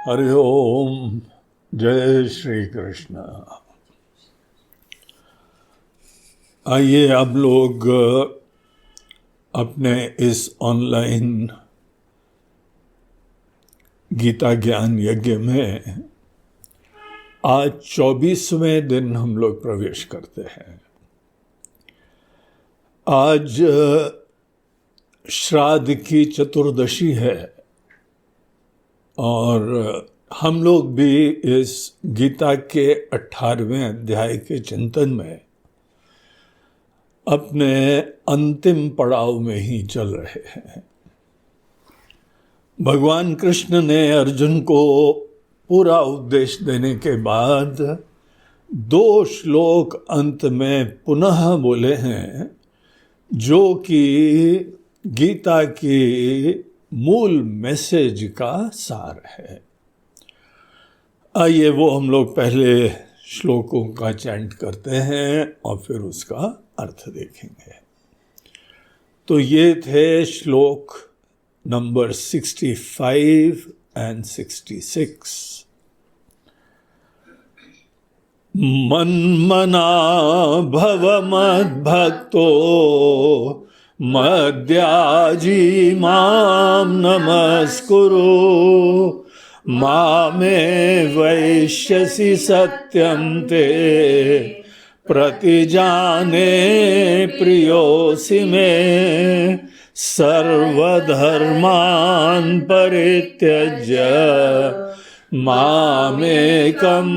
हरि ओम। जय श्री कृष्ण। आइए आप लोग अपने इस ऑनलाइन गीता ज्ञान यज्ञ में आज 24वें दिन हम लोग प्रवेश करते हैं। आज श्राद्ध की चतुर्दशी है और हम लोग भी इस गीता के 18वें अध्याय के चिंतन में अपने अंतिम पड़ाव में ही चल रहे हैं। भगवान कृष्ण ने अर्जुन को पूरा उपदेश देने के बाद 2 श्लोक अंत में पुनः बोले हैं जो कि गीता की मूल मैसेज का सार है। आइए वो हम लोग पहले श्लोकों का चैंट करते हैं और फिर उसका अर्थ देखेंगे। तो ये थे श्लोक नंबर 65 and 66। मन्मना भव मद्भक्तो मद्याजी मां नमस्कुरु मामे वैश्यसि सत्यं ते प्रतिजाने प्रियोऽसि मे सर्वधर्मान् परित्यज्य मामेकं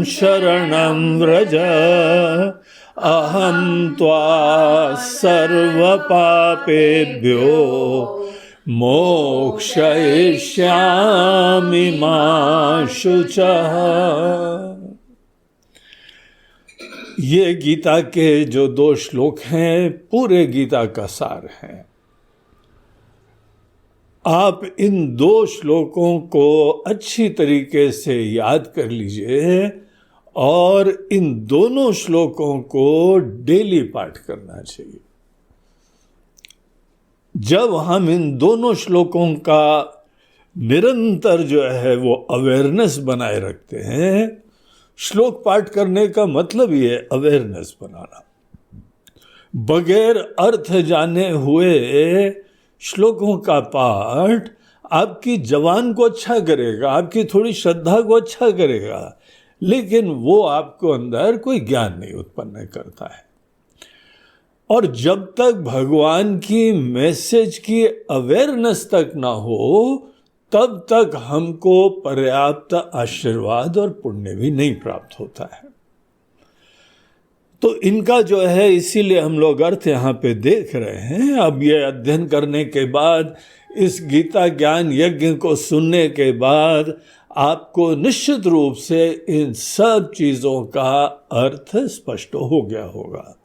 शरणं व्रज अहं त्वा सर्वपापेभ्यो मोक्षयिष्यामि मा शुचः। ये गीता के जो 2 श्लोक हैं पूरे गीता का सार है। आप इन 2 श्लोकों को अच्छी तरीके से याद कर लीजिए और इन दोनों श्लोकों को डेली पाठ करना चाहिए। जब हम इन दोनों श्लोकों का निरंतर जो है वो अवेयरनेस बनाए रखते हैं, श्लोक पाठ करने का मतलब ये अवेयरनेस बनाना। बगैर अर्थ जाने हुए श्लोकों का पाठ आपकी जबान को अच्छा करेगा, आपकी थोड़ी श्रद्धा को अच्छा करेगा, लेकिन वो आपको अंदर कोई ज्ञान नहीं उत्पन्न करता है। और जब तक भगवान की मैसेज की अवेयरनेस तक ना हो तब तक हमको पर्याप्त आशीर्वाद और पुण्य भी नहीं प्राप्त होता है। तो इनका जो है इसीलिए हम लोग अर्थ यहाँ पे देख रहे हैं। अब ये अध्ययन करने के बाद, इस गीता ज्ञान यज्ञ को सुनने के बाद आपको निश्चित रूप से इन सब चीज़ों का अर्थ स्पष्ट हो गया होगा,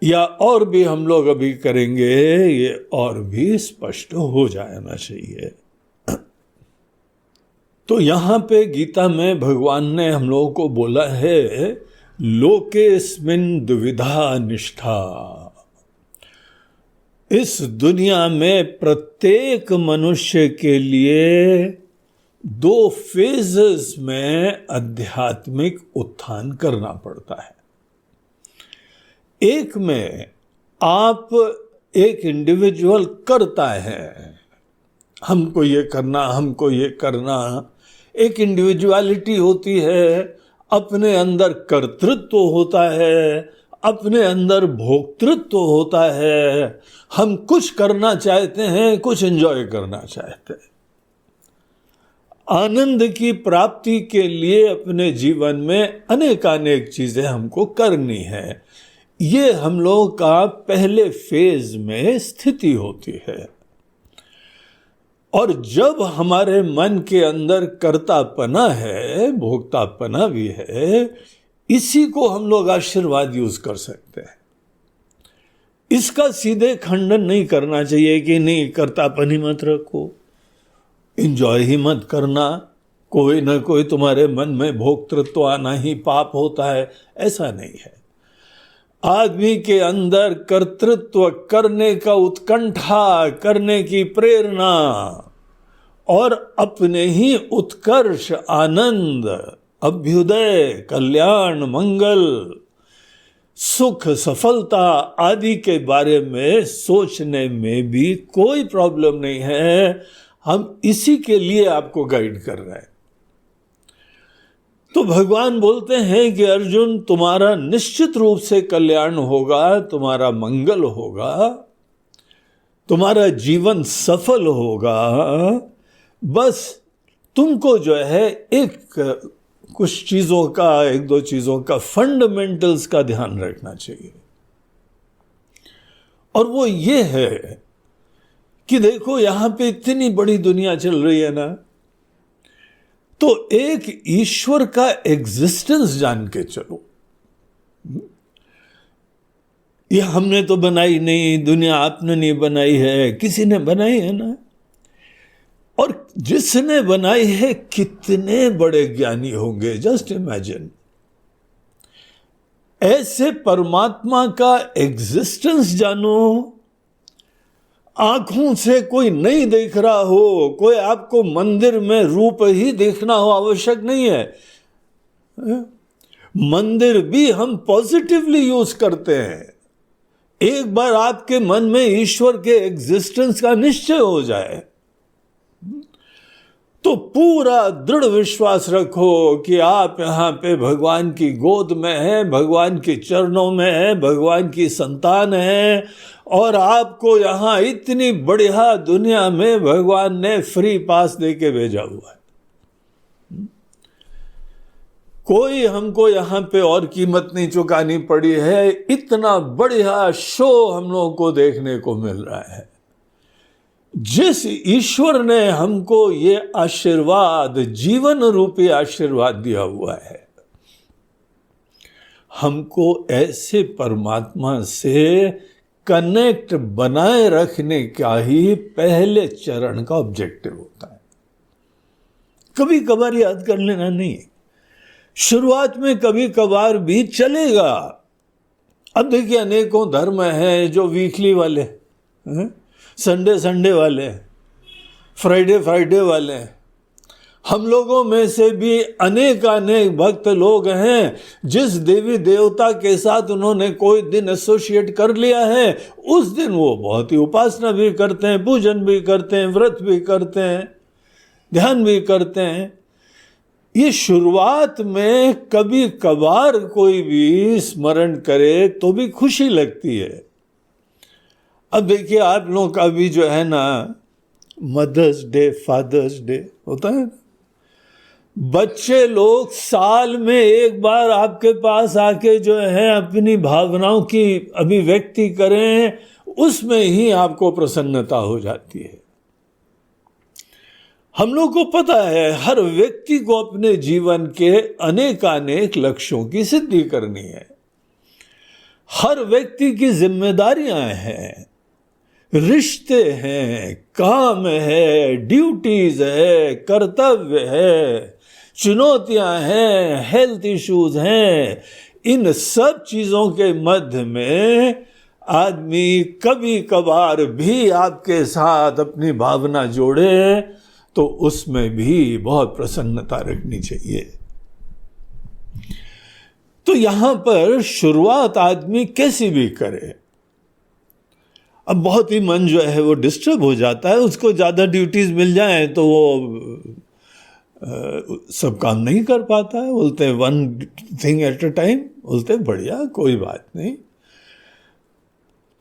या और भी हम लोग अभी करेंगे, ये और भी स्पष्ट हो जाना चाहिए। तो यहाँ पे गीता में भगवान ने हम लोगों को बोला है लोकेस्मिन् द्विधा निष्ठा। इस दुनिया में प्रत्येक मनुष्य के लिए 2 फेजेस में आध्यात्मिक उत्थान करना पड़ता है। एक में आप एक इंडिविजुअल करता है, हमको ये करना, हमको ये करना, एक इंडिविजुअलिटी होती है, अपने अंदर कर्तृत्व होता है, अपने अंदर भोक्तृत्व होता है। हम कुछ करना चाहते हैं, कुछ एंजॉय करना चाहते हैं। आनंद की प्राप्ति के लिए अपने जीवन में अनेकानेक चीजें हमको करनी है। ये हम लोगों का पहले फेज में स्थिति होती है। और जब हमारे मन के अंदर कर्तापना है, भोक्तापना भी है, इसी को हम लोग आशीर्वाद यूज कर सकते हैं। इसका सीधे खंडन नहीं करना चाहिए कि नहीं कर्तापन ही मत रखो, एंजॉय ही मत करना, कोई ना कोई तुम्हारे मन में भोक्तृत्व आना ही पाप होता है। ऐसा नहीं है। आदमी के अंदर कर्तृत्व करने का उत्कंठा, करने की प्रेरणा, और अपने ही उत्कर्ष, आनंद, अभ्युदय, कल्याण, मंगल, सुख, सफलता आदि के बारे में सोचने में भी कोई प्रॉब्लम नहीं है। हम इसी के लिए आपको गाइड कर रहे हैं। तो भगवान बोलते हैं कि अर्जुन, तुम्हारा निश्चित रूप से कल्याण होगा, तुम्हारा मंगल होगा, तुम्हारा जीवन सफल होगा। बस तुमको जो है कुछ चीजों का, एक दो चीजों का, फंडामेंटल्स का ध्यान रखना चाहिए। और वो ये है कि देखो यहां पे इतनी बड़ी दुनिया चल रही है ना, तो एक ईश्वर का एग्जिस्टेंस जान के चलो। ये हमने तो बनाई नहीं, दुनिया आपने नहीं बनाई है, किसी ने बनाई है ना। और जिसने बनाई है कितने बड़े ज्ञानी होंगे, जस्ट इमेजिन। ऐसे परमात्मा का एग्जिस्टेंस जानो। आंखों से कोई नहीं देख रहा हो, कोई आपको मंदिर में रूप ही देखना हो, आवश्यक नहीं है। मंदिर भी हम पॉजिटिवली यूज करते हैं। एक बार आपके मन में ईश्वर के एग्जिस्टेंस का निश्चय हो जाए तो पूरा दृढ़ विश्वास रखो कि आप यहां पे भगवान की गोद में है, भगवान के चरणों में है, भगवान की संतान है, और आपको यहां इतनी बढ़िया दुनिया में भगवान ने फ्री पास देके भेजा हुआ है। कोई हमको यहां पे और कीमत नहीं चुकानी पड़ी है। इतना बढ़िया शो हम लोगों को देखने को मिल रहा है। जिस ईश्वर ने हमको ये आशीर्वाद, जीवन रूपी आशीर्वाद दिया हुआ है, हमको ऐसे परमात्मा से कनेक्ट बनाए रखने का ही पहले चरण का ऑब्जेक्टिव होता है। कभी कभार याद कर लेना नहीं, शुरुआत में कभी कभार भी चलेगा। अब देखिए अनेकों धर्म हैं जो वीकली वाले हैं, संडे वाले, फ्राइडे वाले। हम लोगों में से भी अनेक भक्त लोग हैं जिस देवी देवता के साथ उन्होंने कोई दिन एसोसिएट कर लिया है, उस दिन वो बहुत ही उपासना भी करते हैं, पूजन भी करते हैं, व्रत भी करते हैं, ध्यान भी करते हैं। ये शुरुआत में कभी कभार कोई भी स्मरण करे तो भी खुशी लगती है। अब देखिए आप लोगों का भी जो है ना, मदर्स डे, फादर्स डे होता है ना, बच्चे लोग साल में एक बार आपके पास आके जो है अपनी भावनाओं की अभिव्यक्ति करें, उसमें ही आपको प्रसन्नता हो जाती है। हम लोग को पता है हर व्यक्ति को अपने जीवन के अनेकानेक लक्ष्यों की सिद्धि करनी है। हर व्यक्ति की जिम्मेदारियां हैं, रिश्ते हैं, काम है, ड्यूटीज है, कर्तव्य है, चुनौतियां हैं, हेल्थ इश्यूज हैं। इन सब चीजों के मध्य में आदमी कभी कभार भी आपके साथ अपनी भावना जोड़े तो उसमें भी बहुत प्रसन्नता रखनी चाहिए। तो यहां पर शुरुआत आदमी कैसी भी करे। अब बहुत ही मन जो है वो डिस्टर्ब हो जाता है, उसको ज़्यादा ड्यूटीज मिल जाए तो वो सब काम नहीं कर पाता है। बोलते हैं one thing at a time, बोलते हैं बढ़िया, कोई बात नहीं।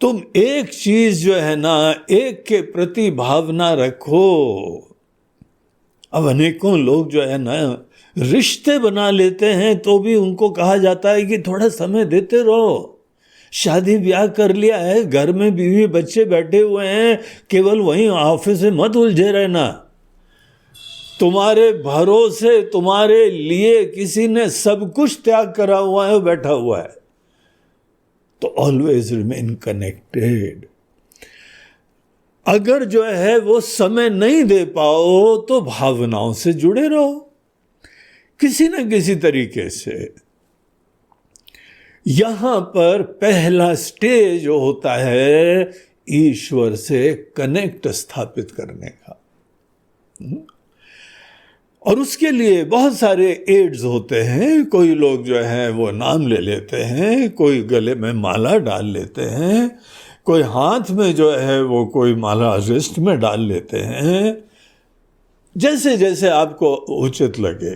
तुम एक चीज जो है ना, एक के प्रति भावना रखो। अब अनेकों लोग जो है ना रिश्ते बना लेते हैं तो भी उनको कहा जाता है कि थोड़ा समय देते रहो। शादी ब्याह कर लिया है, घर में बीवी बच्चे बैठे हुए हैं, केवल वहीं ऑफिस में मत उलझे रहना। तुम्हारे भरोसे तुम्हारे लिए किसी ने सब कुछ त्याग करा हुआ है, बैठा हुआ है। तो ऑलवेज रिमेन कनेक्टेड। अगर जो है वो समय नहीं दे पाओ तो भावनाओं से जुड़े रहो किसी न किसी तरीके से। यहां पर पहला स्टेज होता है ईश्वर से कनेक्ट स्थापित करने का। और उसके लिए बहुत सारे एड्स होते हैं। कोई लोग जो है वो नाम ले लेते हैं, कोई गले में माला डाल लेते हैं, कोई हाथ में जो है वो कोई माला रिस्ट में डाल लेते हैं, जैसे जैसे आपको उचित लगे।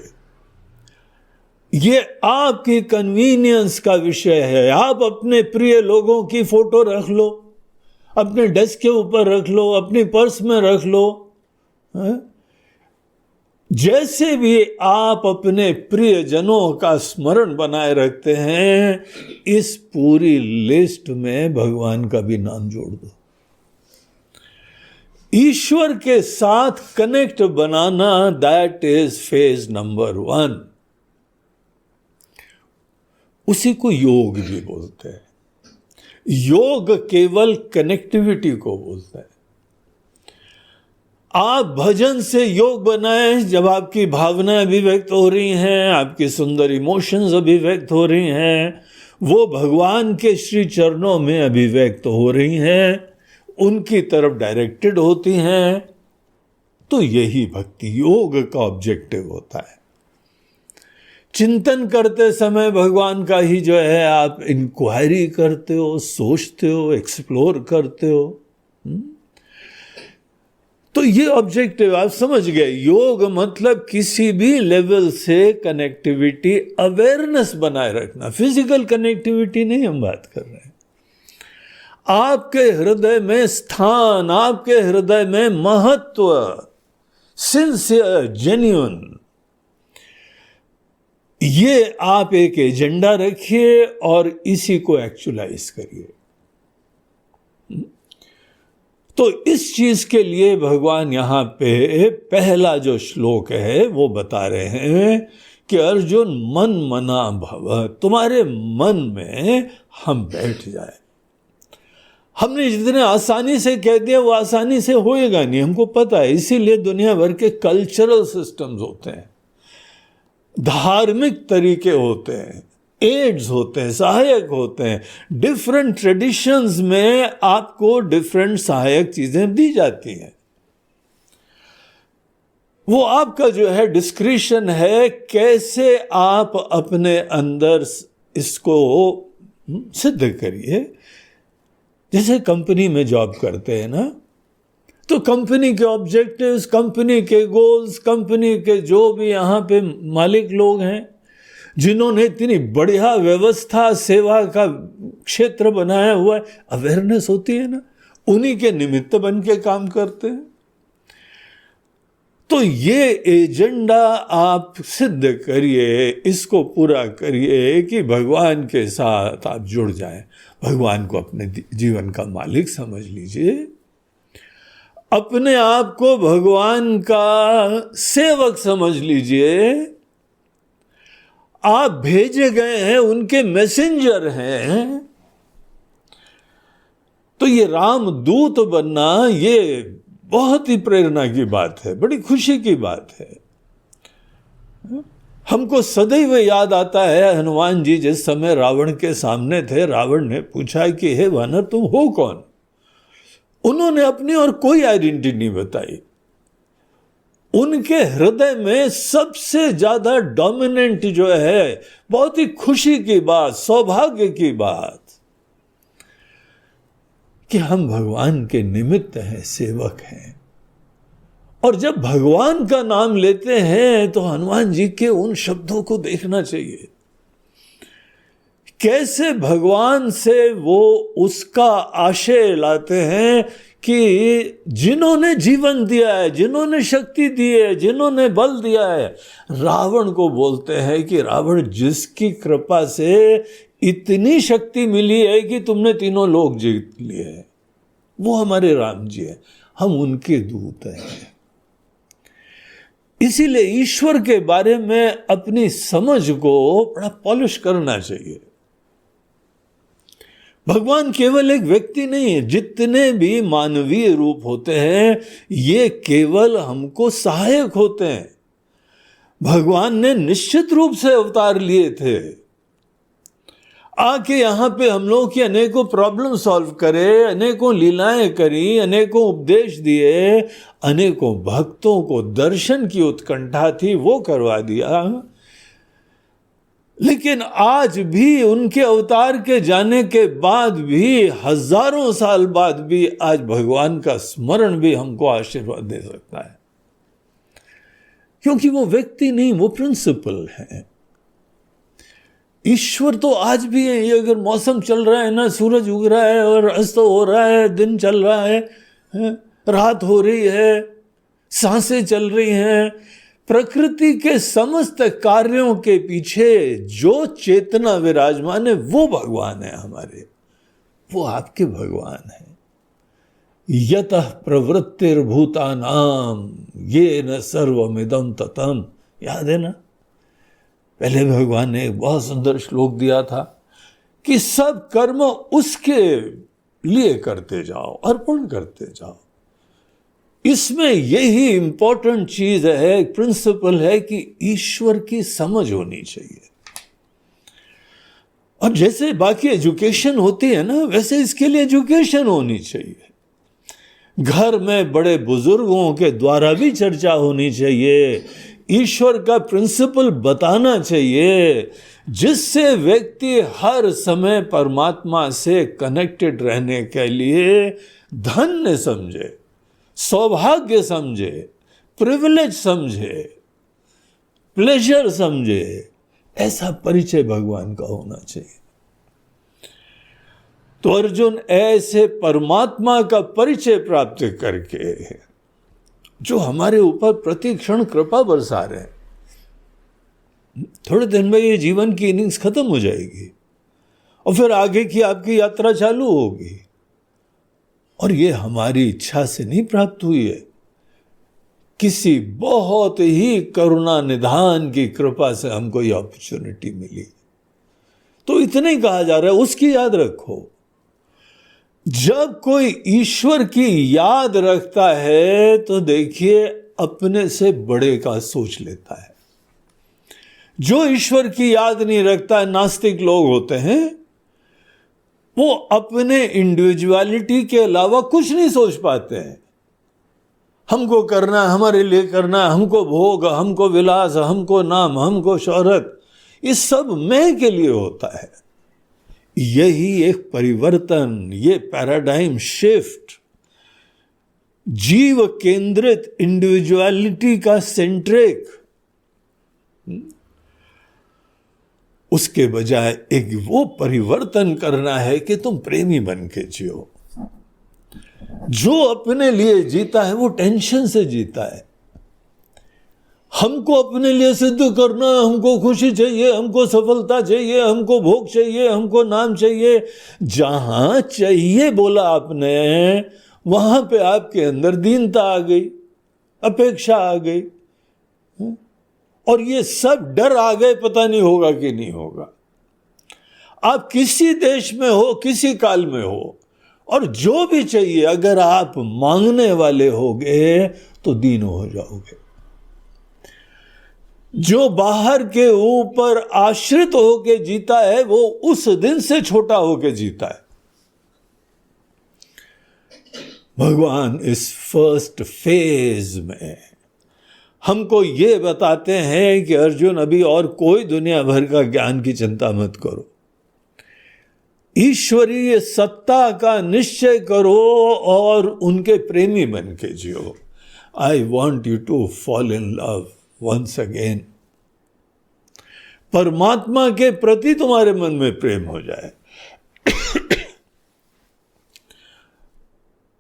ये आपकी कन्वीनियंस का विषय है। आप अपने प्रिय लोगों की फोटो रख लो, अपने डेस्क के ऊपर रख लो, अपनी पर्स में रख लो, जैसे भी आप अपने प्रियजनों का स्मरण बनाए रखते हैं, इस पूरी लिस्ट में भगवान का भी नाम जोड़ दो। ईश्वर के साथ connect banana, that is phase number 1। उसी को योग भी बोलते हैं। योग केवल कनेक्टिविटी को बोलता है। आप भजन से योग बनाएं, जब आपकी भावनाएं अभिव्यक्त हो रही हैं, आपकी सुंदर इमोशंस अभिव्यक्त हो रही हैं, वो भगवान के श्री चरणों में अभिव्यक्त हो रही हैं, उनकी तरफ डायरेक्टेड होती हैं, तो यही भक्ति योग का ऑब्जेक्टिव होता है। चिंतन करते समय भगवान का ही जो है आप इंक्वायरी करते हो, सोचते हो, एक्सप्लोर करते हो। तो ये ऑब्जेक्टिव आप समझ गए। योग मतलब किसी भी लेवल से कनेक्टिविटी, अवेयरनेस बनाए रखना। फिजिकल कनेक्टिविटी नहीं हम बात कर रहे हैं। आपके हृदय में स्थान, आपके हृदय में महत्व, सिंसियर, जेन्युइन, ये आप एक एजेंडा रखिए और इसी को एक्चुअलाइज करिए। तो इस चीज के लिए भगवान यहां पे पहला जो श्लोक है वो बता रहे हैं कि अर्जुन मन मना भव, तुम्हारे मन में हम बैठ जाए। हमने जितने आसानी से कह दिया वो आसानी से होएगा नहीं, हमको पता है। इसीलिए दुनिया भर के कल्चरल सिस्टम्स होते हैं, धार्मिक तरीके होते हैं, एड्स होते हैं, सहायक होते हैं। डिफरेंट ट्रेडिशंस में आपको डिफरेंट सहायक चीजें दी जाती हैं। वो आपका जो है डिस्क्रिशन है, कैसे आप अपने अंदर इसको सिद्ध करिए। जैसे कंपनी में जॉब करते हैं ना, तो कंपनी के ऑब्जेक्टिव्स, कंपनी के गोल्स, कंपनी के जो भी यहाँ पे मालिक लोग हैं, जिन्होंने इतनी बढ़िया व्यवस्था, सेवा का क्षेत्र बनाया हुआ है, अवेयरनेस होती है ना, उन्हीं के निमित्त बन के काम करते हैं। तो ये एजेंडा आप सिद्ध करिए, इसको पूरा करिए कि भगवान के साथ आप जुड़ जाएं। भगवान को अपने जीवन का मालिक समझ लीजिए, अपने आप को भगवान का सेवक समझ लीजिए। आप भेजे गए हैं, उनके मैसेंजर हैं। तो ये रामदूत बनना, ये बहुत ही प्रेरणा की बात है, बड़ी खुशी की बात है। हमको सदैव याद आता है हनुमान जी जिस समय रावण के सामने थे, रावण ने पूछा कि हे वानर तुम हो कौन? उन्होंने अपनी और कोई आइडेंटिटी नहीं बताई। उनके हृदय में सबसे ज्यादा डोमिनेंट जो है, बहुत ही खुशी की बात, सौभाग्य की बात, कि हम भगवान के निमित्त हैं, सेवक हैं। और जब भगवान का नाम लेते हैं तो हनुमान जी के उन शब्दों को देखना चाहिए, कैसे भगवान से वो उसका आशय लाते हैं कि जिन्होंने जीवन दिया है, जिन्होंने शक्ति दी है, जिन्होंने बल दिया है। रावण को बोलते हैं कि रावण, जिसकी कृपा से इतनी शक्ति मिली है कि तुमने तीनों लोक जीत लिए हैं, वो हमारे राम जी है, हम उनके दूत हैं। इसीलिए ईश्वर के बारे में अपनी समझ को बड़ा पॉलिश करना चाहिए। भगवान केवल एक व्यक्ति नहीं है। जितने भी मानवीय रूप होते हैं, ये केवल हमको सहायक होते हैं। भगवान ने निश्चित रूप से अवतार लिए थे। आके यहाँ पे हम लोग की अनेकों प्रॉब्लम सॉल्व करे, अनेकों लीलाएं करी, अनेकों उपदेश दिए, अनेकों भक्तों को दर्शन की उत्कंठा थी वो करवा दिया। लेकिन आज भी उनके अवतार के जाने के बाद भी, हजारों साल बाद भी, आज भगवान का स्मरण भी हमको आशीर्वाद दे सकता है, क्योंकि वो व्यक्ति नहीं, वो प्रिंसिपल है। ईश्वर तो आज भी है। ये अगर मौसम चल रहा है ना, सूरज उग रहा है और अस्त हो रहा है, दिन चल रहा है, रात हो रही है, सांसें चल रही हैं, प्रकृति के समस्त कार्यों के पीछे जो चेतना विराजमान है वो भगवान है हमारे, वो आपके भगवान है। यतः प्रवृत्तिर्भूतानाम येन सर्वमिदं ततम्। याद है ना, पहले भगवान ने एक बहुत सुंदर श्लोक दिया था कि सब कर्म उसके लिए करते जाओ, अर्पण करते जाओ। इसमें यही इंपॉर्टेंट चीज है, प्रिंसिपल है कि ईश्वर की समझ होनी चाहिए। और जैसे बाकी एजुकेशन होती है ना, वैसे इसके लिए एजुकेशन होनी चाहिए। घर में बड़े बुजुर्गों के द्वारा भी चर्चा होनी चाहिए, ईश्वर का प्रिंसिपल बताना चाहिए, जिससे व्यक्ति हर समय परमात्मा से कनेक्टेड रहने के लिए धन्य समझे, सौभाग्य समझे, प्रिविलेज समझे, प्लेजर समझे। ऐसा परिचय भगवान का होना चाहिए। तो अर्जुन ऐसे परमात्मा का परिचय प्राप्त करके, जो हमारे ऊपर प्रति क्षण कृपा बरसा रहे हैं, थोड़े दिन में ये जीवन की इनिंग्स खत्म हो जाएगी और फिर आगे की आपकी यात्रा चालू होगी। और ये हमारी इच्छा से नहीं प्राप्त हुई है, किसी बहुत ही करुणा निधान की कृपा से हमको ये अपॉर्चुनिटी मिली। तो इतना ही कहा जा रहा है, उसकी याद रखो। जब कोई ईश्वर की याद रखता है तो देखिए अपने से बड़े का सोच लेता है। जो ईश्वर की याद नहीं रखता, नास्तिक लोग होते हैं, वो अपने इंडिविजुअलिटी के अलावा कुछ नहीं सोच पाते हैं। हमको करना, हमारे लिए करना, हमको भोग, हमको विलास, हमको नाम, हमको शोहरत, ये सब मैं के लिए होता है। यही एक परिवर्तन, ये पैराडाइम शिफ्ट, जीव केंद्रित इंडिविजुअलिटी का सेंट्रिक, उसके बजाय एक वो परिवर्तन करना है कि तुम प्रेमी बन के जियो। जो अपने लिए जीता है वो टेंशन से जीता है। हमको अपने लिए सिद्ध करना, हमको खुशी चाहिए, हमको सफलता चाहिए, हमको भोग चाहिए, हमको नाम चाहिए। जहां चाहिए बोला आपने, वहां पे आपके अंदर दीनता आ गई, अपेक्षा आ गई, और ये सब डर आ गए, पता नहीं होगा कि नहीं होगा। आप किसी देश में हो, किसी काल में हो, और जो भी चाहिए अगर आप मांगने वाले होगे तो दीन हो जाओगे। जो बाहर के ऊपर आश्रित होके जीता है वो उस दिन से छोटा होके जीता है। भगवान इस फर्स्ट फेज में हमको ये बताते हैं कि अर्जुन अभी और कोई दुनिया भर का ज्ञान की चिंता मत करो, ईश्वरीय सत्ता का निश्चय करो और उनके प्रेमी बन के जियो। I want you to fall in love once again. परमात्मा के प्रति तुम्हारे मन में प्रेम हो जाए,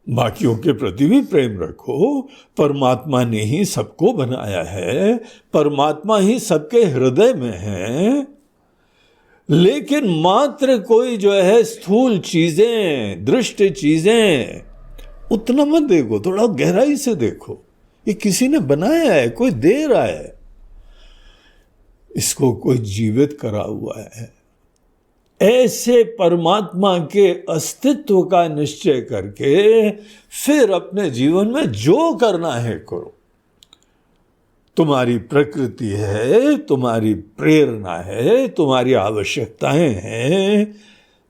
बाकियों के प्रति भी प्रेम रखो। परमात्मा ने ही सबको बनाया है, परमात्मा ही सबके हृदय में है, लेकिन मात्र कोई जो है स्थूल चीजें, दृष्ट चीजें उतना मत देखो, थोड़ा गहराई से देखो। ये किसी ने बनाया है, कोई दे रहा है, इसको कोई जीवित करा हुआ है। ऐसे परमात्मा के अस्तित्व का निश्चय करके फिर अपने जीवन में जो करना है करो। तुम्हारी प्रकृति है, तुम्हारी प्रेरणा है, तुम्हारी आवश्यकताएं हैं,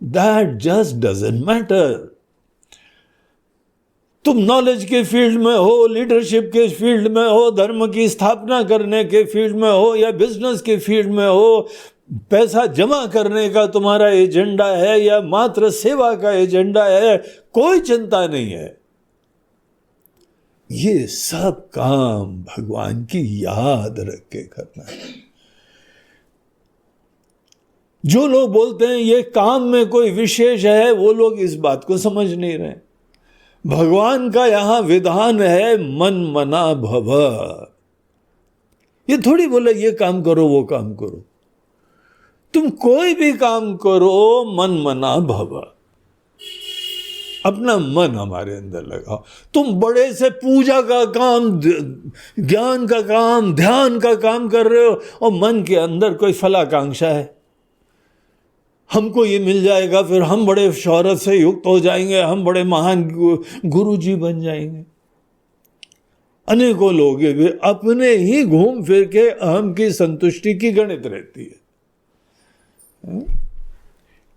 दैट जस्ट डजंट मैटर। तुम नॉलेज के फील्ड में हो, लीडरशिप के फील्ड में हो, धर्म की स्थापना करने के फील्ड में हो, या बिजनेस के फील्ड में हो, पैसा जमा करने का तुम्हारा एजेंडा है या मात्र सेवा का एजेंडा है, कोई चिंता नहीं है। ये सब काम भगवान की याद रख के करना है। जो लोग बोलते हैं ये काम में कोई विशेष है, वो लोग इस बात को समझ नहीं रहे। भगवान का यहां विधान है मन मना भव। ये थोड़ी बोले ये काम करो वो काम करो। तुम कोई भी काम करो, मन मना भव। अपना मन हमारे अंदर लगाओ। तुम बड़े से पूजा का काम, ज्ञान का काम, ध्यान का काम कर रहे हो और मन के अंदर कोई फलाकांक्षा है, हमको ये मिल जाएगा, फिर हम बड़े शौहरत से युक्त हो जाएंगे, हम बड़े महान गुरु जी बन जाएंगे। अनेकों लोग भी अपने ही घूम फिर के अहम की संतुष्टि की गणित रहती है।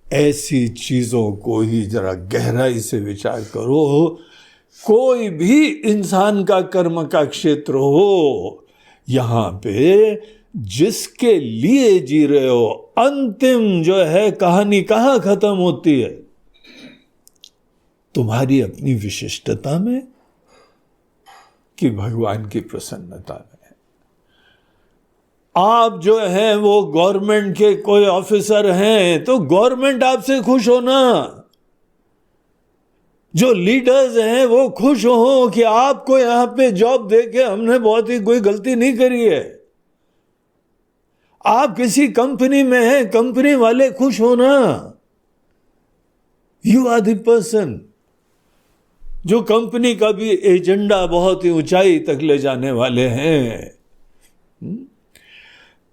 ऐसी चीजों को ही जरा गहराई से विचार करो। कोई भी इंसान का कर्म का क्षेत्र हो, यहां पे जिसके लिए जी रहे हो, अंतिम जो है कहानी कहां खत्म होती है? तुम्हारी अपनी विशिष्टता में कि भगवान की प्रसन्नता में। आप जो है वो गवर्नमेंट के कोई ऑफिसर हैं तो गवर्नमेंट आपसे खुश हो ना। जो लीडर्स हैं वो खुश हो कि आपको यहां पे जॉब देके हमने बहुत ही कोई गलती नहीं करी है। आप किसी कंपनी में हैं, कंपनी वाले खुश हो ना। यू आर द पर्सन जो कंपनी का भी एजेंडा बहुत ही ऊंचाई तक ले जाने वाले हैं।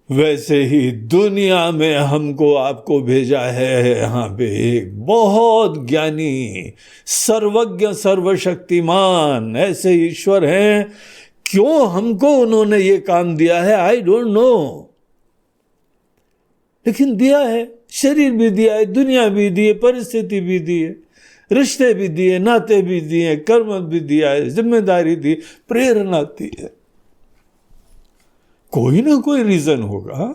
वैसे ही दुनिया में हमको आपको भेजा है यहां पे एक बहुत ज्ञानी, सर्वज्ञ, सर्वशक्तिमान ऐसे ईश्वर हैं। क्यों हमको उन्होंने ये काम दिया है, आई डोंट नो, लेकिन दिया है। शरीर भी दिया है, दुनिया भी दी है, परिस्थिति भी दी है, रिश्ते भी दिए, नाते भी दिए, कर्म भी दिया है, जिम्मेदारी दी, प्रेरणा दी है। कोई ना कोई रीजन होगा।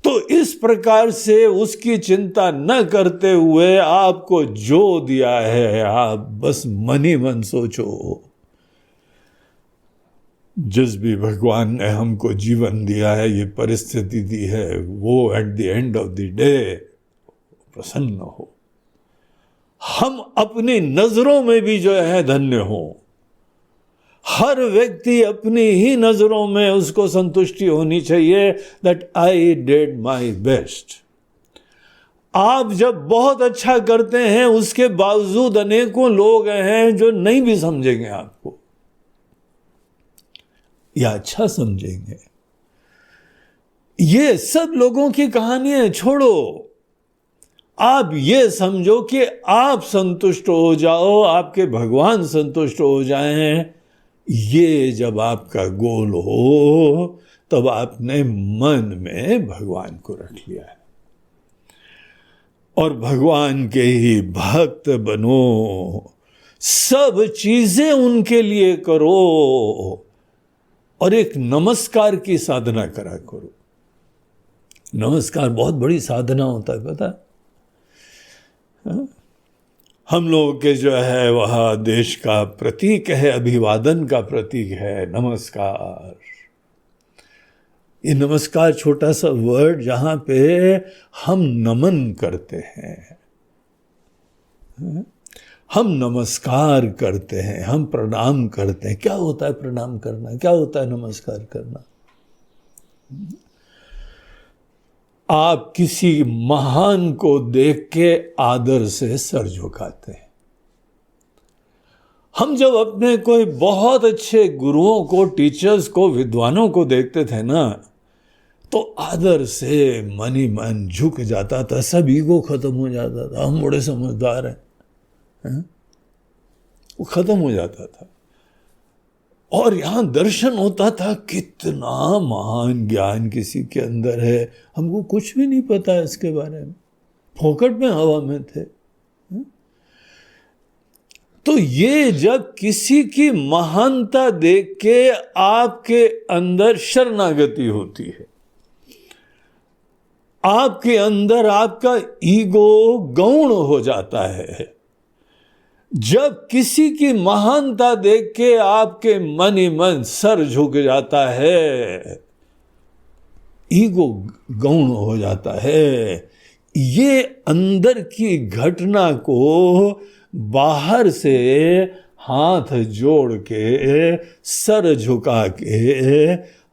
तो इस प्रकार से उसकी चिंता न करते हुए आपको जो दिया है आप बस मन ही मन सोचो। जिस भी भगवान ने हमको जीवन दिया है, ये परिस्थिति दी है, वो at the end of the day प्रसन्न हो। हम अपनी नजरों में भी जो है धन्य हो। हर व्यक्ति अपनी ही नजरों में उसको संतुष्टि होनी चाहिए that I did my best. आप जब बहुत अच्छा करते हैं उसके बावजूद अनेकों लोग हैं जो नहीं भी समझेंगे आपको या अच्छा समझेंगे। ये सब लोगों की कहानियां छोड़ो। आप ये समझो कि आप संतुष्ट हो जाओ, आपके भगवान संतुष्ट हो जाएं। ये जब आपका गोल हो तब आपने मन में भगवान को रख लिया है और भगवान के ही भक्त बनो। सब चीजें उनके लिए करो और एक नमस्कार की साधना करा करो। नमस्कार बहुत बड़ी साधना होता है, पता है? हम लोग के जो है वह देश का प्रतीक है, अभिवादन का प्रतीक है नमस्कार। ये नमस्कार छोटा सा वर्ड जहां पे हम नमन करते हैं, हम नमस्कार करते हैं, हम प्रणाम करते हैं। क्या होता है प्रणाम करना, क्या होता है नमस्कार करना? आप किसी महान को देख के आदर से सर झुकाते हैं। हम जब अपने कोई बहुत अच्छे गुरुओं को, टीचर्स को, विद्वानों को देखते थे ना, तो आदर से मन ही मन झुक जाता था, सब ईगो खत्म हो जाता था। हम बड़े समझदार हैं, वो खत्म हो जाता था। और यहां दर्शन होता था कितना महान ज्ञान किसी के अंदर है, हमको कुछ भी नहीं पता इसके बारे में, फोकट में हवा में थे। तो ये जब किसी की महानता देख के आपके अंदर शरणागति होती है, आपके अंदर आपका ईगो गौण हो जाता है, जब किसी की महानता देख के आपके मन ही मन सर झुक जाता है, ईगो गौण हो जाता है, ये अंदर की घटना को बाहर से हाथ जोड़ के सर झुका के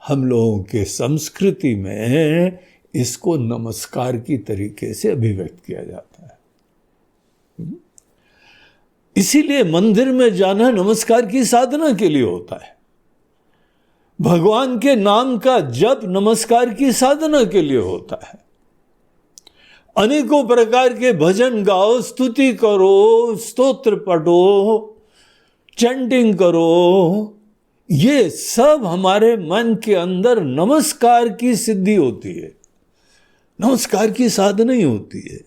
हम लोगों के संस्कृति में इसको नमस्कार की तरीके से अभिव्यक्त किया जाता है। इसीलिए मंदिर में जाना नमस्कार की साधना के लिए होता है, भगवान के नाम का जप नमस्कार की साधना के लिए होता है, अनेकों प्रकार के भजन गाओ, स्तुति करो, स्तोत्र पढ़ो, चैंटिंग करो, ये सब हमारे मन के अंदर नमस्कार की सिद्धि होती है, नमस्कार की साधना ही होती है।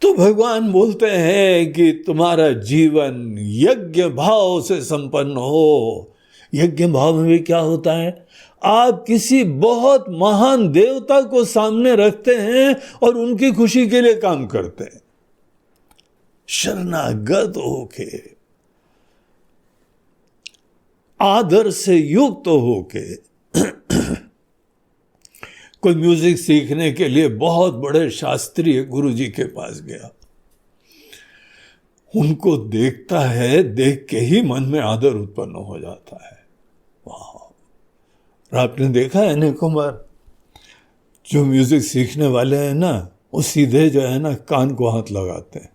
तो भगवान बोलते हैं कि तुम्हारा जीवन यज्ञ भाव से संपन्न हो। यज्ञ भाव में भी क्या होता है, आप किसी बहुत महान देवता को सामने रखते हैं और उनकी खुशी के लिए काम करते हैं, शरणागत होके, आदर से युक्त होके। कोई म्यूजिक सीखने के लिए बहुत बड़े शास्त्रीय गुरुजी के पास गया, उनको देखता है, देख के ही मन में आदर उत्पन्न हो जाता है। वाह! आपने देखा है अनेकों बार जो म्यूजिक सीखने वाले हैं ना, वो सीधे जो है ना कान को हाथ लगाते हैं।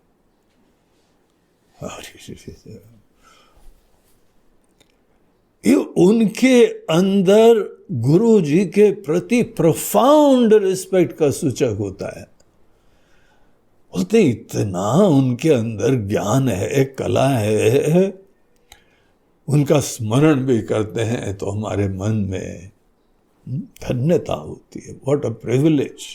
ये उनके अंदर गुरु जी के प्रति प्रोफाउंड रिस्पेक्ट का सूचक होता है। बोलते इतना उनके अंदर ज्ञान है, कला है, उनका स्मरण भी करते हैं तो हमारे मन में धन्यता होती है। व्हाट अ प्रिविलेज,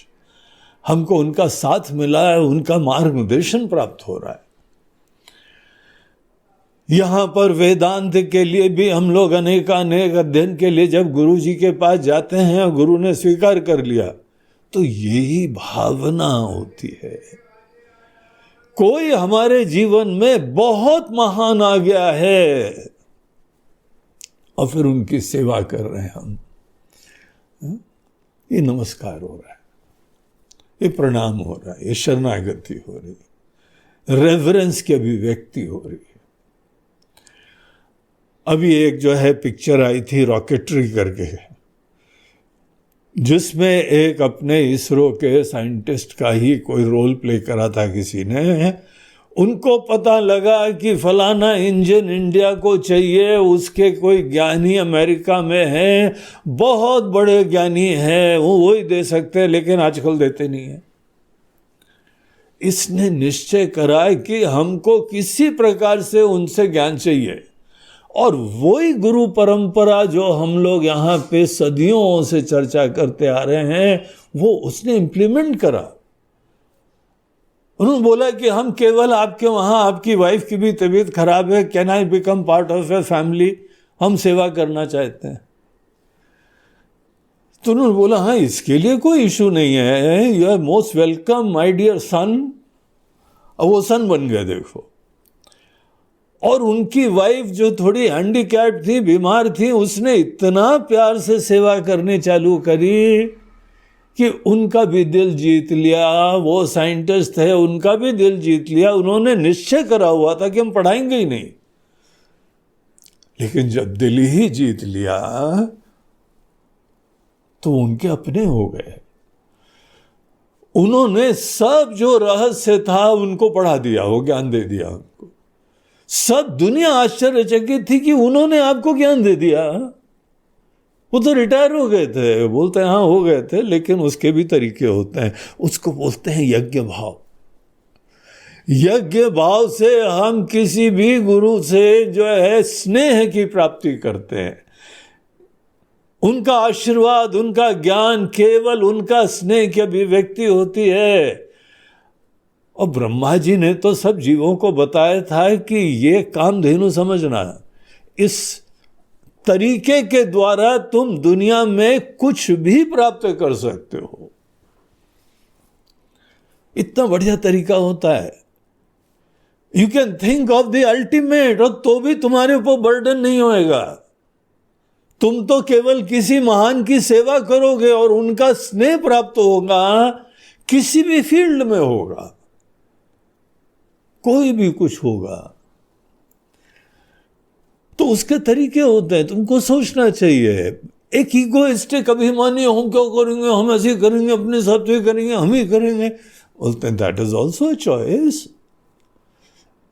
हमको उनका साथ मिला है, उनका मार्गदर्शन प्राप्त हो रहा है। यहां पर वेदांत के लिए भी हम लोग अनेक अध्ययन के लिए जब गुरु जी के पास जाते हैं और गुरु ने स्वीकार कर लिया, तो यही भावना होती है। कोई हमारे जीवन में बहुत महान आ गया है और फिर उनकी सेवा कर रहे हैं हम, ये नमस्कार हो रहा है, ये प्रणाम हो रहा है, ये शरणागति हो रही है, रेवरेंस की अभिव्यक्ति हो रही है। अभी एक जो है पिक्चर आई थी रॉकेटरी करके, जिसमें एक अपने इसरो के साइंटिस्ट का ही कोई रोल प्ले करा था किसी ने। उनको पता लगा कि फलाना इंजन इंडिया को चाहिए, उसके कोई ज्ञानी अमेरिका में है, बहुत बड़े ज्ञानी हैं, वो वही दे सकते हैं, लेकिन आजकल देते नहीं है। इसने निश्चय करा कि हमको किसी प्रकार से उनसे ज्ञान चाहिए, और वही गुरु परंपरा जो हम लोग यहाँ पे सदियों से चर्चा करते आ रहे हैं, वो उसने इम्प्लीमेंट करा। उन्होंने बोला कि हम केवल आपके वहाँ, आपकी वाइफ की भी तबीयत खराब है, can I become part of a family, हम सेवा करना चाहते हैं। तो उन्होंने बोला हाँ, इसके लिए कोई इशू नहीं है, you are most welcome my dear son. अब वो सन बन गए देखो। और उनकी वाइफ जो थोड़ी हैंडीकैप थी, बीमार थी, उसने इतना प्यार से सेवा करनी चालू करी कि उनका भी दिल जीत लिया। वो साइंटिस्ट है, उनका भी दिल जीत लिया। उन्होंने निश्चय करा हुआ था कि हम पढ़ाएंगे ही नहीं, लेकिन जब दिल ही जीत लिया तो उनके अपने हो गए। उन्होंने सब जो रहस्य था उनको पढ़ा दिया, वो ज्ञान दे दिया उनको। सब दुनिया आश्चर्यचकित थी कि उन्होंने आपको ज्ञान दे दिया। वो तो रिटायर हो गए थे, बोलते हैं हाँ हो गए थे, लेकिन उसके भी तरीके होते हैं। उसको बोलते हैं यज्ञ भाव। यज्ञ भाव से हम किसी भी गुरु से जो है स्नेह की प्राप्ति करते हैं। उनका आशीर्वाद, उनका ज्ञान, केवल उनका स्नेह की अभिव्यक्ति होती है। और ब्रह्मा जी ने तो सब जीवों को बताया था कि ये कामधेनु समझना, इस तरीके के द्वारा तुम दुनिया में कुछ भी प्राप्त कर सकते हो। इतना बढ़िया तरीका होता है। You can think of the ultimate, और तो भी तुम्हारे ऊपर बर्डन नहीं होएगा। तुम तो केवल किसी महान की सेवा करोगे और उनका स्नेह प्राप्त होगा, किसी भी फील्ड में होगा, कोई भी कुछ होगा। तो उसके तरीके होते हैं, तुमको सोचना चाहिए। एक ईगोइस्टिक अभिमानी, हम क्या करेंगे, हम ऐसे करेंगे, अपने हिसाब से करेंगे, हम ही करेंगे, बोलते हैं that is also a choice.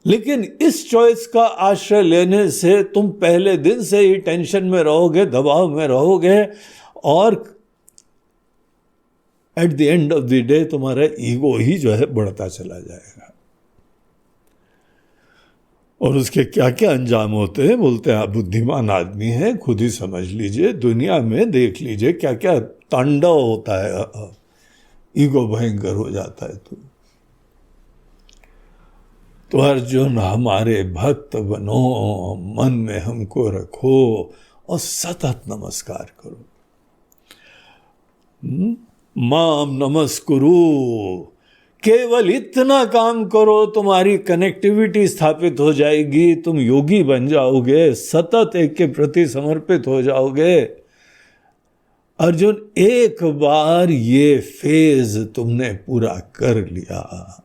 लेकिन इस चॉइस का आश्रय लेने से तुम पहले दिन से ही टेंशन में रहोगे, दबाव में रहोगे, और at the end of the day तुम्हारा ईगो ही जो है बढ़ता चला जाएगा। और उसके क्या क्या अंजाम होते हैं, बोलते हैं आप बुद्धिमान आदमी है, खुद ही समझ लीजिए, दुनिया में देख लीजिए क्या क्या तांडव होता है। ईगो भयंकर हो जाता है। तो अर्जुन, हमारे भक्त बनो, मन में हमको रखो और सतत नमस्कार करो। माम नमस्कुरु, केवल इतना काम करो, तुम्हारी कनेक्टिविटी स्थापित हो जाएगी, तुम योगी बन जाओगे, सतत एक के प्रति समर्पित हो जाओगे। अर्जुन, एक बार ये फेज तुमने पूरा कर लिया,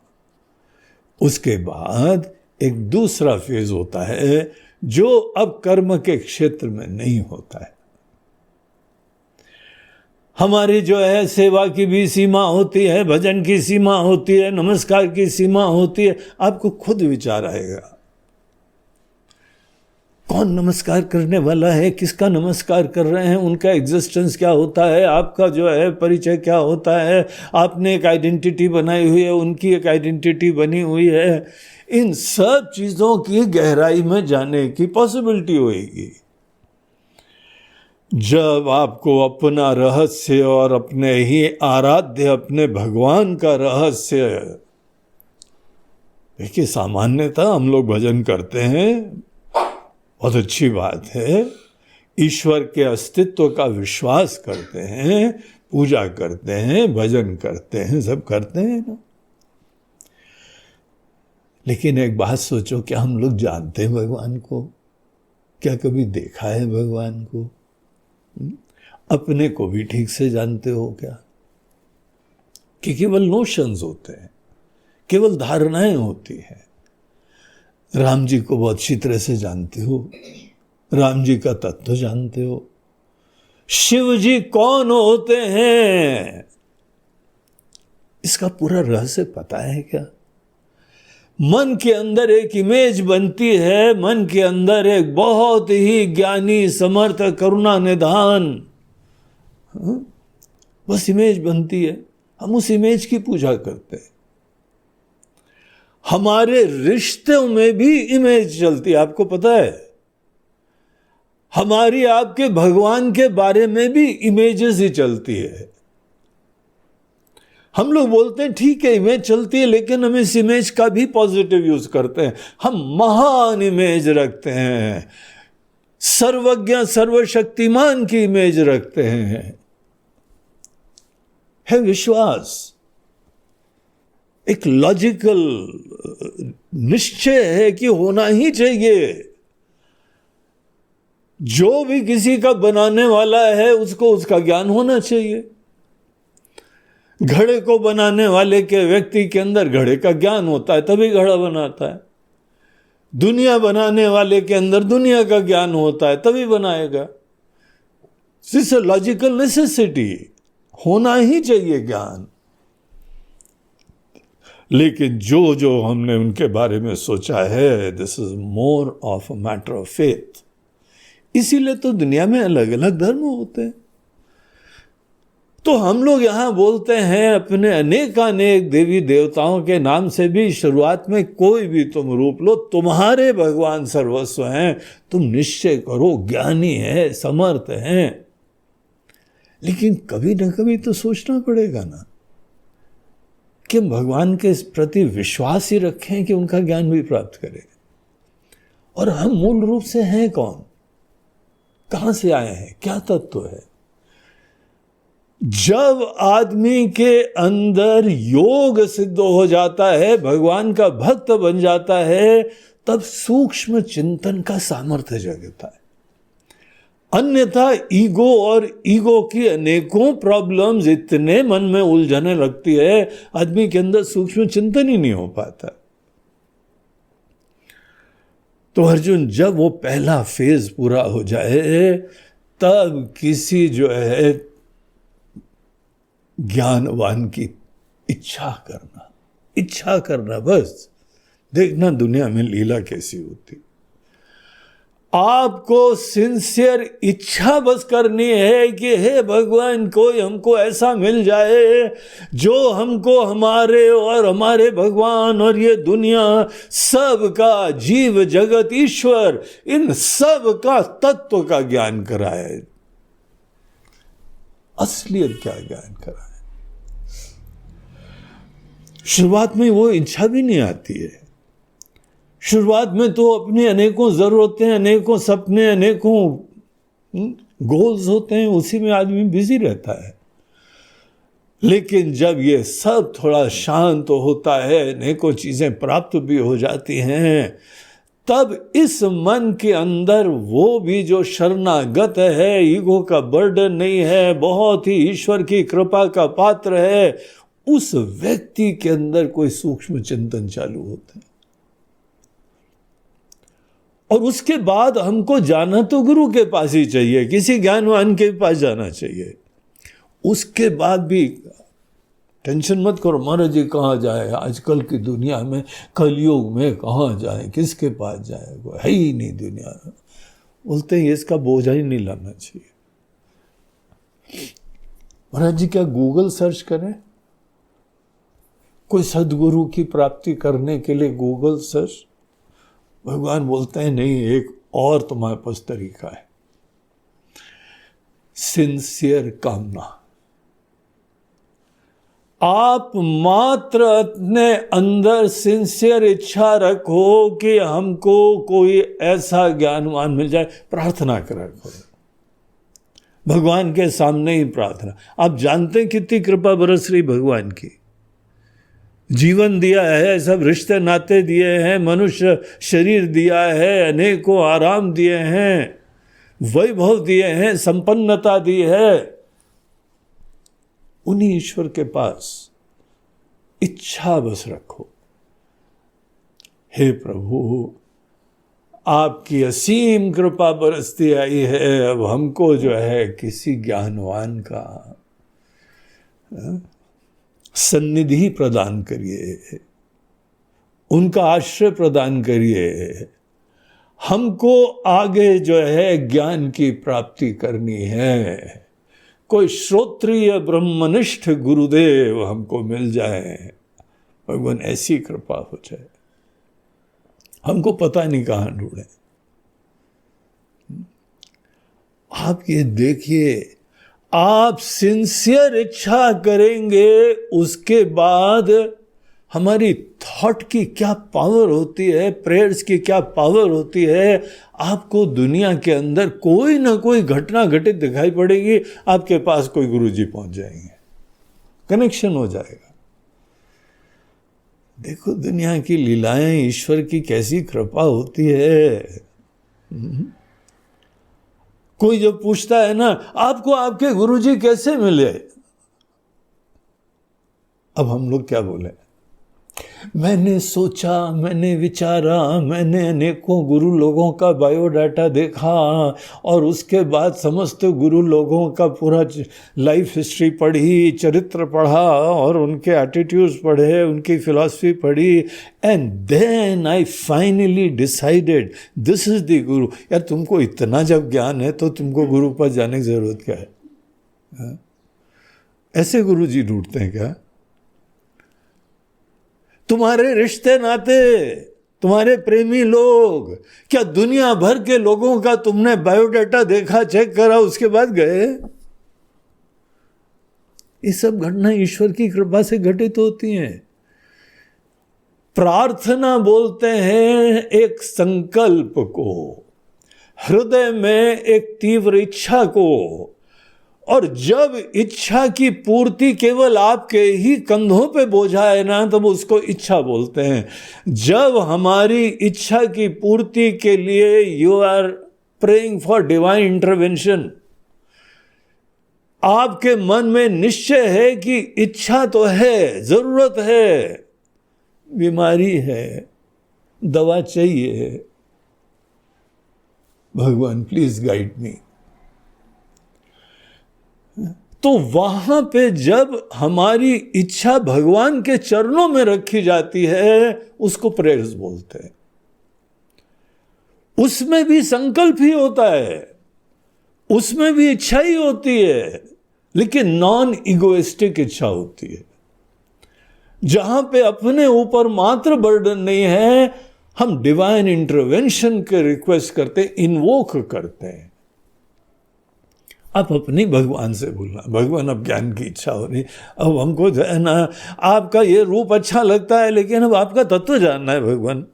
उसके बाद एक दूसरा फेज होता है जो अब कर्म के क्षेत्र में नहीं होता है। हमारी जो है सेवा की भी सीमा होती है, भजन की सीमा होती है, नमस्कार की सीमा होती है। आपको खुद विचार आएगा, कौन नमस्कार करने वाला है, किसका नमस्कार कर रहे हैं, उनका एग्जिस्टेंस क्या होता है, आपका जो है परिचय क्या होता है, आपने एक आइडेंटिटी बनाई हुई है, उनकी एक आइडेंटिटी बनी हुई है। इन सब चीज़ों की गहराई में जाने की पॉसिबिलिटी होगी जब आपको अपना रहस्य और अपने ही आराध्य, अपने भगवान का रहस्य। देखिए, सामान्यतः हम लोग भजन करते हैं, बहुत अच्छी बात है, ईश्वर के अस्तित्व का विश्वास करते हैं, पूजा करते हैं, भजन करते हैं, सब करते हैं ना। लेकिन एक बात सोचो, क्या हम लोग जानते हैं भगवान को? क्या कभी देखा है भगवान को? अपने को भी ठीक से जानते हो क्या? कि केवल नोशंस होते हैं, केवल धारणाएं होती हैं। राम जी को बहुत अच्छी तरह से जानते हो, राम जी का तत्व जानते हो। शिव जी कौन होते हैं, इसका पूरा रहस्य पता है क्या? मन के अंदर एक इमेज बनती है, मन के अंदर एक बहुत ही ज्ञानी, समर्थ, करुणा निधान, बस इमेज बनती है। हम उस इमेज की पूजा करते हैं। हमारे रिश्तों में भी इमेज चलती है, आपको पता है? हमारी आपके भगवान के बारे में भी इमेजेस ही चलती है। हम लोग बोलते हैं ठीक है इमेज चलती है, लेकिन हम इस इमेज का भी पॉजिटिव यूज करते हैं। हम महान इमेज रखते हैं, सर्वज्ञ सर्वशक्तिमान की इमेज रखते हैं। है विश्वास, एक लॉजिकल निश्चय है कि होना ही चाहिए। जो भी किसी का बनाने वाला है उसको उसका ज्ञान होना चाहिए। घड़े को बनाने वाले के व्यक्ति के अंदर घड़े का ज्ञान होता है, तभी घड़ा बनाता है। दुनिया बनाने वाले के अंदर दुनिया का ज्ञान होता है, तभी बनाएगा। दिस अ लॉजिकल नेसेसिटी, होना ही चाहिए ज्ञान। लेकिन जो जो हमने उनके बारे में सोचा है, this is more of a matter of faith. इसीलिए तो दुनिया में अलग अलग धर्म होते हैं। तो हम लोग यहाँ बोलते हैं अपने अनेकानेक देवी देवताओं के नाम से भी, शुरुआत में कोई भी तुम रूप लो, तुम्हारे भगवान सर्वस्व हैं, तुम निश्चय करो, ज्ञानी है, समर्थ हैं। लेकिन कभी न कभी तो सोचना पड़ेगा ना कि हम भगवान के प्रति विश्वास ही रखें कि उनका ज्ञान भी प्राप्त करें। और हम मूल रूप से हैं कौन, कहां से आए हैं, क्या तत्व है? जब आदमी के अंदर योग सिद्ध हो जाता है, भगवान का भक्त बन जाता है, तब सूक्ष्म चिंतन का सामर्थ्य जगता है। अन्यथा ईगो और ईगो की अनेकों प्रॉब्लम्स इतने मन में उलझने लगती है, आदमी के अंदर सूक्ष्म चिंतन ही नहीं हो पाता। तो अर्जुन, जब वो पहला फेज पूरा हो जाए, तब किसी जो है ज्ञानवान की इच्छा करना बस, देखना दुनिया में लीला कैसी होती। आपको सिंसियर इच्छा बस करनी है कि हे भगवान, कोई हमको ऐसा मिल जाए जो हमको हमारे और हमारे भगवान और ये दुनिया सब का, जीव जगत ईश्वर, इन सब का तत्व का ज्ञान कराए, असलियत क्या ज्ञान कराए। शुरुआत में वो इच्छा भी नहीं आती है। शुरुआत में तो अपनी अनेकों जरूरतें, अनेकों सपने, अनेकों गोल्स होते हैं, उसी में आदमी बिजी रहता है। लेकिन जब ये सब थोड़ा शांत होता है, अनेकों चीजें प्राप्त भी हो जाती हैं, तब इस मन के अंदर वो भी जो शरणागत है, ईगो का बर्डन नहीं है, बहुत ही ईश्वर की कृपा का पात्र है, उस व्यक्ति के अंदर कोई सूक्ष्म चिंतन चालू होता है। और उसके बाद हमको जाना तो गुरु के पास ही चाहिए, किसी ज्ञानवान के पास जाना चाहिए। उसके बाद भी टेंशन मत करो, महाराज जी कहाँ जाए, आजकल की दुनिया में, कलयुग में कहाँ जाए, किसके पास जाए, कोई है ही नहीं दुनिया में। बोलते हैं इसका बोझा ही नहीं लाना चाहिए। महाराज जी क्या गूगल सर्च करें? कोई सदगुरु की प्राप्ति करने के लिए गूगल सर्च? भगवान बोलते हैं नहीं, एक और तुम्हारे पास तरीका है, सिंसियर कामना। आप मात्र अपने अंदर सिंसियर इच्छा रखो कि हमको कोई ऐसा ज्ञानवान मिल जाए, प्रार्थना करा करो भगवान के सामने ही प्रार्थना। आप जानते हैं कितनी कृपा बरस रही भगवान की, जीवन दिया है, सब रिश्ते नाते दिए हैं, मनुष्य शरीर दिया है, अनेकों आराम दिए हैं, वैभव दिए हैं, संपन्नता दी है। उन्हीं ईश्वर के पास इच्छा बस रखो, हे प्रभु आपकी असीम कृपा बरसती आई है, अब हमको जो है किसी ज्ञानवान का सन्निधि प्रदान करिए, उनका आश्रय प्रदान करिए। हमको आगे जो है ज्ञान की प्राप्ति करनी है, कोई श्रोत्रिय ब्रह्मनिष्ठ गुरुदेव हमको मिल जाए, भगवान ऐसी कृपा हो जाए, हमको पता नहीं कहाँ ढूंढे। आप ये देखिए, आप सिंसियर इच्छा करेंगे, उसके बाद हमारी थॉट की क्या पावर होती है, प्रेयर्स की क्या पावर होती है। आपको दुनिया के अंदर कोई ना कोई घटना घटित दिखाई पड़ेगी, आपके पास कोई गुरुजी पहुंच जाएंगे, कनेक्शन हो जाएगा। देखो दुनिया की लीलाएं, ईश्वर की कैसी कृपा होती है। कोई जब पूछता है ना, आपको आपके गुरुजी कैसे मिले, अब हम लोग क्या बोले? मैंने सोचा, मैंने विचारा, मैंने अनेकों गुरु लोगों का बायोडाटा देखा और उसके बाद समस्त गुरु लोगों का पूरा लाइफ हिस्ट्री पढ़ी, चरित्र पढ़ा और उनके एटीट्यूड्स पढ़े, उनकी फिलॉसफी पढ़ी, and then I finally decided this is the guru. यार तुमको इतना जब ज्ञान है तो तुमको गुरु पास जाने की जरूरत क्या है? ऐसे गुरु जी ढूंढते हैं क्या? तुम्हारे रिश्ते नाते, तुम्हारे प्रेमी लोग, क्या दुनिया भर के लोगों का तुमने बायोडाटा देखा, चेक करा, उसके बाद गए? ये सब घटना ईश्वर की कृपा से घटित होती हैं। प्रार्थना बोलते हैं एक संकल्प को, हृदय में एक तीव्र इच्छा को, और जब इच्छा की पूर्ति केवल आपके ही कंधों पे बोझा है ना, तब उसको इच्छा बोलते हैं। जब हमारी इच्छा की पूर्ति के लिए you are praying for divine intervention, आपके मन में निश्चय है कि इच्छा तो है, जरूरत है, बीमारी है, दवा चाहिए, भगवान प्लीज गाइड मी, तो वहां पे जब हमारी इच्छा भगवान के चरणों में रखी जाती है, उसको प्रेयर्स बोलते हैं। उसमें भी संकल्प ही होता है, उसमें भी इच्छा ही होती है, लेकिन नॉन इगोइस्टिक इच्छा होती है, जहां पे अपने ऊपर मात्र बर्डन नहीं है, हम डिवाइन इंटरवेंशन के रिक्वेस्ट करते, इन्वोक करते हैं। आप अपनी भगवान से बोलना, भगवान अब ज्ञान की इच्छा हो रही, अब हमको जो है ना आपका ये रूप अच्छा लगता है, लेकिन अब आपका तत्व जानना है भगवान।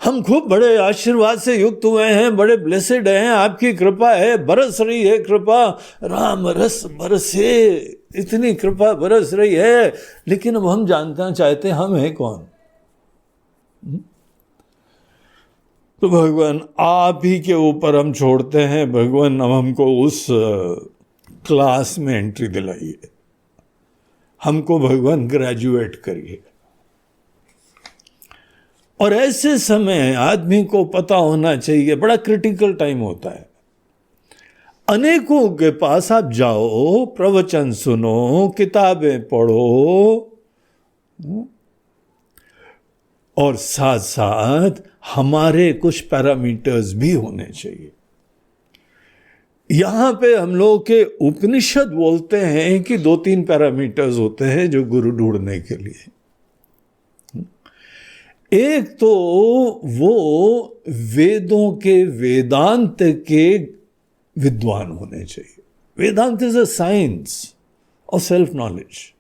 हम खूब बड़े आशीर्वाद से युक्त हुए हैं, बड़े ब्लेसेड हैं, आपकी कृपा है, बरस रही है कृपा, राम रस बरसे, इतनी कृपा बरस रही है, लेकिन अब हम जानना चाहते हैं हम हैं कौन। तो भगवान आप ही के ऊपर हम छोड़ते हैं, भगवान अब हमको उस क्लास में एंट्री दिलाइए, हमको भगवान ग्रेजुएट करिए। और ऐसे समय आदमी को पता होना चाहिए, बड़ा क्रिटिकल टाइम होता है। अनेकों के पास आप जाओ, प्रवचन सुनो, किताबें पढ़ो, और साथ साथ हमारे कुछ पैरामीटर्स भी होने चाहिए। यहां पे हम लोग के उपनिषद बोलते हैं कि 2-3 पैरामीटर्स होते हैं जो गुरु ढूंढने के लिए। एक तो वो वेदों के वेदांत के विद्वान होने चाहिए। Vedanta is a science of self knowledge,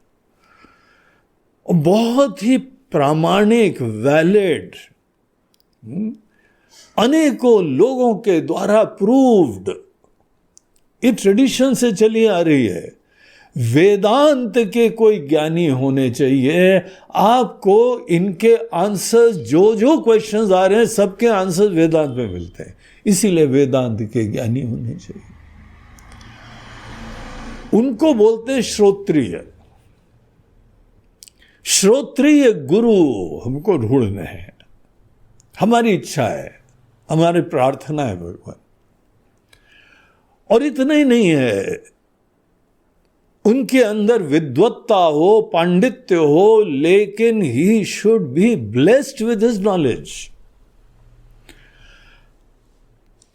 बहुत ही प्रामाणिक, वैलिड, अनेकों लोगों के द्वारा प्रूव्ड, ये ट्रेडिशन से चली आ रही है। वेदांत के कोई ज्ञानी होने चाहिए। आपको इनके आंसर्स, जो जो क्वेश्चंस आ रहे हैं, सबके आंसर्स वेदांत में मिलते हैं, इसीलिए वेदांत के ज्ञानी होने चाहिए। उनको बोलते हैं श्रोत्रिय। श्रोत्रिय गुरु हमको ढूंढने हैं, हमारी इच्छा है, हमारी प्रार्थना है भगवान। और इतना ही नहीं है, उनके अंदर विद्वत्ता हो, पांडित्य हो, लेकिन he should be blessed with his knowledge.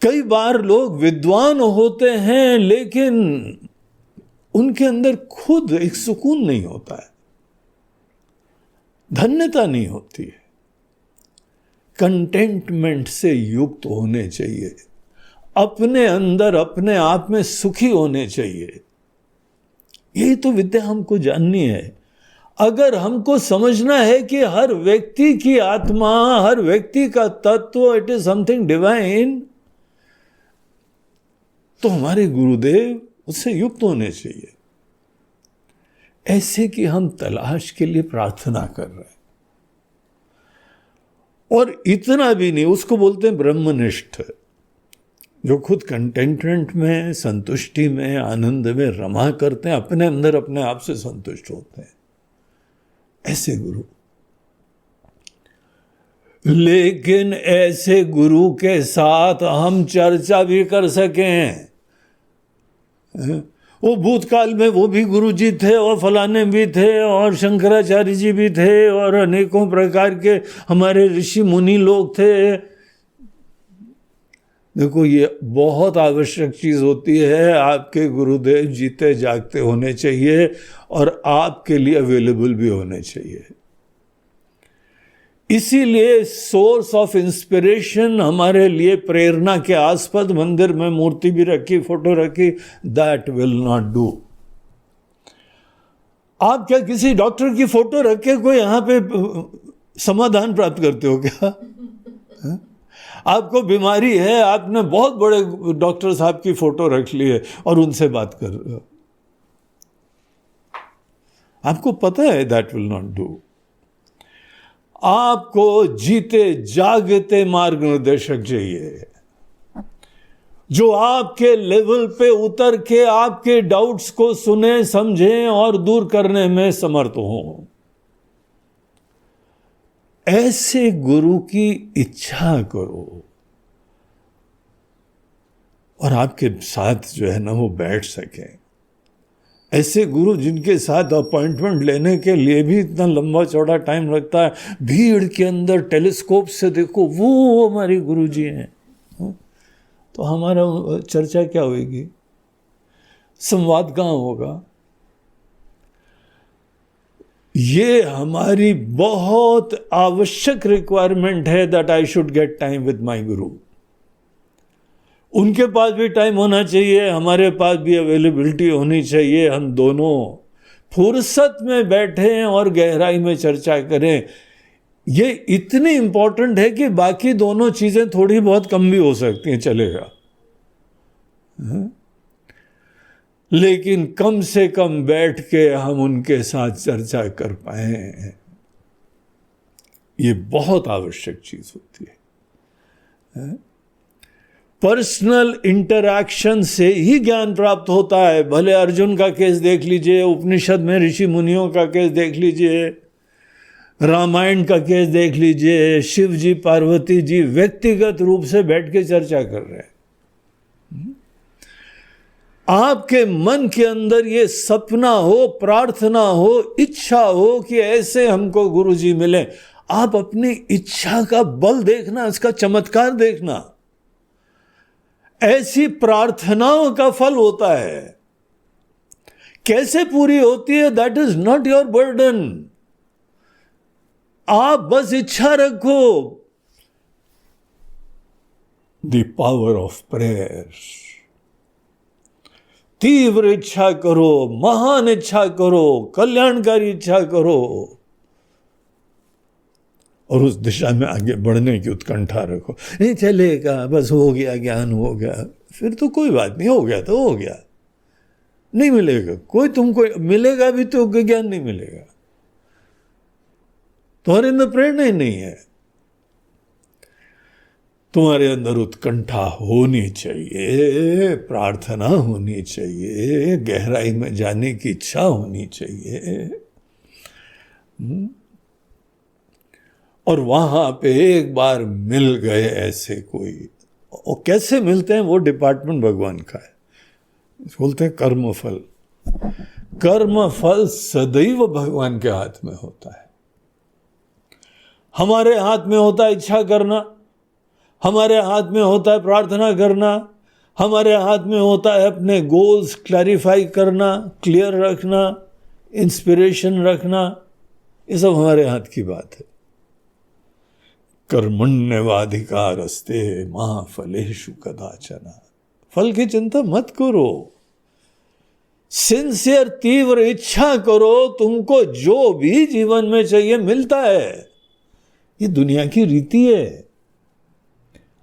कई बार लोग विद्वान होते हैं, लेकिन उनके अंदर खुद एक सुकून नहीं होता है, धन्यता नहीं होती है। कंटेंटमेंट से युक्त होने चाहिए, अपने अंदर अपने आप में सुखी होने चाहिए। यही तो विद्या हमको जाननी है। अगर हमको समझना है कि हर व्यक्ति की आत्मा, हर व्यक्ति का तत्व, इट इज समथिंग डिवाइन, तो हमारे गुरुदेव उससे युक्त होने चाहिए। ऐसे कि हम तलाश के लिए प्रार्थना कर रहे हैं। और इतना भी नहीं, उसको बोलते हैं ब्रह्मनिष्ठ, जो खुद कंटेंटमेंट में, संतुष्टि में, आनंद में रमा करते हैं, अपने अंदर अपने आप से संतुष्ट होते हैं। ऐसे गुरु। लेकिन ऐसे गुरु के साथ हम चर्चा भी कर सकें। वो भूतकाल में वो भी गुरु जी थे, और फलाने भी थे, और शंकराचार्य जी भी थे, और अनेकों प्रकार के हमारे ऋषि मुनि लोग थे। देखो ये बहुत आवश्यक चीज़ होती है। आपके गुरुदेव जीते जागते होने चाहिए और आपके लिए अवेलेबल भी होने चाहिए। इसीलिए सोर्स ऑफ इंस्पिरेशन हमारे लिए प्रेरणा के आस्पद मंदिर में मूर्ति भी रखी, फोटो रखी, दैट विल नॉट डू। आप क्या किसी डॉक्टर की फोटो रख के कोई यहां पे समाधान प्राप्त करते हो क्या? आपको बीमारी है, आपने बहुत बड़े डॉक्टर साहब की फोटो रख ली है और उनसे बात कर रहे हो। आपको पता है दैट विल नॉट डू। आपको जीते जागते मार्गनिर्देशक चाहिए जो आपके लेवल पे उतर के आपके डाउट्स को सुने, समझें और दूर करने में समर्थ हों। ऐसे गुरु की इच्छा करो और आपके साथ जो है ना वो बैठ सके। ऐसे गुरु जिनके साथ अपॉइंटमेंट लेने के लिए भी इतना लंबा चौड़ा टाइम लगता है, भीड़ के अंदर टेलीस्कोप से देखो वो हमारे गुरु जी हैं, तो हमारा चर्चा क्या होगी, संवाद कहाँ होगा? ये हमारी बहुत आवश्यक रिक्वायरमेंट है that I should get time with my गुरु। उनके पास भी टाइम होना चाहिए, हमारे पास भी अवेलेबिलिटी होनी चाहिए। हम दोनों फुर्सत में बैठें और गहराई में चर्चा करें। ये इतनी इंपॉर्टेंट है कि बाकी दोनों चीजें थोड़ी बहुत कम भी हो सकती हैं, चलेगा, लेकिन कम से कम बैठ के हम उनके साथ चर्चा कर पाए, ये बहुत आवश्यक चीज होती है। पर्सनल इंटरैक्शन से ही ज्ञान प्राप्त होता है। भले अर्जुन का केस देख लीजिए, उपनिषद में ऋषि मुनियों का केस देख लीजिए, रामायण का केस देख लीजिए, शिव जी पार्वती जी व्यक्तिगत रूप से बैठ के चर्चा कर रहे हैं। आपके मन के अंदर ये सपना हो, प्रार्थना हो, इच्छा हो कि ऐसे हमको गुरु जी मिले, आप अपनी इच्छा का बल देखना, इसका चमत्कार देखना। ऐसी प्रार्थनाओं का फल होता है। कैसे पूरी होती है, that is not your burden. आप बस इच्छा रखो। The power of prayer. तीव्र इच्छा करो, महान इच्छा करो, कल्याणकारी इच्छा करो और उस दिशा में आगे बढ़ने की उत्कंठा रखो। नहीं चलेगा, बस हो गया, ज्ञान हो गया, फिर तो कोई बात नहीं, हो गया तो हो गया, नहीं मिलेगा कोई, तुमको मिलेगा भी तो ज्ञान नहीं मिलेगा, तुम्हारे अंदर प्रेरणा ही नहीं है। तुम्हारे अंदर उत्कंठा होनी चाहिए, प्रार्थना होनी चाहिए, गहराई में जाने की इच्छा होनी चाहिए। और वहां पे एक बार मिल गए ऐसे कोई, और कैसे मिलते हैं वो डिपार्टमेंट भगवान का है। बोलते हैं कर्मफल। कर्मफल सदैव भगवान के हाथ में होता है। हमारे हाथ में होता है इच्छा करना, हमारे हाथ में होता है प्रार्थना करना, हमारे हाथ में होता है अपने गोल्स क्लैरिफाई करना, क्लियर रखना, इंस्पिरेशन रखना। ये सब हमारे हाथ की बात है। कर्मण्यवाधिकारस्ते मा फलेषु कदाचन। फल की चिंता मत करो, सिंसियर तीव्र इच्छा करो, तुमको जो भी जीवन में चाहिए मिलता है। ये दुनिया की रीति है।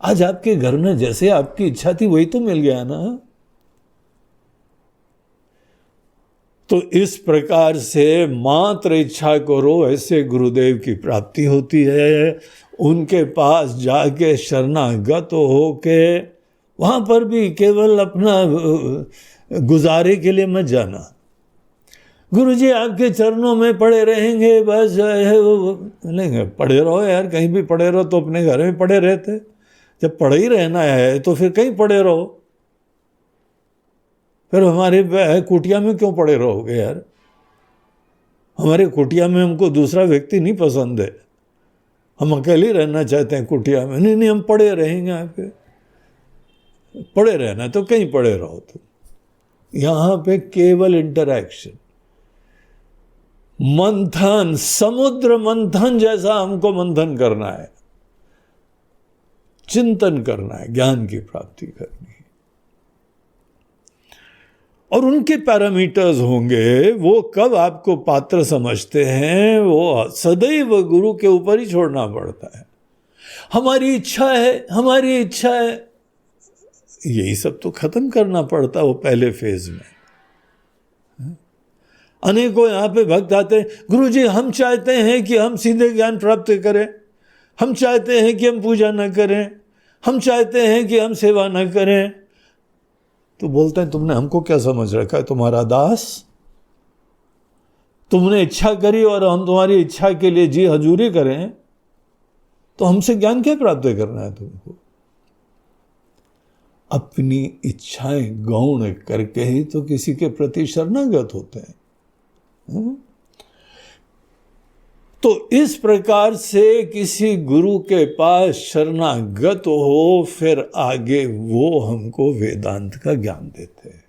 आज आपके घर में जैसे आपकी इच्छा थी वही तो मिल गया ना। तो इस प्रकार से मात्र इच्छा करो, ऐसे गुरुदेव की प्राप्ति होती है। उनके पास जाके शरणागत होके, वहां पर भी केवल अपना गुजारे के लिए मत जाना। गुरुजी आपके चरणों में पड़े रहेंगे, बस लेंगे, पड़े रहो यार, कहीं भी पड़े रहो तो अपने घर में पड़े रहते। जब पड़े ही रहना है तो फिर कहीं पड़े रहो, फिर हमारे कुटिया में क्यों पड़े रहोगे यार? हमारे कुटिया में हमको दूसरा व्यक्ति नहीं पसंद है, हम अकेले रहना चाहते हैं कुटिया में। नहीं, हम पड़े रहेंगे यहाँ पे। पड़े रहना तो कहीं पड़े रहो तुम, यहां पे केवल इंटरैक्शन, मंथन, समुद्र मंथन जैसा हमको मंथन करना है, चिंतन करना है, ज्ञान की प्राप्ति करनी है। और उनके पैरामीटर्स होंगे, वो कब आपको पात्र समझते हैं, वो सदैव गुरु के ऊपर ही छोड़ना पड़ता है। हमारी इच्छा है, हमारी इच्छा है, यही सब तो खत्म करना पड़ता है वो पहले फेज में। अनेकों यहां पे भक्त आते हैं, गुरुजी हम चाहते हैं कि हम सीधे ज्ञान प्राप्त करें, हम चाहते हैं कि हम पूजा न करें, हम चाहते हैं कि हम सेवा न करें। तो बोलते हैं तुमने हमको क्या समझ रखा है, तुम्हारा दास? तुमने इच्छा करी और हम तुम्हारी इच्छा के लिए जी हजूरी करें, तो हमसे ज्ञान क्या प्राप्त करना है तुमको? अपनी इच्छाएं गौण करके ही तो किसी के प्रति शरणागत होते हैं। तो इस प्रकार से किसी गुरु के पास शरणागत हो, फिर आगे वो हमको वेदांत का ज्ञान देते हैं।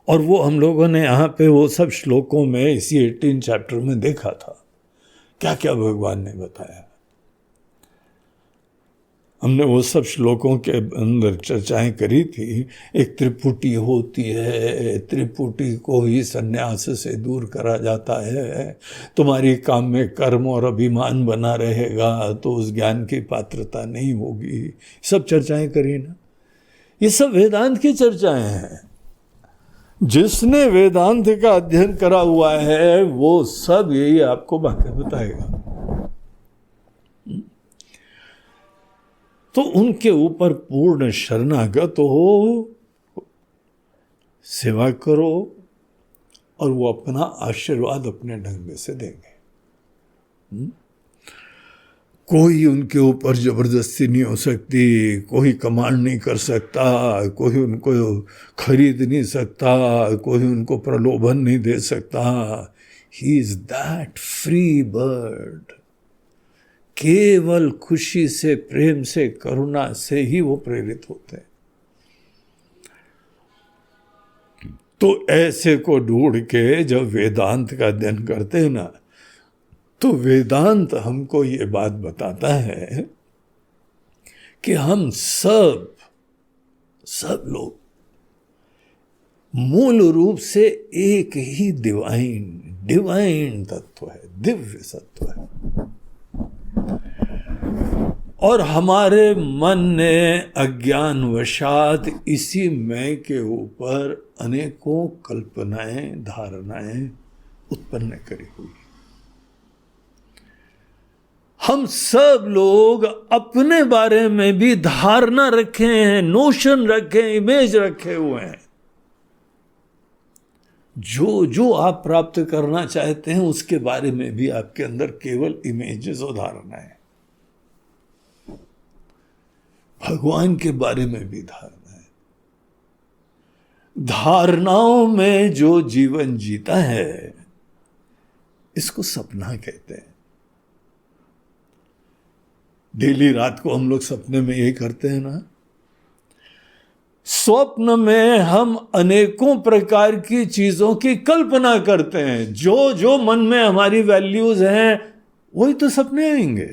और वो हम लोगों ने यहाँ पे वो सब श्लोकों में इसी 18 चैप्टर में देखा था, क्या क्या भगवान ने बताया। हमने वो सब श्लोकों के अंदर चर्चाएं करी थी। एक त्रिपुटी होती है, त्रिपुटी को ही सन्यास से दूर करा जाता है, तुम्हारी काम में कर्म और अभिमान बना रहेगा तो उस ज्ञान की पात्रता नहीं होगी। सब चर्चाएं करी ना, ये सब वेदांत की चर्चाएं हैं। जिसने वेदांत का अध्ययन करा हुआ है वो सब यही आपको बातें बताएगा। तो उनके ऊपर पूर्ण शरणागत हो, सेवा करो, और वो अपना आशीर्वाद अपने ढंग से देंगे। कोई उनके ऊपर जबरदस्ती नहीं हो सकती, कोई कमांड नहीं कर सकता, कोई उनको खरीद नहीं सकता, कोई उनको प्रलोभन नहीं दे सकता। He is that free bird. केवल खुशी से, प्रेम से, करुणा से ही वो प्रेरित होते हैं। तो ऐसे को ढूंढ के जब वेदांत का अध्ययन करते हैं ना, तो वेदांत हमको ये बात बताता है कि हम सब लोग मूल रूप से एक ही डिवाइन तत्व है, दिव्य सत्व है। और हमारे मन ने अज्ञानवशात इसी मैं के ऊपर अनेकों कल्पनाएं, धारणाएं उत्पन्न करी हुई। हम सब लोग अपने बारे में भी धारणा रखे हैं, नोशन रखे, इमेज रखे हुए हैं। जो आप प्राप्त करना चाहते हैं उसके बारे में भी आपके अंदर केवल इमेजेस और धारणा है। भगवान के बारे में भी धारणा है। धारणाओं में जो जीवन जीता है इसको सपना कहते हैं। डेली रात को हम लोग सपने में यही करते हैं ना। स्वप्न में हम अनेकों प्रकार की चीजों की कल्पना करते हैं। जो मन में हमारी वैल्यूज हैं वही तो सपने आएंगे।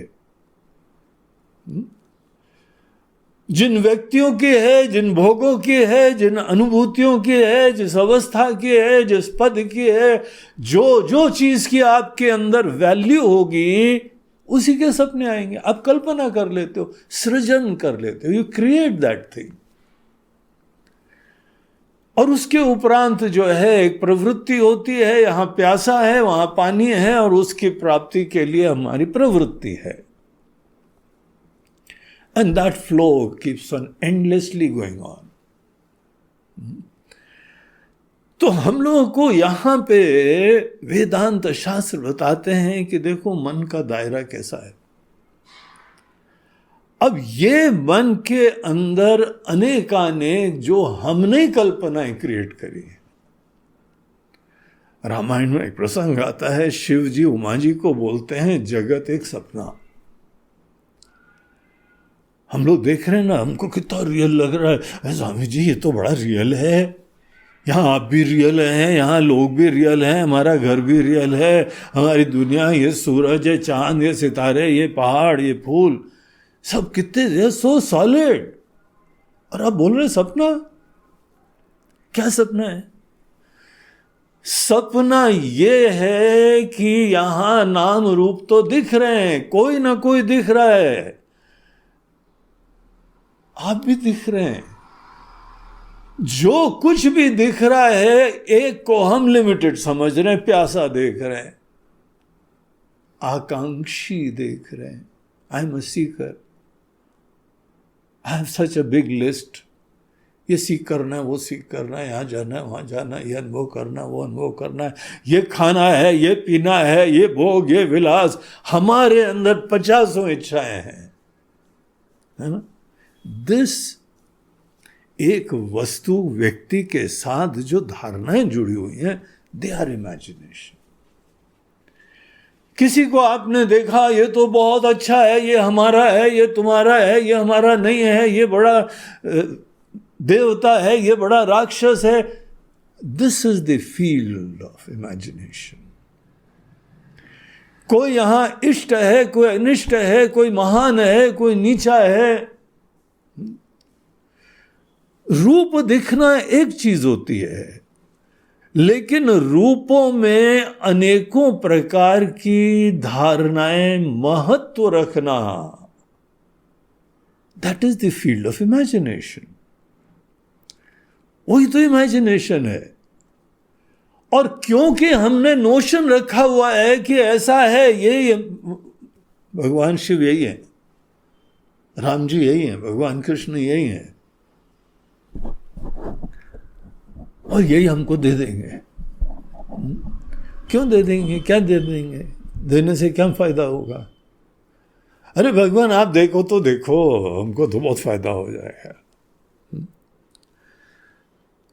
जिन व्यक्तियों की है, जिन भोगों की है, जिन अनुभूतियों की है, जिस अवस्था की है, जिस पद की है, जो चीज की आपके अंदर वैल्यू होगी उसी के सपने आएंगे। आप कल्पना कर लेते हो, सृजन कर लेते हो, यू क्रिएट दैट थिंग। और उसके उपरांत जो है एक प्रवृत्ति होती है, यहां प्यासा है वहां पानी है, और उसकी प्राप्ति के लिए हमारी प्रवृत्ति है। And that flow keeps on endlessly going on. तो हम लोगों को यहां पे वेदांत शास्त्र बताते हैं कि देखो मन का दायरा कैसा है। अब ये मन के अंदर अनेकानेक जो हमने कल्पनाएं क्रिएट करी है। रामायण में एक प्रसंग आता है, शिव जी उमा जी को बोलते हैं जगत एक सपना। हम लोग देख रहे हैं ना, हमको कितना रियल लग रहा है, स्वामी जी ये तो बड़ा रियल है, यहाँ आप भी रियल हैं, यहाँ लोग भी रियल हैं, हमारा घर भी रियल है, हमारी दुनिया, ये सूरज, ये चांद, ये सितारे, ये पहाड़, ये फूल, सब कितने सो सॉलिड। और आप बोल रहे सपना? क्या सपना है? सपना ये है कि यहां नाम रूप तो दिख रहे हैं, कोई ना कोई दिख रहा है, आप भी दिख रहे हैं। जो कुछ भी दिख रहा है, एक को हम लिमिटेड समझ रहे हैं, प्यासा देख रहे हैं, आकांक्षी देख रहे हैं। आई am a Sikar, I have such a big list, ये सीख करना है, वो सीख करना है, यहाँ जाना है, वहाँ जाना है, ये अनुभव करना है, वो अनुभव करना है, ये खाना है, ये पीना है, ये भोग, ये विलास। हमारे अंदर 50 इच्छाएं हैं, है ना। दिस एक वस्तु व्यक्ति के साथ जो धारणाएं जुड़ी हुई हैं, दे आर इमेजिनेशन। किसी को आपने देखा, ये तो बहुत अच्छा है, ये हमारा है, ये तुम्हारा है, ये हमारा नहीं है, ये बड़ा देवता है, ये बड़ा राक्षस है। This is the field of imagination. कोई यहां इष्ट है, कोई अनिष्ट है, कोई महान है, कोई नीचा है। रूप दिखना एक चीज होती है, लेकिन रूपों में अनेकों प्रकार की धारणाएं, महत्व रखना, that is the field of imagination. वही तो इमेजिनेशन है। और क्योंकि हमने नोशन रखा हुआ है कि ऐसा है, ये भगवान शिव यही है, राम जी यही है, भगवान कृष्ण यही है, और यही हमको दे देंगे। क्यों दे देंगे? क्या दे देंगे? देने से क्या फायदा होगा? अरे भगवान आप देखो तो देखो, हमको तो बहुत फायदा हो जाएगा।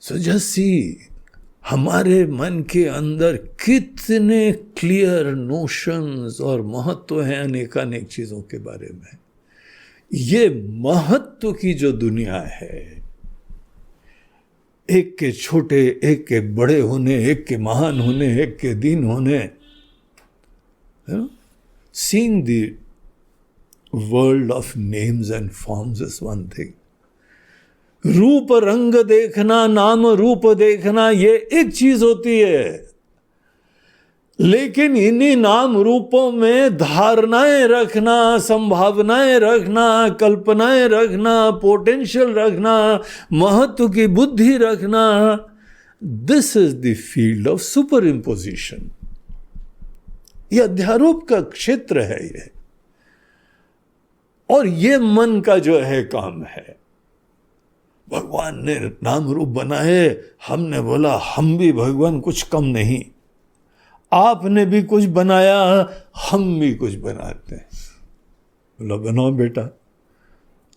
सो जस्ट सी, हमारे मन के अंदर कितने क्लियर नोशंस और महत्व हैं अनेकानेक चीजों के बारे में। ये महत्व की जो दुनिया है, एक के छोटे, एक के बड़े होने, एक के महान होने, एक के दीन होने, seeing the world of names and forms is one thing. रूप रंग देखना, नाम रूप देखना, ये एक चीज होती है, लेकिन इन्हीं नाम रूपों में धारणाएं रखना, संभावनाएं रखना, कल्पनाएं रखना, पोटेंशियल रखना, महत्व की बुद्धि रखना, this is the field of super imposition. यह अध्यारोप का क्षेत्र है ये, और ये मन का जो है काम है। भगवान ने नाम रूप बनाए, हमने बोला हम भी भगवान कुछ कम नहीं, आपने भी कुछ बनाया, हम भी कुछ बनाते हैं। बोला बनाओ बेटा,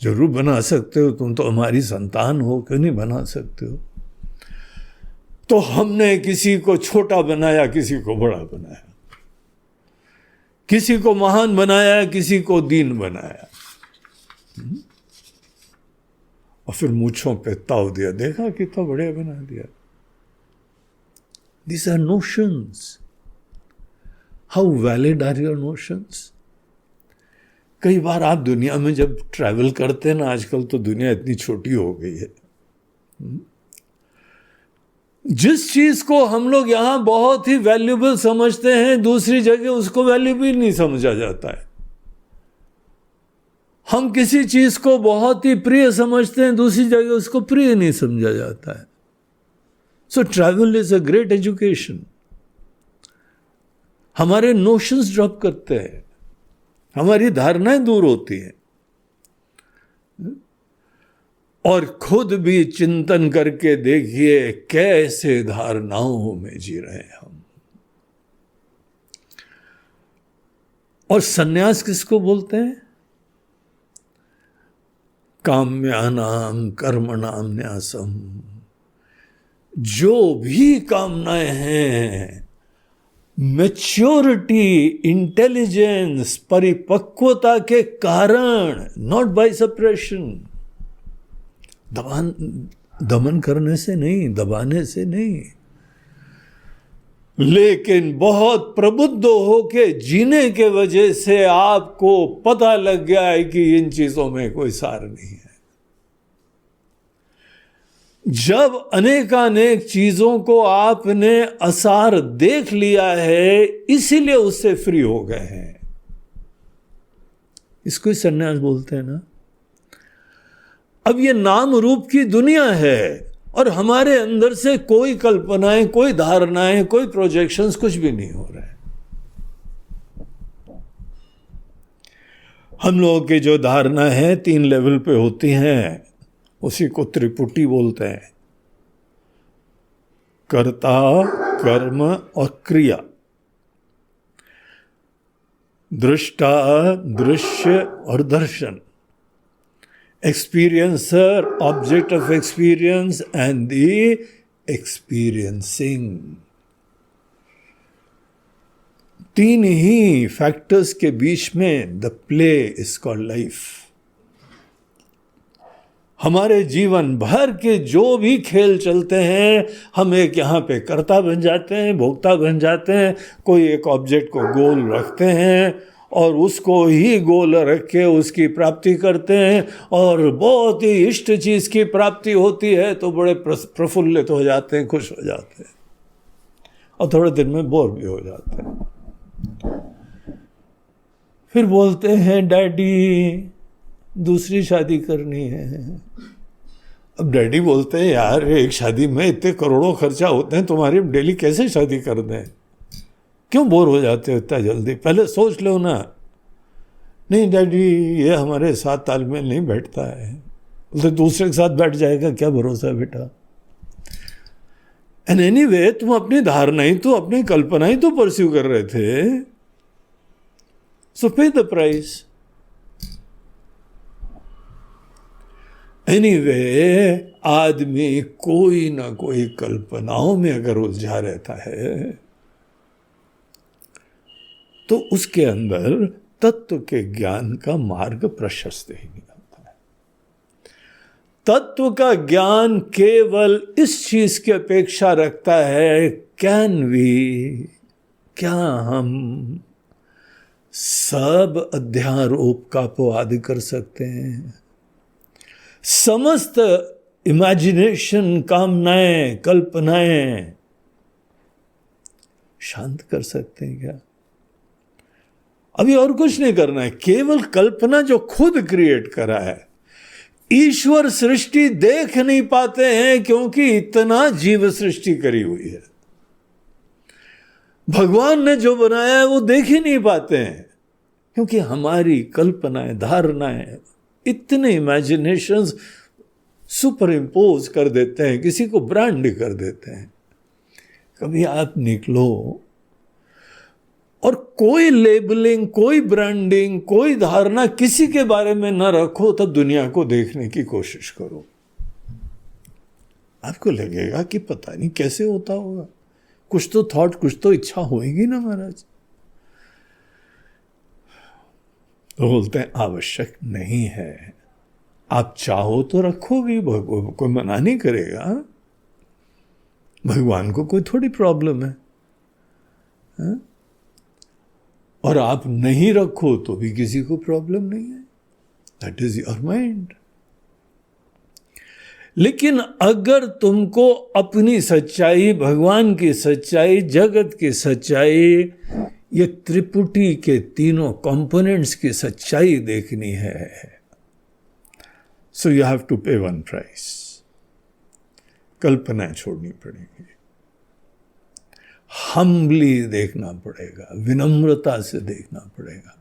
जरूर बना सकते हो, तुम तो हमारी संतान हो, क्यों नहीं बना सकते हो। तो हमने किसी को छोटा बनाया, किसी को बड़ा बनाया, किसी को महान बनाया, किसी को दीन बनाया, और फिर मूंछों पे ताव दिया, देखा कितना बढ़िया बना दिया। These are notions. How valid are your notions? कई बार आप दुनिया में जब ट्रैवल करते हैं ना, आजकल तो दुनिया इतनी छोटी हो गई है, जिस चीज को हम लोग यहां बहुत ही वैल्यूबल समझते हैं, दूसरी जगह उसको वैल्यूबल नहीं समझा जाता है। हम किसी चीज को बहुत ही प्रिय समझते हैं, दूसरी जगह उसको प्रिय नहीं समझा जाता है। So travel is a great education. हमारे नोशंस ड्रॉप करते हैं, हमारी धारणाएं दूर होती हैं, और खुद भी चिंतन करके देखिए कैसे धारणाओं में जी रहे हैं हम। और सन्यास किसको बोलते हैं? काम्यानाम कर्मणाम न्यासम। जो भी कामनाएं हैं मैच्योरिटी, इंटेलिजेंस, परिपक्वता के कारण, नॉट बाय सप्रेशन। दमन करने से नहीं, दबाने से नहीं, लेकिन बहुत प्रबुद्ध होके जीने के वजह से आपको पता लग गया है कि इन चीजों में कोई सार नहीं है। जब अनेकानेक चीजों को आपने असार देख लिया है, इसीलिए उससे फ्री हो गए हैं। इसको ही सन्यास बोलते हैं ना। अब ये नाम रूप की दुनिया है और हमारे अंदर से कोई कल्पनाएं, कोई धारणाएं, कोई प्रोजेक्शंस कुछ भी नहीं हो रहे। हम लोगों की जो धारणा है 3 लेवल पे होती हैं, उसी को त्रिपुटी बोलते हैं। कर्ता, कर्म और क्रिया। दृष्टा, दृश्य और दर्शन। Experiencer, object of experience and the experiencing. 3 ही फैक्टर्स के बीच में the play is called life. हमारे जीवन भर के जो भी खेल चलते हैं, हम एक यहाँ पे कर्ता बन जाते हैं, भोक्ता बन जाते हैं, कोई एक ऑब्जेक्ट को गोल रखते हैं और उसको ही गोल रख के उसकी प्राप्ति करते हैं, और बहुत ही इष्ट चीज की प्राप्ति होती है तो बड़े प्रफुल्लित हो जाते हैं, खुश हो जाते हैं, और थोड़े दिन में बोर भी हो जाते हैं। फिर बोलते हैं डैडी दूसरी शादी करनी है। अब डैडी बोलते हैं यार एक शादी में इतने करोड़ों खर्चा होते हैं, तुम्हारी डेली कैसे शादी कर दें, क्यों बोर हो जाते हो इतना जल्दी, पहले सोच लो ना। नहीं डैडी ये हमारे साथ तालमेल नहीं बैठता है। बोलते दूसरे के साथ बैठ जाएगा, क्या भरोसा है बेटा। एंड एनीवे तुम अपनी धारणाएं तो, अपनी कल्पनाएं तो परस्यू कर रहे थे, सो पे द प्राइस। एनीवे आदमी कोई ना कोई कल्पनाओं में अगर उलझा रहता है तो उसके अंदर तत्व के ज्ञान का मार्ग प्रशस्त ही नहीं होता है। तत्व का ज्ञान केवल इस चीज की अपेक्षा रखता है, कैन वी, क्या हम सब अध्यारोप का अपवाद कर सकते हैं, समस्त इमेजिनेशन, कामनाएं, कल्पनाएं शांत कर सकते हैं क्या? अभी और कुछ नहीं करना है, केवल कल्पना जो खुद क्रिएट करा है। ईश्वर सृष्टि देख नहीं पाते हैं क्योंकि इतना जीव सृष्टि करी हुई है। भगवान ने जो बनाया है वो देख ही नहीं पाते हैं क्योंकि हमारी कल्पनाएं, धारणाएं, इतने इमेजिनेशंस सुपर इम्पोज कर देते हैं, किसी को ब्रांड कर देते हैं। कभी आप निकलो और कोई लेबलिंग, कोई ब्रांडिंग, कोई धारणा किसी के बारे में न रखो, तब दुनिया को देखने की कोशिश करो। आपको लगेगा कि पता नहीं कैसे होता होगा, कुछ तो थॉट, कुछ तो इच्छा होएगी ना महाराज। तो बोलते हैं आवश्यक नहीं है, आप चाहो तो रखो भी, कोई मना नहीं करेगा। भगवान को कोई थोड़ी प्रॉब्लम है, हा? और आप नहीं रखो तो भी किसी को प्रॉब्लम नहीं है, दैट इज योर माइंड। लेकिन अगर तुमको अपनी सच्चाई, भगवान की सच्चाई, जगत की सच्चाई, ये त्रिपुटी के तीनों कंपोनेंट्स की सच्चाई देखनी है, सो यू हैव टू पे वन प्राइस। कल्पना छोड़नी पड़ेगी, हम्बली देखना पड़ेगा, विनम्रता से देखना पड़ेगा।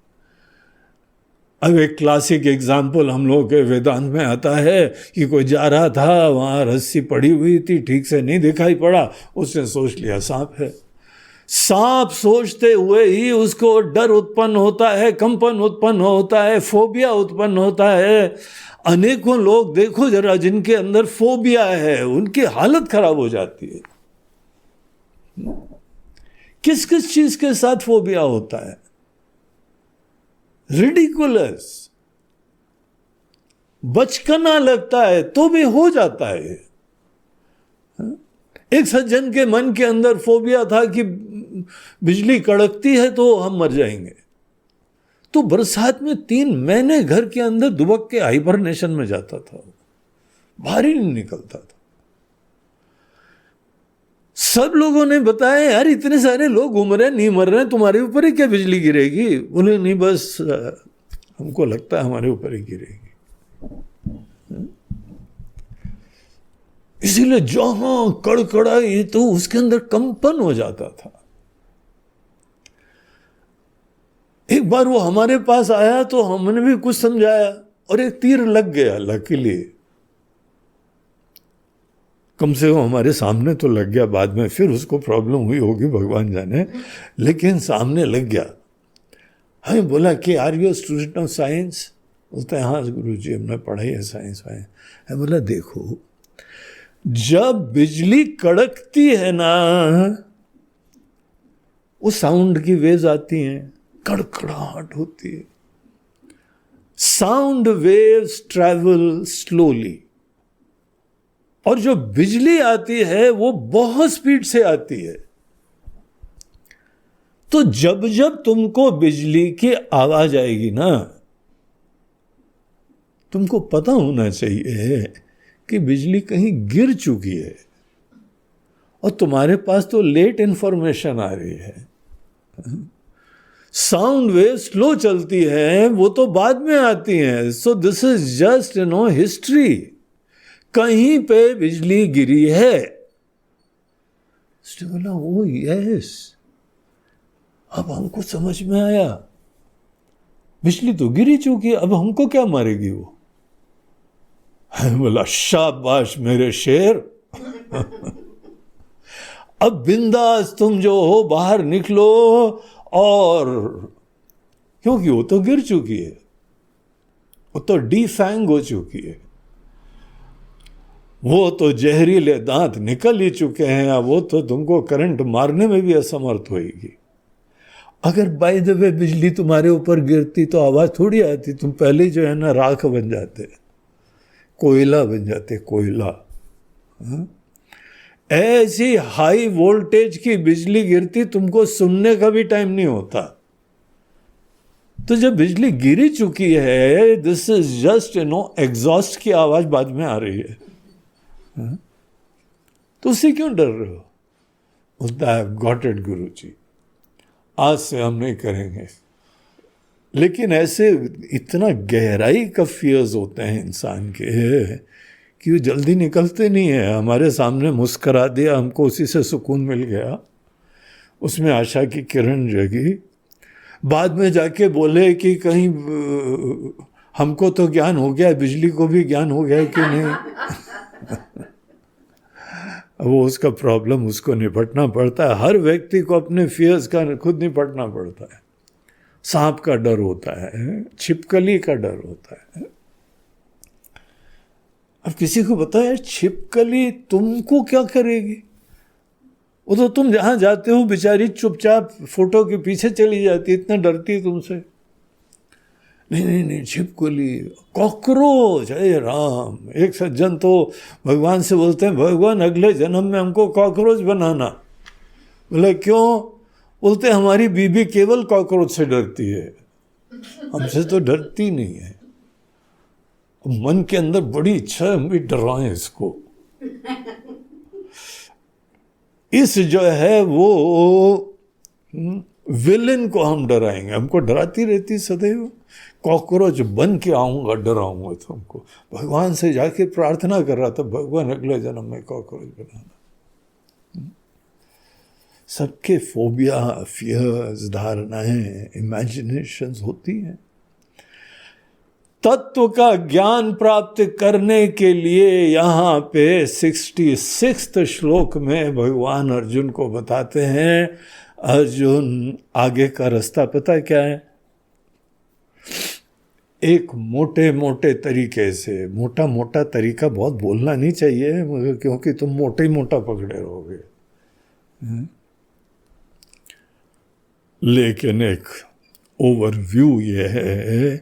अब एक क्लासिक एग्जाम्पल हम लोगों के वेदांत में आता है कि कोई जा रहा था, वहां रस्सी पड़ी हुई थी, ठीक से नहीं दिखाई पड़ा, उसने सोच लिया सांप है। सांप सोचते हुए ही उसको डर उत्पन्न होता है, कंपन उत्पन्न होता है, फोबिया उत्पन्न होता है। अनेकों लोग देखो जरा जिनके अंदर फोबिया है, उनकी हालत खराब हो जाती है। किस किस चीज के साथ फोबिया होता है? रिडिकुलस, बचकाना लगता है तो भी हो जाता है। एक सज्जन के मन के अंदर फोबिया था कि बिजली कड़कती है तो हम मर जाएंगे, तो बरसात में 3 महीने घर के अंदर दुबक के हाइबरनेशन में जाता था, बाहर ही नहीं निकलता था। सब लोगों ने बताया यार इतने सारे लोग घूम रहे हैं, नहीं मर रहे हैं, तुम्हारे ऊपर ही क्या बिजली गिरेगी? बोले नहीं, बस हमको लगता है हमारे ऊपर ही गिरेगी। इसीलिए जहां कड़कड़ा ये तो उसके अंदर कंपन हो जाता था। एक बार वो हमारे पास आया तो हमने भी कुछ समझाया और एक तीर लग गया। लकीली कम से कम हमारे सामने तो लग गया, बाद में फिर उसको प्रॉब्लम हुई होगी भगवान जाने, लेकिन सामने लग गया। हमें बोला कि are you student of science? बोलता है हाँ गुरुजी हमने पढ़ाई है साइंस में। है बोला देखो, जब बिजली कड़कती है ना, वो साउंड की वेव्स आती हैं, कड़कड़ाहट होती है। साउंड वेव्स ट्रैवल स्लोली, और जो बिजली आती है वो बहुत स्पीड से आती है। तो जब जब तुमको बिजली की आवाज आएगी ना, तुमको पता होना चाहिए कि बिजली कहीं गिर चुकी है, और तुम्हारे पास तो लेट इंफॉर्मेशन आ रही है। साउंड वेव स्लो चलती है, वो तो बाद में आती हैं। So this is just history. कहीं पे बिजली गिरी है। बोला ओ यस, अब हमको समझ में आया, बिजली तो गिरी चुकी है, अब हमको क्या मारेगी वो? बोला शाबाश मेरे शेर। अब बिंदास तुम जो हो बाहर निकलो, और क्योंकि वो तो गिर चुकी है, वो तो डीफैंग हो चुकी है, वो तो जहरीले दांत निकल ही चुके हैं, अब वो तो तुमको करंट मारने में भी असमर्थ होएगी। अगर बाय द वे बिजली तुम्हारे ऊपर गिरती तो आवाज थोड़ी आती, तुम पहले जो है ना राख बन जाते, कोयला बन जाते, कोयला। ऐसी हाई वोल्टेज की बिजली गिरती, तुमको सुनने का भी टाइम नहीं होता। तो जब बिजली गिरी चुकी है, दिस इज जस्ट एग्जॉस्ट की आवाज बाद में आ रही है, तो उससे क्यों डर रहे हो? बोलता है गॉट इट गुरुजी, आज से हम नहीं करेंगे। लेकिन ऐसे इतना गहराई का फियर्स होते हैं इंसान के कि वो जल्दी निकलते नहीं है। हमारे सामने मुस्करा दिया, हमको उसी से सुकून मिल गया, उसमें आशा की किरण जगी। बाद में जाके बोले कि कहीं हमको तो ज्ञान हो गया, बिजली को भी ज्ञान हो गया कि नहीं। वो उसका प्रॉब्लम, उसको निपटना पड़ता है। हर व्यक्ति को अपने फियर्स का खुद निपटना पड़ता है। सांप का डर होता है, छिपकली का डर होता है। अब किसी को बताया छिपकली तुमको क्या करेगी? वो तो तुम जहां जाते हो बेचारी चुपचाप फोटो के पीछे चली जाती, इतना डरती है तुमसे। नहीं नहीं नहीं, छिपकली, कॉकरोच, अरे राम। एक सज्जन तो भगवान से बोलते हैं भगवान अगले जन्म में हमको कॉकरोच बनाना। बोले क्यों? बोलते हमारी बीबी केवल कॉकरोच से डरती है, हमसे तो डरती नहीं है। मन के अंदर बड़ी इच्छा है हम भी डराएं इसको। इस जो है वो विलेन को हम डराएंगे, हमको डराती रहती सदैव। कॉकरोच बन के आऊंगा, डराऊंगा तुमको। भगवान से जाके प्रार्थना कर रहा था, भगवान अगले जन्म में कॉकरोच बनाना। सबके फोबिया, फियर्स, धारणाएं, इमेजिनेशंस होती हैं। तत्व का ज्ञान प्राप्त करने के लिए यहाँ पे 66वें श्लोक में भगवान अर्जुन को बताते हैं, अर्जुन आगे का रास्ता पता है क्या है? एक मोटे मोटे तरीके से, मोटा मोटा तरीका बहुत बोलना नहीं चाहिए क्योंकि तुम मोटे ही मोटा पकड़े रहोगे। लेकिन एक ओवरव्यू ये है,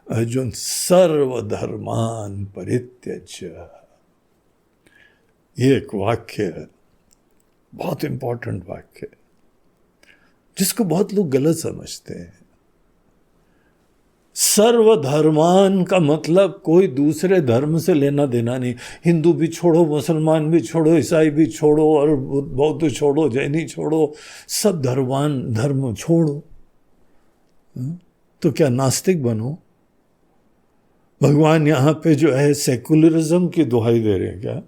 अर्जुन सर्वधर्मान परित्यज्य, ये एक वाक्य है, बहुत इंपॉर्टेंट वाक्य है, जिसको बहुत लोग गलत समझते हैं। सर्वधर्मान का मतलब कोई दूसरे धर्म से लेना देना नहीं। हिंदू भी छोड़ो, मुसलमान भी छोड़ो, ईसाई भी छोड़ो, और बौद्ध छोड़ो, जैनी छोड़ो, सब धर्म छोड़ो। तो क्या नास्तिक बनो? भगवान यहां पे जो है सेकुलरिज्म की दुहाई दे रहे हैं क्या?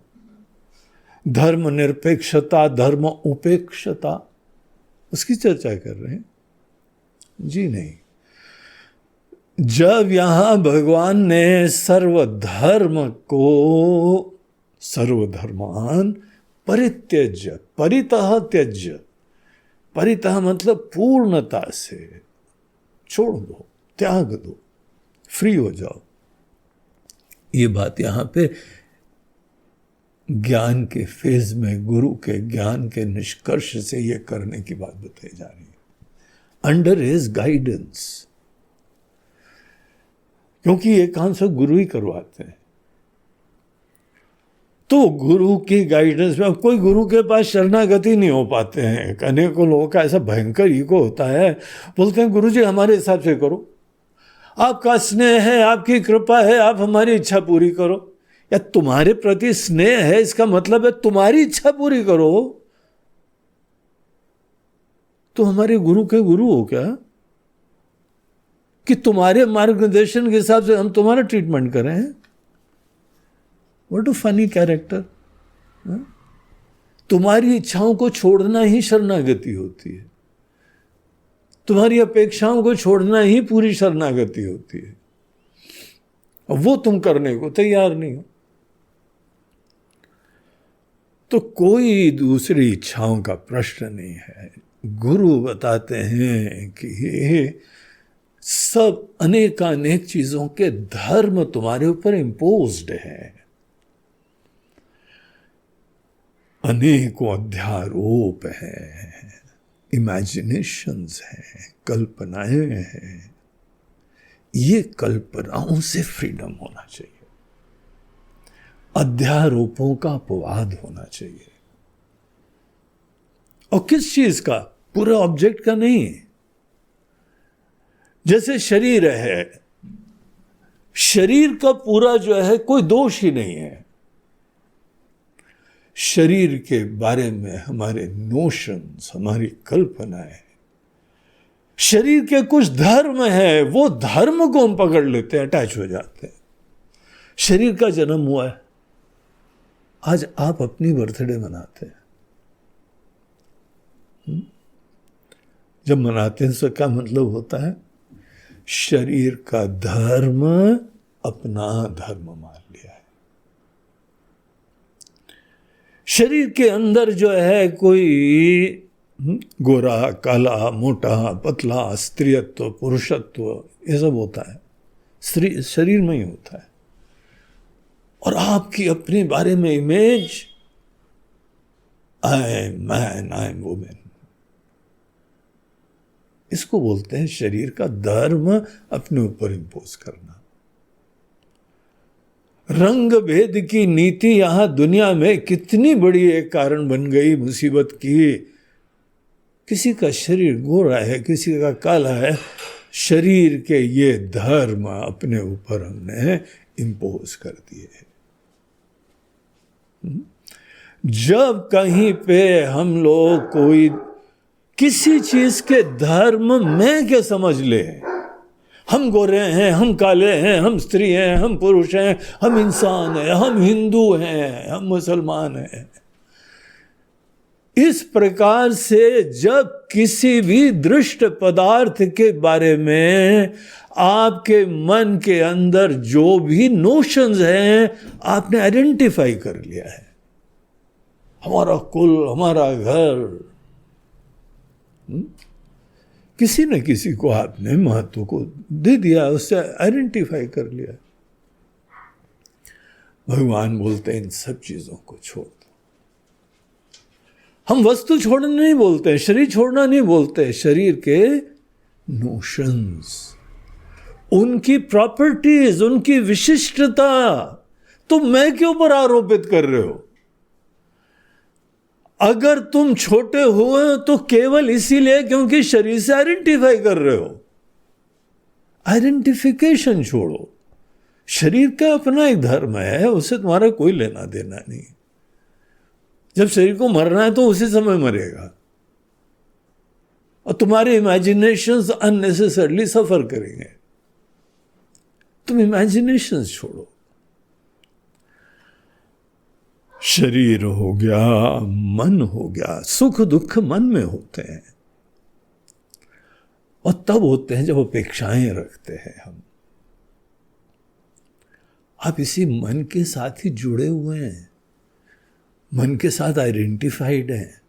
धर्म निरपेक्षता, धर्म उपेक्षता, उसकी चर्चा कर रहे हैं? जी नहीं। जब यहां भगवान ने सर्वधर्म को सर्वधर्मान परित्यज्य, परितः त्यज्य, परितः मतलब पूर्णता से छोड़ दो, त्याग दो, फ्री हो जाओ। ये बात यहां पे ज्ञान के फेज में, गुरु के ज्ञान के निष्कर्ष से ये करने की बात बताई जा रही है, अंडर हिज गाइडेंस, क्योंकि ये काम सब गुरु ही करवाते हैं। तो गुरु की गाइडेंस में, अब कोई गुरु के पास शरणागति नहीं हो पाते हैं। अनेकों लोगों का ऐसा भयंकर ईगो होता है, बोलते हैं गुरु जी हमारे हिसाब से करो, आपका स्नेह है, आपकी कृपा है, आप हमारी इच्छा पूरी करो। या तुम्हारे प्रति स्नेह है इसका मतलब है तुम्हारी इच्छा पूरी करो। तो हमारे गुरु के गुरु हो क्या कि तुम्हारे मार्गदर्शन के हिसाब से हम तुम्हारा ट्रीटमेंट करें? What a funny character. तुम्हारी इच्छाओं को छोड़ना ही शरणागति होती है, तुम्हारी अपेक्षाओं को छोड़ना ही पूरी शरणागति होती है, और वो तुम करने को तैयार नहीं हो। तो कोई दूसरी इच्छाओं का प्रश्न नहीं है। गुरु बताते हैं कि ये सब अनेकानेक चीजों के धर्म तुम्हारे ऊपर इम्पोज्ड है, अनेकों अध्यारोप हैं, इमेजिनेशंस हैं, कल्पनाएं हैं। ये कल्पनाओं से फ्रीडम होना चाहिए, अध्यारोपों का अपवाद होना चाहिए। और किस चीज का? पूरा ऑब्जेक्ट का नहीं। जैसे शरीर है, शरीर का पूरा जो है कोई दोष ही नहीं है। शरीर के बारे में हमारे नोशंस, हमारी कल्पनाएं, शरीर के कुछ धर्म है, वो धर्म को हम पकड़ लेते हैं, अटैच हो जाते हैं। शरीर का जन्म हुआ है, आज आप अपनी बर्थडे मनाते हैं, जब मनाते हैं उसका क्या मतलब होता है? शरीर का धर्म अपना धर्म मान लिया है। शरीर के अंदर जो है कोई गोरा, काला, मोटा, पतला, स्त्रीत्व, पुरुषत्व, ये सब होता है, शरीर में ही होता है। और आपकी अपने बारे में image, I am man, I am women, इसको बोलते हैं शरीर का धर्म अपने ऊपर इंपोज करना। रंग भेद की नीति यहां दुनिया में कितनी बड़ी एक कारण बन गई मुसीबत की। किसी का शरीर गोरा है, किसी का काला है, शरीर के ये धर्म अपने ऊपर हमने इंपोज कर दिए। जब कहीं पे हम लोग कोई किसी चीज के धर्म में क्या समझ ले, हम गोरे हैं, हम काले हैं, हम स्त्री हैं, हम पुरुष हैं, हम इंसान हैं, हम हिंदू हैं, हम मुसलमान हैं, इस प्रकार से जब किसी भी दृष्ट पदार्थ के बारे में आपके मन के अंदर जो भी नोशंस हैं आपने आइडेंटिफाई कर लिया है, हमारा कुल, हमारा घर, किसी न किसी को आपने महत्व को दे दिया, उससे आइडेंटिफाई कर लिया। भगवान बोलते हैं इन सब चीजों को छोड़ दो, हम वस्तु छोड़ना नहीं बोलते, शरीर छोड़ना नहीं बोलते, शरीर के नोशंस, उनकी प्रॉपर्टीज, उनकी विशिष्टता तुम मैं के ऊपर आरोपित कर रहे हो। अगर तुम छोटे हुए तो केवल इसीलिए क्योंकि शरीर से आइडेंटिफाई कर रहे हो। आइडेंटिफिकेशन छोड़ो। शरीर का अपना एक धर्म है, उससे तुम्हारा कोई लेना देना नहीं। जब शरीर को मरना है तो उसी समय मरेगा, और तुम्हारे इमेजिनेशंस अननेसेसरली सफर करेंगे। तुम इमेजिनेशंस छोड़ो। शरीर हो गया, मन हो गया, सुख दुख मन में होते हैं, और तब होते हैं जब अपेक्षाएं रखते हैं हम। आप इसी मन के साथ ही जुड़े हुए हैं, मन के साथ आइडेंटिफाइड हैं।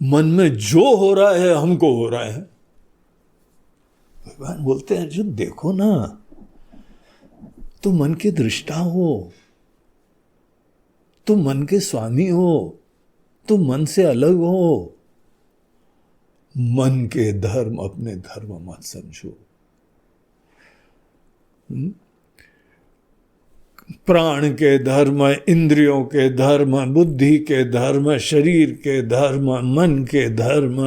मन में जो हो रहा है हमको हो रहा है। भगवान बोलते हैं अर्जुन देखो ना, तुम मन के दृष्टा हो, तुम मन के स्वामी हो, तुम मन से अलग हो। मन के धर्म अपने धर्म मत समझो। प्राण के धर्म, इंद्रियों के धर्म, बुद्धि के धर्म, शरीर के धर्म, मन के धर्म,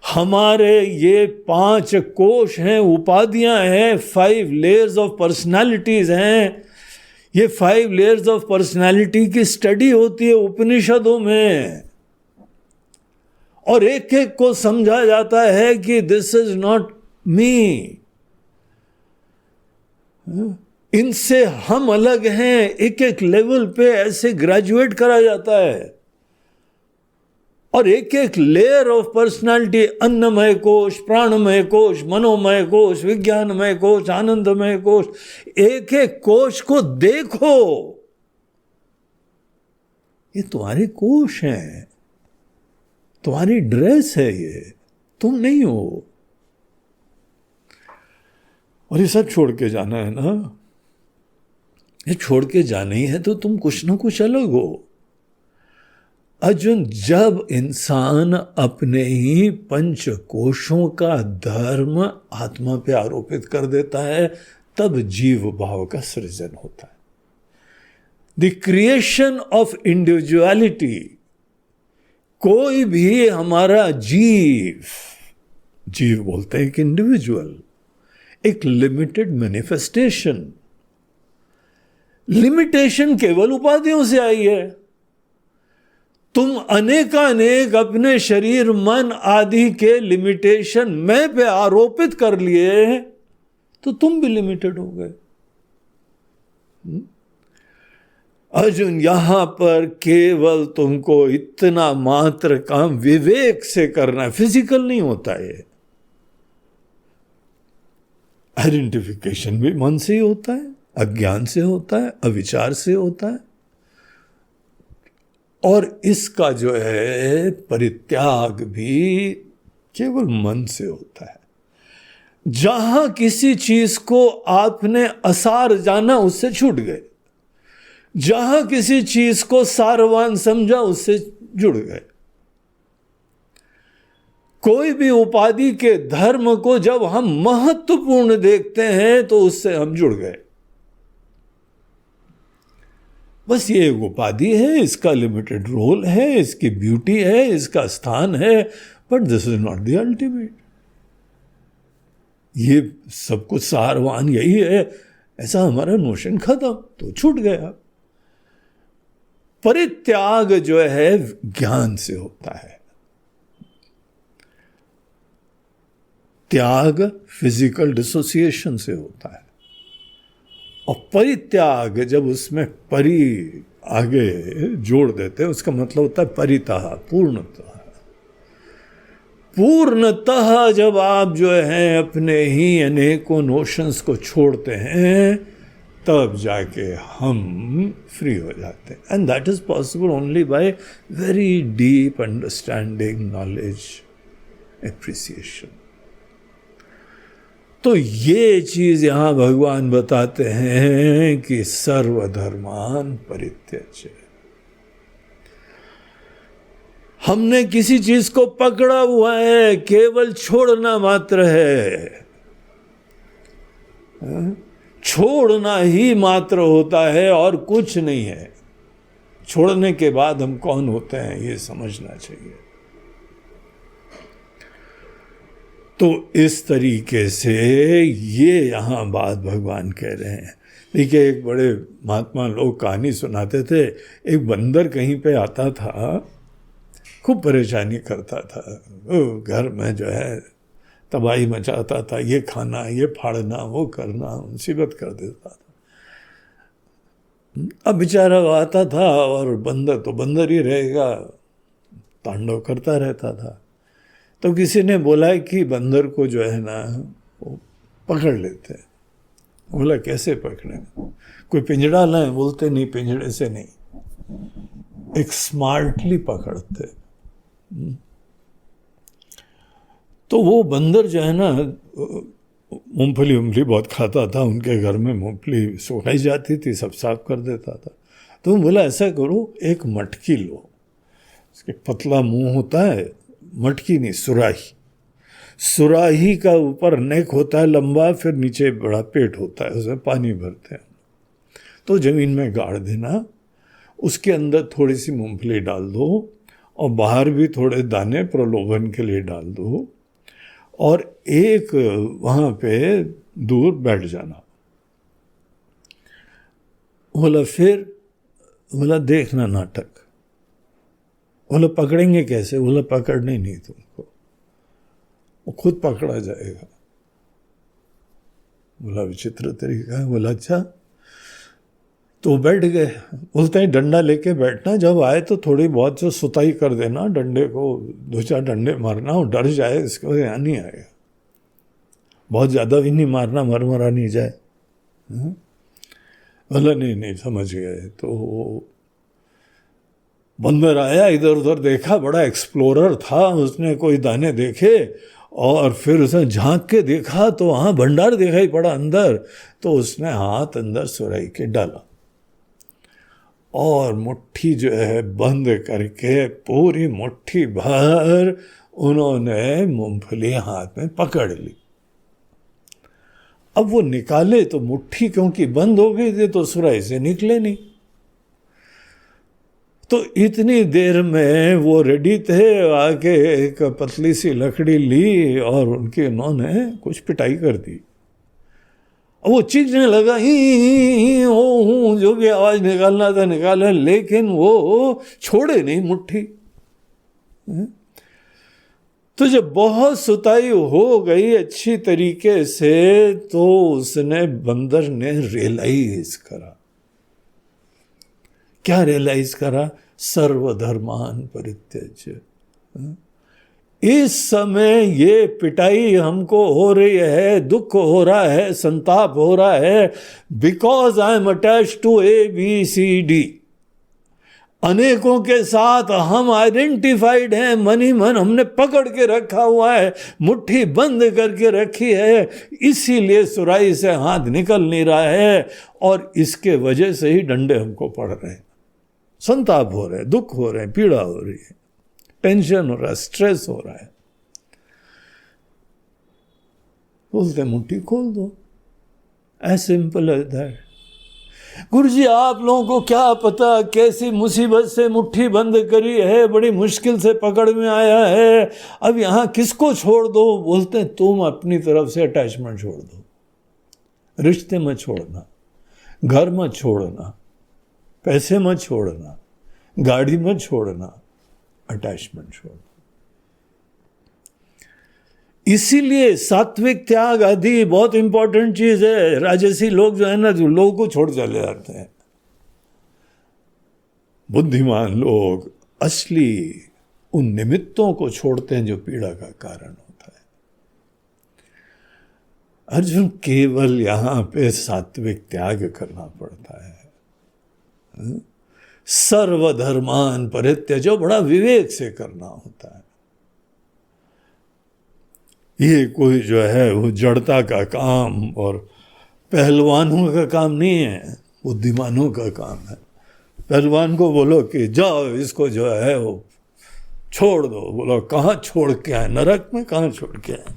हमारे ये 5 कोश हैं, उपाधियां हैं, 5 लेयर्स ऑफ पर्सनालिटीज हैं। ये 5 लेयर्स ऑफ पर्सनालिटी की स्टडी होती है उपनिषदों में, और एक एक को समझा जाता है कि दिस इज नॉट मी, इनसे हम अलग हैं। एक एक लेवल पे ऐसे ग्रेजुएट करा जाता है, और एक एक लेयर ऑफ पर्सनालिटी, अन्नमय कोश, प्राणमय कोश, मनोमय कोश, विज्ञानमय कोश, आनंदमय कोश, एक एक कोश को देखो। ये तुम्हारे कोश हैं, तुम्हारी ड्रेस है, ये तुम नहीं हो। और ये सब छोड़ के जाना है ना, ये छोड़ के जाना ही है तो तुम कुछ ना कुछ अलग हो। अर्जुन, जब इंसान अपने ही 5 कोशों का धर्म आत्मा पे आरोपित कर देता है, तब जीव भाव का सृजन होता है। The creation of individuality. कोई भी हमारा जीव बोलते हैं एक इंडिविजुअल, एक लिमिटेड मैनिफेस्टेशन। लिमिटेशन केवल उपाधियों से आई है। तुम अनेकानेक अपने शरीर, मन आदि के लिमिटेशन मैं पे आरोपित कर लिए, तो तुम भी लिमिटेड हो गए। अर्जुन, यहां पर केवल तुमको इतना मात्र काम विवेक से करना है, फिजिकल नहीं होता है। आइडेंटिफिकेशन भी मन से ही होता है, अज्ञान से होता है, अविचार से होता है, और इसका जो है परित्याग भी केवल मन से होता है। जहां किसी चीज को आपने असार जाना, उससे छूट गए। जहां किसी चीज को सारवान समझा, उससे जुड़ गए। कोई भी उपाधि के धर्म को जब हम महत्वपूर्ण देखते हैं तो उससे हम जुड़ गए। बस ये एक उपाधि है, इसका लिमिटेड रोल है, इसकी ब्यूटी है, इसका स्थान है, but this is not the ultimate. ये सब कुछ सारवान यही है, ऐसा हमारा नोशन खत्म, तो छूट गया। परित्याग जो है ज्ञान से होता है। त्याग फिजिकल डिसोसिएशन से होता है, और परित्याग जब उसमें परि आगे जोड़ देते हैं, उसका मतलब होता है परितः, पूर्णतः। पूर्णतः जब आप जो है अपने ही अनेकों नोशंस को छोड़ते हैं, तब जाके हम फ्री हो जाते हैं। And that is possible only by very deep understanding, knowledge, appreciation. तो ये चीज यहां भगवान बताते हैं कि सर्वधर्मान परित्यज्य। हमने किसी चीज को पकड़ा हुआ है, केवल छोड़ना मात्र है। छोड़ना ही मात्र होता है और कुछ नहीं है। छोड़ने के बाद हम कौन होते हैं ये समझना चाहिए। तो इस तरीके से ये यहां बात भगवान कह रहे हैं। देखिए, एक बड़े महात्मा लोग कहानी सुनाते थे। एक बंदर कहीं पे आता था, खूब परेशानी करता था, घर में जो है तबाही मचाता था, ये खाना, ये फाड़ना, वो करना, मुसीबत कर देता था। अब बेचारा आता था और बंदर तो बंदर ही रहेगा, तांडव करता रहता था। तो किसी ने बोला कि बंदर को जो है ना वो पकड़ लेते हैं। बोला कैसे पकड़े? कोई पिंजड़ा लाए? बोलते नहीं, पिंजड़े से नहीं, एक स्मार्टली पकड़ते। तो वो बंदर जो है ना मूंगफली बहुत खाता था, उनके घर में मूंगफली सुखाई जाती थी, सब साफ कर देता था। तो बोला ऐसा करो, एक मटकी लो, उसके पतला मुंह होता है, मटकी नहीं सुराही, सुराही का ऊपर नेक होता है लंबा, फिर नीचे बड़ा पेट होता है, उसमें पानी भरते हैं। तो जमीन में गाड़ देना, उसके अंदर थोड़ी सी मूंगफली डाल दो और बाहर भी थोड़े दाने प्रलोभन के लिए डाल दो, और एक वहाँ पे दूर बैठ जाना। बोला फिर? बोला देखना नाटक। बोला पकड़ेंगे कैसे? बोला पकड़ने नहीं तुमको, वो खुद पकड़ा जाएगा। बोला विचित्र तरीका है। बोला अच्छा। तो बैठ गए। बोलते हैं डंडा लेके बैठना, जब आए तो थोड़ी बहुत जो सुताई कर देना, डंडे को 2-4 डंडे मारना, और डर जाए, इसको यहाँ नहीं आएगा। बहुत ज़्यादा भी नहीं मारना, मरा नहीं जाए। बोला नहीं समझ गए। तो बंदर आया, इधर उधर देखा, बड़ा एक्सप्लोरर था, उसने कोई दाने देखे और फिर उसने झांक के देखा तो वहाँ भंडार दिखाई पड़ा अंदर। तो उसने हाथ अंदर सुराही के डाला और मुट्ठी जो है बंद करके पूरी मुट्ठी भर उन्होंने मूंगफली हाथ में पकड़ ली। अब वो निकाले तो मुट्ठी क्योंकि बंद हो गई थी तो सुराही से निकले नहीं। तो इतनी देर में वो रेडी थे, आके एक पतली सी लकड़ी ली और उनकी उन्होंने कुछ पिटाई कर दी। वो चीखने लगा, ही हो, जो भी आवाज निकालना था निकाला, लेकिन वो छोड़े नहीं मुट्ठी। तो जब बहुत सुताई हो गई अच्छी तरीके से, तो उसने बंदर ने रियलाइज करा। क्या रियलाइज करा? सर्वधर्मान परित्यज्य। इस समय ये पिटाई हमको हो रही है, दुख हो रहा है, संताप हो रहा है, because I am attached to ABCD। अनेकों के साथ हम आइडेंटिफाइड हैं, मन ही मन हमने पकड़ के रखा हुआ है, मुट्ठी बंद करके रखी है, इसीलिए सुराही से हाथ निकल नहीं रहा है, और इसके वजह से ही डंडे हमको पड़ रहे हैं, संताप हो रहे हैं, दुख हो रहे हैं, पीड़ा हो रही है, टेंशन हो रहा है, स्ट्रेस हो रहा है। बोलते मुट्ठी खोल दो, एज सिंपल एज दैट। गुरुजी आप लोगों को क्या पता कैसी मुसीबत से मुट्ठी बंद करी है, बड़ी मुश्किल से पकड़ में आया है, अब यहाँ किसको छोड़ दो? बोलते हैं तुम अपनी तरफ से अटैचमेंट छोड़ दो, रिश्ते मत छोड़ना, घर मत छोड़ना, पैसे मत छोड़ना, गाड़ी मत छोड़ना, अटैचमेंट छोड़ दो। इसीलिए सात्विक त्याग आदि बहुत इंपॉर्टेंट चीज है। राजसी लोग जो है ना, जो लोगों को छोड़ चले जाते हैं। बुद्धिमान लोग असली उन निमित्तों को छोड़ते हैं जो पीड़ा का कारण होता है। अर्जुन केवल यहां पे सात्विक त्याग करना पड़ता है। सर्वधर्मान परित्यज्य, जो बड़ा विवेक से करना होता है। ये कोई जो है वो जड़ता का काम और पहलवानों का काम नहीं है, बुद्धिमानों का काम है। पहलवान को बोलो कि जाओ इसको जो है वो छोड़ दो। बोला कहाँ छोड़ के आए, नरक में कहाँ छोड़ के आए।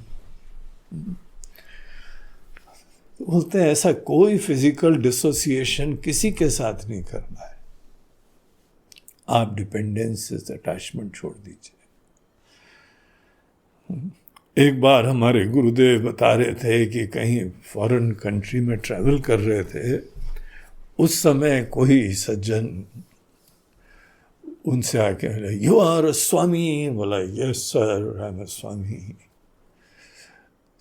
बोलते हैं ऐसा कोई फिजिकल डिसोसिएशन किसी के साथ नहीं करना है, आप डिपेंडेंस अटैचमेंट छोड़ दीजिए। एक बार हमारे गुरुदेव बता रहे थे कि कहीं फॉरेन कंट्री में ट्रैवल कर रहे थे, उस समय कोई सज्जन उनसे आके बोला यू आर अ स्वामी। बोला yes sir I am a swami.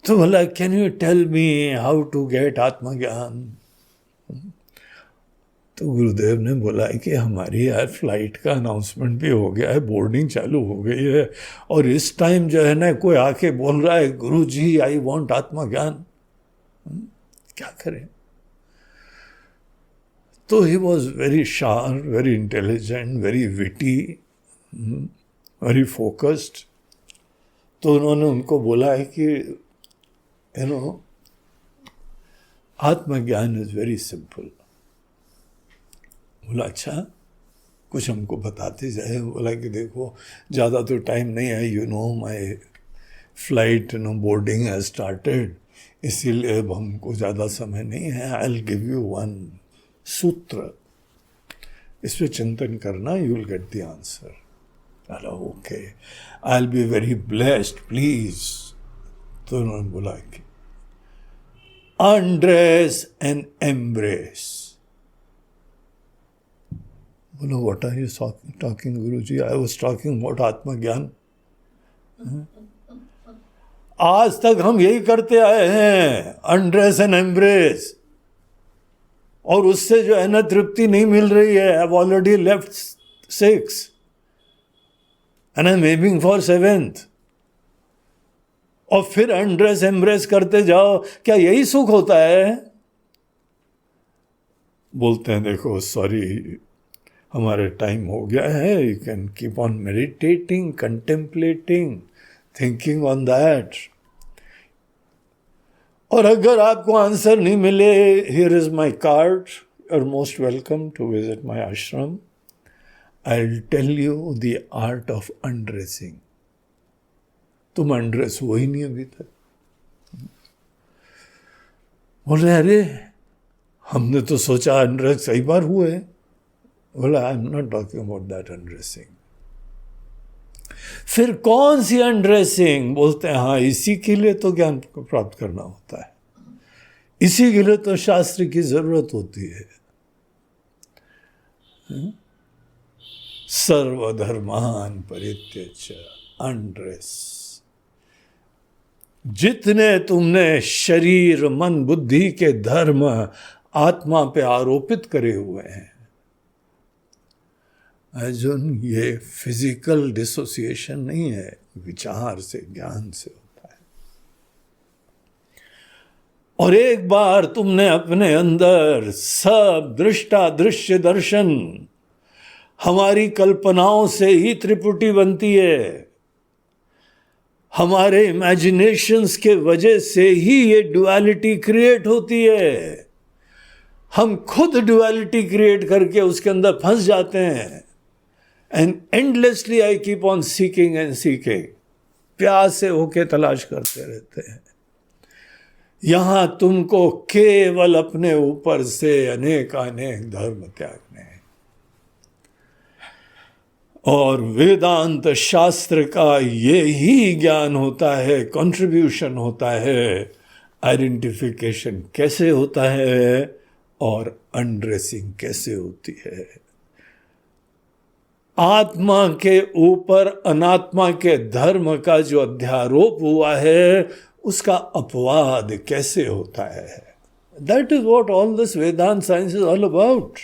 तो बोला can you tell me how to get आत्मज्ञान। तो गुरुदेव ने बोला कि हमारी यार फ्लाइट का अनाउंसमेंट भी हो गया है, बोर्डिंग चालू हो गई है, और इस टाइम जो है ना कोई आके बोल रहा है गुरु जी आई वॉन्ट आत्मज्ञान, क्या करें। तो he was very sharp, very intelligent, very witty, very focused. तो उन्होंने उनको बोला है कि यू नो आत्मज्ञान इज वेरी सिंपल। बोला अच्छा कुछ हमको बताते जाए। बोला कि देखो ज़्यादा तो टाइम नहीं है, you know my flight boarding has started, इसीलिए अब हमको ज़्यादा समय नहीं है। I will give you one सूत्र, इस पे चिंतन करना, you will get the answer. बोला okay I will be very blessed please. तो उन्होंने बोला कि अनड्रेस एंड एम्ब्रेस। बोलो what are you talking Guruji? I was talking about आत्मज्ञान। आज तक हम यही करते आए हैं, अनड्रेस एंड एम्ब्रेस, और उससे जो है ना तृप्ति नहीं मिल रही है। I have already left 6 and I am aiming for 7th, और फिर अनड्रेस एम्ब्रेस करते जाओ, क्या यही सुख होता है? बोलते हैं देखो सॉरी हमारे टाइम हो गया है, you can keep on meditating, contemplating, thinking on that. और अगर आपको आंसर नहीं मिले, here is my card, you are most welcome to visit my ashram, I will tell you the art of undressing. तुम अनड्रेस हो ही नहीं अभी तक। बोल रहे अरे हमने तो सोचा अनड्रेस कई बार हुए। बोला I am not talking about that undressing. फिर कौन सी अनड्रेसिंग? बोलते हैं हाँ इसी के लिए तो ज्ञान को प्राप्त करना होता है, इसी के लिए तो शास्त्र की जरूरत होती है। सर्वधर्मान परित्यज्य अनड्रेस। जितने तुमने शरीर मन बुद्धि के धर्म आत्मा पे आरोपित करे हुए हैं, अर्जुन ये फिजिकल डिसोसिएशन नहीं है, विचार से ज्ञान से होता है। और एक बार तुमने अपने अंदर सब दृष्टा दृश्य दर्शन, हमारी कल्पनाओं से ही त्रिपुटी बनती है, हमारे इमेजिनेशंस के वजह से ही ये डुअलिटी क्रिएट होती है। हम खुद डुअलिटी क्रिएट करके उसके अंदर फंस जाते हैं। And endlessly I keep on seeking and seeking, प्यास से होके तलाश करते रहते हैं। यहां तुमको केवल अपने ऊपर से अनेक धर्म त्यागने हैं। और वेदांत शास्त्र का ये ही ज्ञान होता है, कंट्रीब्यूशन होता है, आइडेंटिफिकेशन कैसे होता है और अनड्रेसिंग कैसे होती है। आत्मा के ऊपर अनात्मा के धर्म का जो अध्यारोप हुआ है, उसका अपवाद कैसे होता है। That is what all this Vedanta science is all about.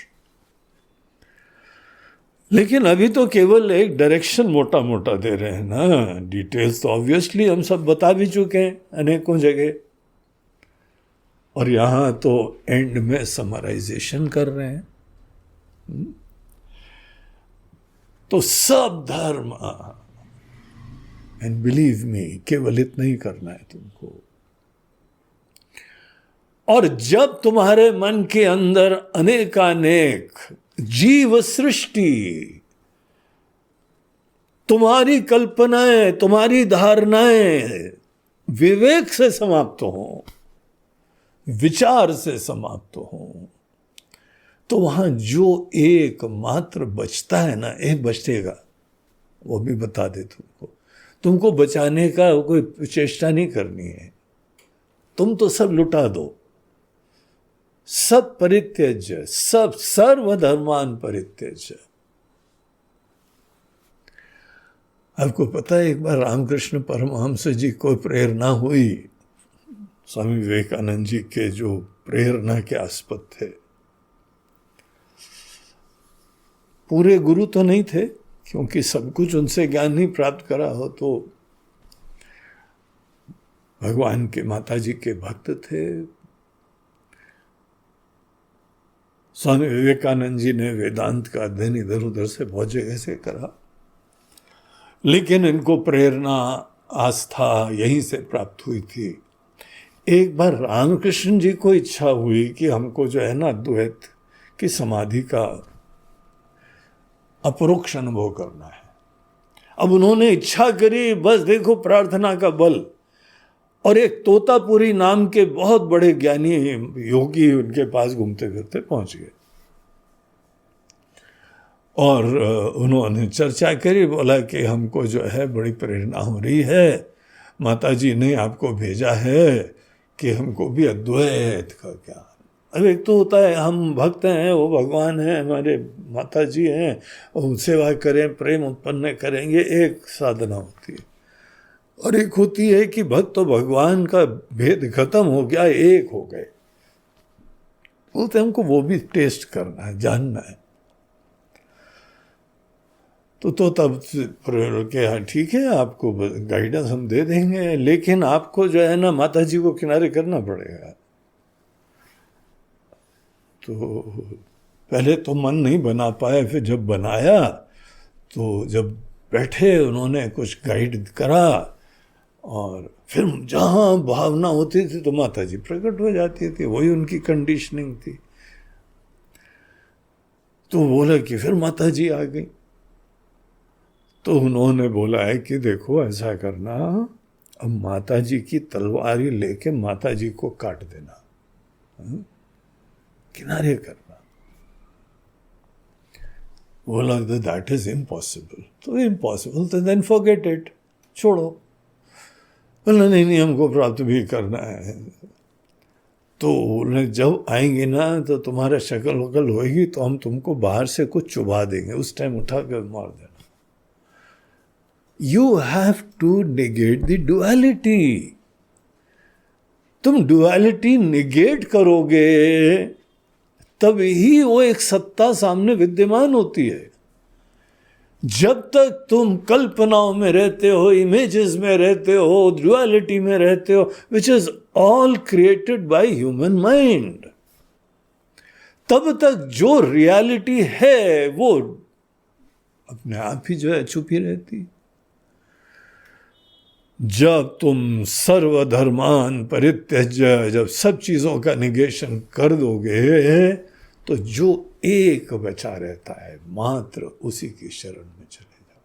लेकिन अभी तो केवल एक डायरेक्शन मोटा मोटा दे रहे हैं ना, डिटेल्स तो ऑब्वियसली हम सब बता भी चुके हैं अनेकों जगह, और यहां तो एंड में समराइजेशन कर रहे हैं। तो सब धर्म, एंड बिलीव मी केवल इतना ही करना है तुमको। और जब तुम्हारे मन के अंदर अनेकानेक जीव सृष्टि तुम्हारी कल्पनाएं, तुम्हारी धारणाएं विवेक से समाप्त हों, विचार से समाप्त हों, तो वहां जो एकमात्र बचता है ना, एक बचेगा, वो भी बता दे तुमको। तुमको बचाने का कोई चेष्टा नहीं करनी है, तुम तो सब लुटा दो, सब परित्यज्य, सब सर्वधर्मान परित्यज्य। आपको पता है, एक बार रामकृष्ण परमहंस जी को प्रेरणा हुई, स्वामी विवेकानंद जी के जो प्रेरणा के आस्पद थे। पूरे गुरु तो नहीं थे, क्योंकि सब कुछ उनसे ज्ञान नहीं प्राप्त करा हो, तो भगवान के माता जी के भक्त थे। स्वामी विवेकानंद जी ने वेदांत का अध्ययन इधर उधर से बहुत जगह से करा, लेकिन इनको प्रेरणा, आस्था यहीं से प्राप्त हुई थी। एक बार रामकृष्ण जी को इच्छा हुई कि हमको जो है ना द्वैत की समाधि का अपरोक्ष अनुभव करना है। अब उन्होंने इच्छा करी, बस देखो प्रार्थना का बल, और एक तोतापुरी नाम के बहुत बड़े ज्ञानी योगी उनके पास घूमते फिरते पहुंच गए, और उन्होंने चर्चा करी, बोला कि हमको जो है बड़ी प्रेरणा हो रही है, माता जी ने आपको भेजा है कि हमको भी अद्वैत का ज्ञान। अब एक तो होता है हम भक्त हैं, वो भगवान हैं, हमारे माता जी हैं, और सेवा करें, प्रेम उत्पन्न करेंगे, एक साधना होती है। और एक होती है कि भक्त तो भगवान का भेद खत्म हो गया, एक हो गए, बोलते हमको वो भी टेस्ट करना है, जानना है। तो तब के हाँ ठीक है, आपको गाइडेंस हम दे देंगे, लेकिन आपको जो है ना माता जी को किनारे करना पड़ेगा। तो पहले तो मन नहीं बना पाया, फिर जब बनाया तो जब बैठे उन्होंने कुछ गाइड करा, और फिर जहाँ भावना होती थी तो माता जी प्रकट हो जाती थी, वही उनकी कंडीशनिंग थी। तो बोला कि फिर माता जी आ गई, तो उन्होंने बोला है कि देखो ऐसा करना, अब माता जी की तलवारी लेके माता जी को काट देना, किनारे करना। बोला दैट इज इम्पॉसिबल। तो इम्पॉसिबल तो देन फॉरगेट इट, छोड़ो। बोला नहीं हमको प्राप्त भी करना है। तो उन्हें जब आएंगे ना तो तुम्हारा शक्ल वकल होगी, तो हम तुमको बाहर से कुछ चुबा देंगे, उस टाइम उठा कर मार देना। You have to negate the duality. तुम duality negate करोगे तभी वो एक सत्ता सामने विद्यमान होती है। जब तक तुम कल्पनाओं में रहते हो, इमेजेस में रहते हो, duality में रहते हो, which is all created by human mind, तब तक जो रियलिटी है वो अपने आप ही जो है छुपी रहती। जब तुम सर्वधर्मान परित्यज्य, जब सब चीजों का निगेशन कर दोगे, तो जो एक बचा रहता है मात्र उसी की शरण में चले जाओ।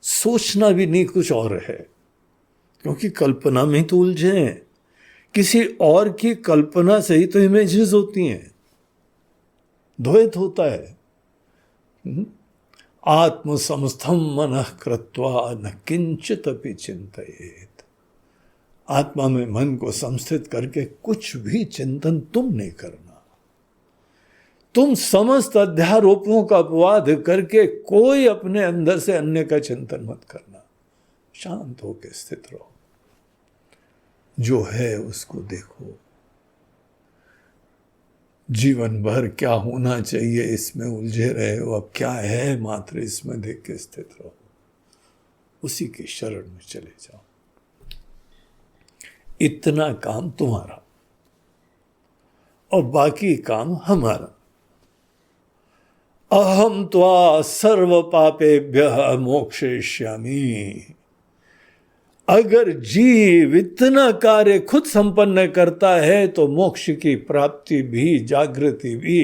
सोचना भी नहीं कुछ और है, क्योंकि कल्पना में तो उलझे हैं। किसी और की कल्पना से ही तो इमेजेस होती हैं, द्वैत होता है। आत्म समस्थम मनः कृत्वा न किंचित अपि चिंतयेत। आत्मा में मन को संस्थित करके कुछ भी चिंतन तुम नहीं करना। तुम समस्त अध्यारोपों का अपवाद करके कोई अपने अंदर से अन्य का चिंतन मत करना। शांत होकर स्थित रहो, जो है उसको देखो। जीवन भर क्या होना चाहिए इसमें उलझे रहे हो, अब क्या है मात्र इसमें देख के स्थित रहो, उसी की शरण में चले जाओ। इतना काम तुम्हारा और बाकी काम हमारा। अहम त्वा सर्व पापेभ्यः मोक्षयिष्यामि। अगर जीव इतना कार्य खुद संपन्न करता है तो मोक्ष की प्राप्ति भी, जागृति भी,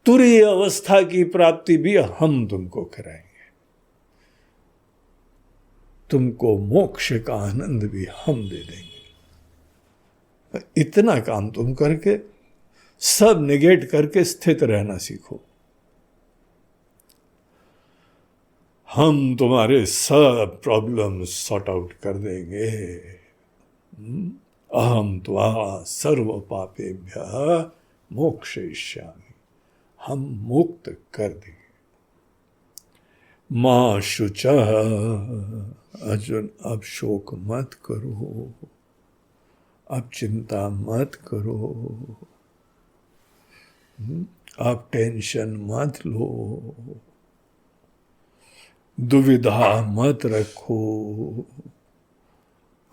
तुरीय अवस्था की प्राप्ति भी हम तुमको कराएंगे। तुमको मोक्ष का आनंद भी हम दे देंगे। इतना काम तुम करके सब निगेट करके स्थित रहना सीखो। हम तुम्हारे सब प्रॉब्लम सॉर्ट आउट कर देंगे। अहम त्वा सर्व पापेभ्यः मोक्षयिष्यामि, हम मुक्त कर देंगे। मां शुचः, अर्जुन अब शोक मत करो, अब चिंता मत करो, अब टेंशन मत लो, दुविधा मत रखो,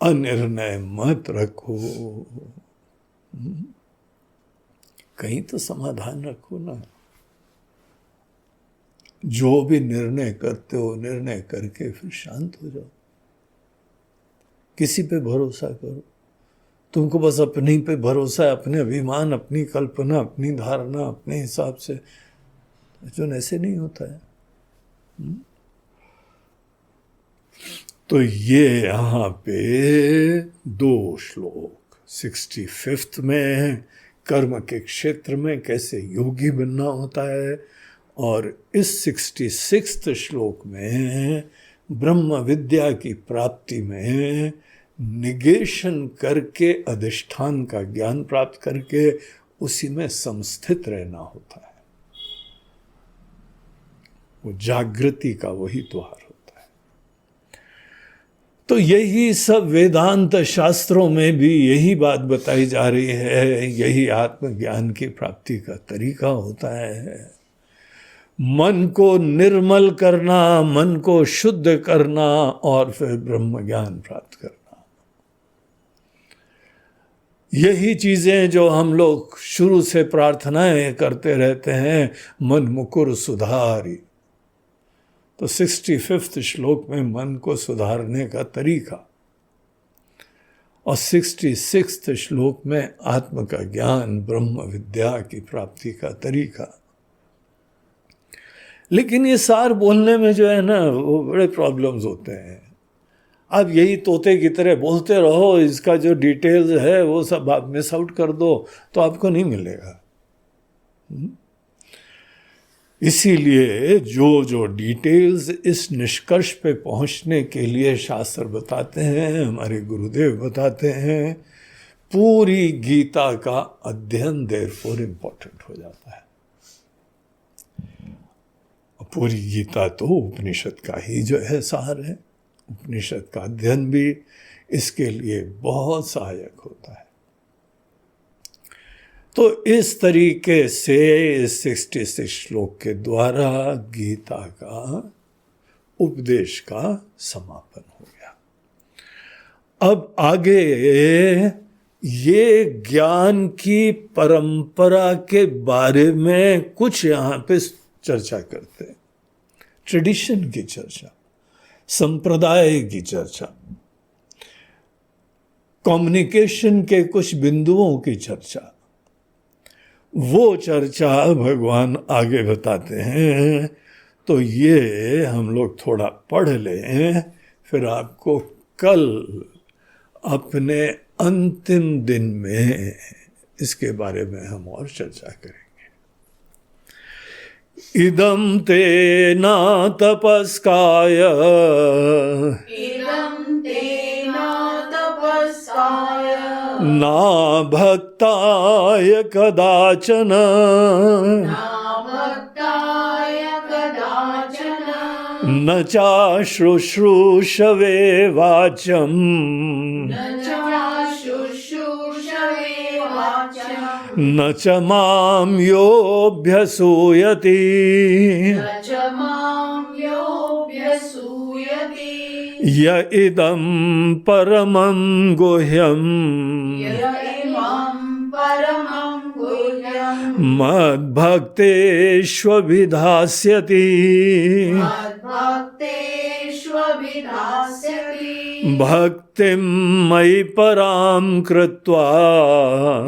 अनिर्णय मत रखो, कहीं तो समाधान रखो ना। जो भी निर्णय करते हो निर्णय करके फिर शांत हो जाओ। किसी पे भरोसा करो, तुमको बस अपने पे भरोसा है, अपने अभिमान, अपनी कल्पना, अपनी धारणा, अपने हिसाब से। अर्जुन ऐसे नहीं होता है। तो ये यहाँ पे 2 श्लोक 65 में कर्म के क्षेत्र में कैसे योगी बनना होता है, और इस 66 श्लोक में ब्रह्म विद्या की प्राप्ति में निगेशन करके अधिष्ठान का ज्ञान प्राप्त करके उसी में संस्थित रहना होता है। वो जागृति का वही द्वार होता है। तो यही सब वेदांत शास्त्रों में भी यही बात बताई जा रही है, यही आत्मज्ञान की प्राप्ति का तरीका होता है। मन को निर्मल करना, मन को शुद्ध करना और फिर ब्रह्म ज्ञान प्राप्त करना। यही चीजें जो हम लोग शुरू से प्रार्थनाएं करते रहते हैं, मन मुकुर सुधारी। तो 65 श्लोक में मन को सुधारने का तरीका, और 66 श्लोक में आत्म का ज्ञान, ब्रह्म विद्या की प्राप्ति का तरीका। लेकिन ये सार बोलने में जो है ना, वो बड़े प्रॉब्लम्स होते हैं। आप यही तोते की तरह बोलते रहो, इसका जो डिटेल्स है वो सब आप मिस आउट कर दो तो आपको नहीं मिलेगा। इसीलिए जो डिटेल्स इस निष्कर्ष पे पहुंचने के लिए शास्त्र बताते हैं, हमारे गुरुदेव बताते हैं, पूरी गीता का अध्ययन देयरफॉर इम्पोर्टेंट हो जाता है। पूरी गीता तो उपनिषद का ही जो है सार है। उपनिषद का अध्ययन भी इसके लिए बहुत सहायक होता है। तो इस तरीके से 66 श्लोक के द्वारा गीता का उपदेश का समापन हो गया। अब आगे ये ज्ञान की परंपरा के बारे में कुछ यहाँ पे चर्चा करते हैं। ट्रेडिशन की चर्चा, संप्रदाय की चर्चा, कम्युनिकेशन के कुछ बिंदुओं की चर्चा, वो चर्चा भगवान आगे बताते हैं। तो ये हम लोग थोड़ा पढ़ लें, फिर आपको कल अपने अंतिम दिन में इसके बारे में हम और चर्चा करेंगे। इदं ते न तपस्काय, इदं ते न तपस्काय, न भक्ताय कदाचन, न भक्ताय कदाचन, न चाशुश्रूषवे वाचम्, न चाशुश्रूषवे वाचम्, न च मां योऽभ्यसूयति, न च मां योऽभ्यसूयति, य इदं परमं गुह्यम्, य इमं परमं गुह्यम्, मद्भक्तेष्वभिधास्यति, मद्भक्तेष्वभिधास्यति, भक्तिं मयि परां कृत्वा,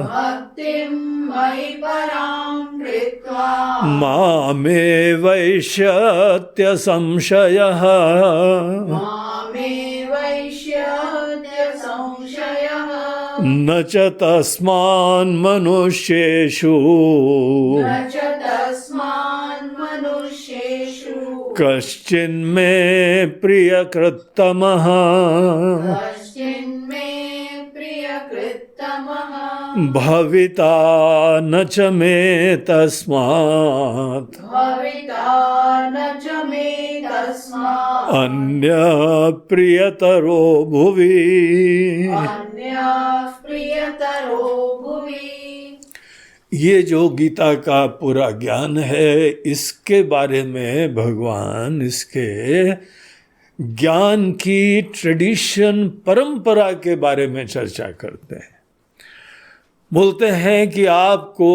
भक्तिं मयि परां कृत्वा, मामेवैष्यत्य संशयः, मामेव न च तस्मान् मनुष्येषु न च तस्मान् मनुष्येषु कश्चिन्मे प्रियकृत्तमः कश्चिन्मे प्रियकृत्तमः भविता न च मे तस्मात् भविता न च मे तस्मात् अन्यः प्रियतरो भुवि। अन्यः प्रियतरो भुवि। ये जो गीता का पूरा ज्ञान है, इसके बारे में भगवान इसके ज्ञान की ट्रेडिशन, परंपरा के बारे में चर्चा करते हैं। बोलते हैं कि आपको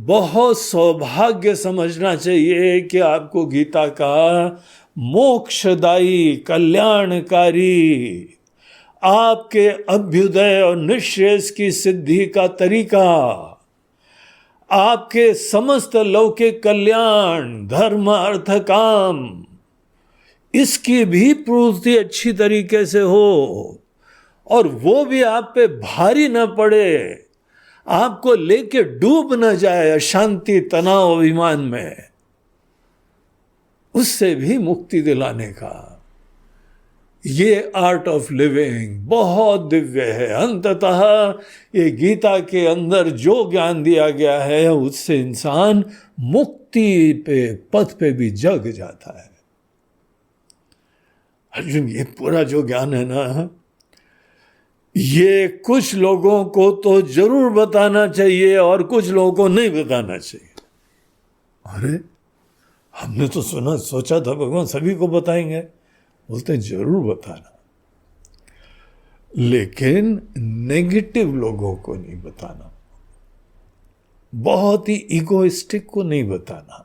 बहुत सौभाग्य समझना चाहिए कि आपको गीता का मोक्षदायी, कल्याणकारी, आपके अभ्युदय और निःश्रेयस की सिद्धि का तरीका, आपके समस्त लौकिक कल्याण, धर्म, अर्थ, काम, इसकी भी पूर्ति अच्छी तरीके से हो और वो भी आप पे भारी न पड़े, आपको लेके डूब न जाए अशांति, तनाव, अभिमान में, उससे भी मुक्ति दिलाने का ये आर्ट ऑफ लिविंग बहुत दिव्य है। अंततः ये गीता के अंदर जो ज्ञान दिया गया है उससे इंसान मुक्ति पे, पथ पे भी जग जाता है। अर्जुन, ये पूरा जो ज्ञान है ना, ये कुछ लोगों को तो जरूर बताना चाहिए और कुछ लोगों को नहीं बताना चाहिए। अरे, हमने तो सुना, सोचा था भगवान सभी को बताएंगे। बोलते हैं जरूर बताना, लेकिन नेगेटिव लोगों को नहीं बताना, बहुत ही इगोइस्टिक को नहीं बताना,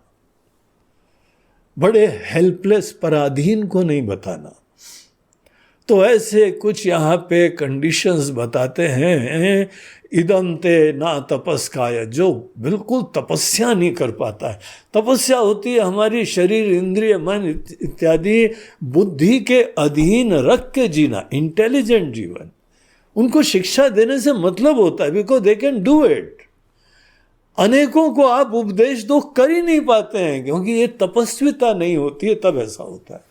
बड़े हेल्पलेस पराधीन को नहीं बताना। तो ऐसे कुछ यहाँ पे कंडीशंस बताते हैं, इदम ते ना तपस्काय, जो बिल्कुल तपस्या नहीं कर पाता है। तपस्या होती है हमारी शरीर, इंद्रिय, मन इत्यादि बुद्धि के अधीन रख के जीना, इंटेलिजेंट जीवन। उनको शिक्षा देने से मतलब होता है, because they can do it. अनेकों को आप उपदेश दो, कर ही नहीं पाते हैं, क्योंकि ये तपस्विता नहीं होती है, तब ऐसा होता है।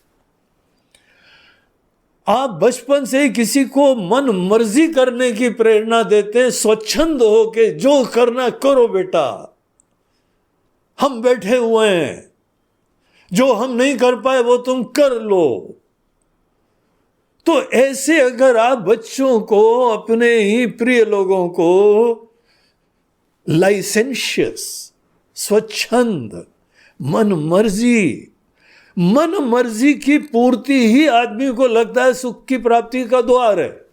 आप बचपन से ही किसी को मन मर्जी करने की प्रेरणा देते हैं, स्वच्छंद हो के जो करना करो बेटा, हम बैठे हुए हैं, जो हम नहीं कर पाए वो तुम कर लो। तो ऐसे अगर आप बच्चों को, अपने ही प्रिय लोगों को लाइसेंशियस, स्वच्छंद, मन मर्जी की पूर्ति ही आदमी को लगता है सुख की प्राप्ति का द्वार है।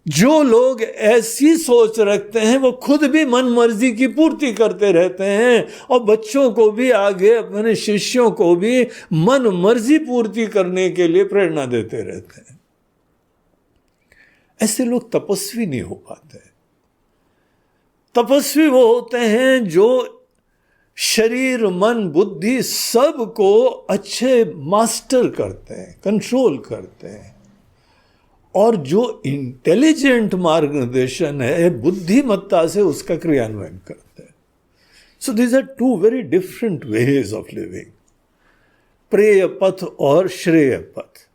जो लोग ऐसी सोच रखते हैं वो खुद भी मन मर्जी की पूर्ति करते रहते हैं और बच्चों को भी, आगे अपने शिष्यों को भी मन मर्जी पूर्ति करने के लिए प्रेरणा देते रहते हैं। ऐसे लोग तपस्वी नहीं हो पाते। तपस्वी वो होते हैं जो शरीर, मन, बुद्धि सब को अच्छे मास्टर करते हैं, कंट्रोल करते हैं, और जो इंटेलिजेंट मार्गदर्शन है बुद्धिमत्ता से उसका क्रियान्वयन करते हैं। So these are two very different ways of living, प्रेय पथ और श्रेय पथ।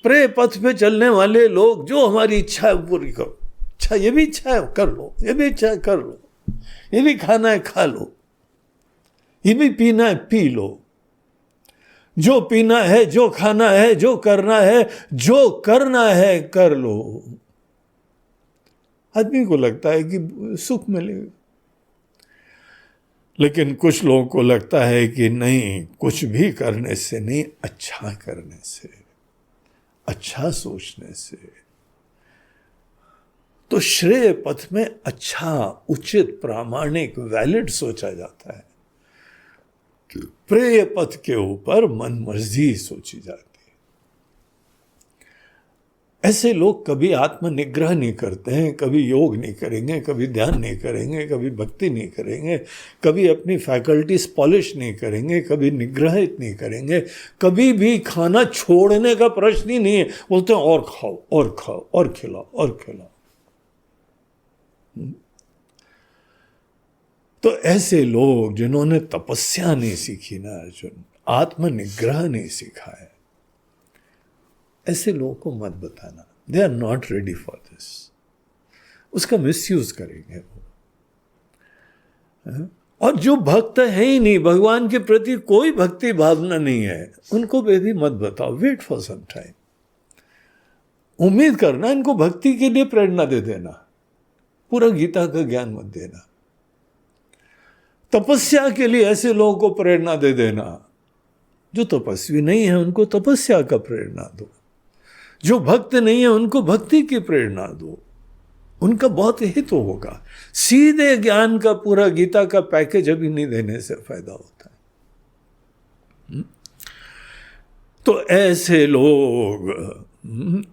प्रेय पथ पे चलने वाले लोग, जो हमारी इच्छा है पूरी करो, अच्छा ये भी इच्छा है कर लो, ये भी इच्छा है कर लो, ये भी खाना है खा लो, ये भी पीना है पी लो, जो पीना है, जो खाना है, जो करना है कर लो। आदमी को लगता है कि सुख मिलेगा, लेकिन कुछ लोगों को लगता है कि नहीं, कुछ भी करने से नहीं, अच्छा करने से, अच्छा सोचने से। तो श्रेय पथ में अच्छा, उचित, प्रामाणिक, वैलिड सोचा जाता है। प्रेय पथ के ऊपर मन मर्जी सोची जाती है। ऐसे लोग कभी आत्मनिग्रह नहीं करते हैं, कभी योग नहीं करेंगे, कभी ध्यान नहीं करेंगे, कभी भक्ति नहीं करेंगे, कभी अपनी फैकल्टीज पॉलिश नहीं करेंगे, कभी निग्रहित नहीं करेंगे, कभी भी खाना छोड़ने का प्रश्न ही नहीं है। बोलते हैं और खाओ और खाओ और खिलाओ और खिलाओ। तो ऐसे लोग जिन्होंने तपस्या नहीं सीखी ना अर्जुन, आत्मनिग्रह नहीं सीखा है, ऐसे लोगों को मत बताना, they are not ready for this. उसका मिसयूज करेंगे वो। और जो भक्त है ही नहीं, भगवान के प्रति कोई भक्ति भावना नहीं है, उनको भी मत बताओ, वेट फॉर सम टाइम। उम्मीद करना इनको भक्ति के लिए प्रेरणा दे देना, पूरा गीता का ज्ञान मत देना। तपस्या के लिए ऐसे लोगों को प्रेरणा दे देना, जो तपस्वी नहीं है उनको तपस्या का प्रेरणा दो, जो भक्त नहीं है उनको भक्ति की प्रेरणा दो, उनका बहुत हित तो होगा। सीधे ज्ञान का पूरा गीता का पैकेज अभी नहीं देने से फायदा होता है। तो ऐसे लोग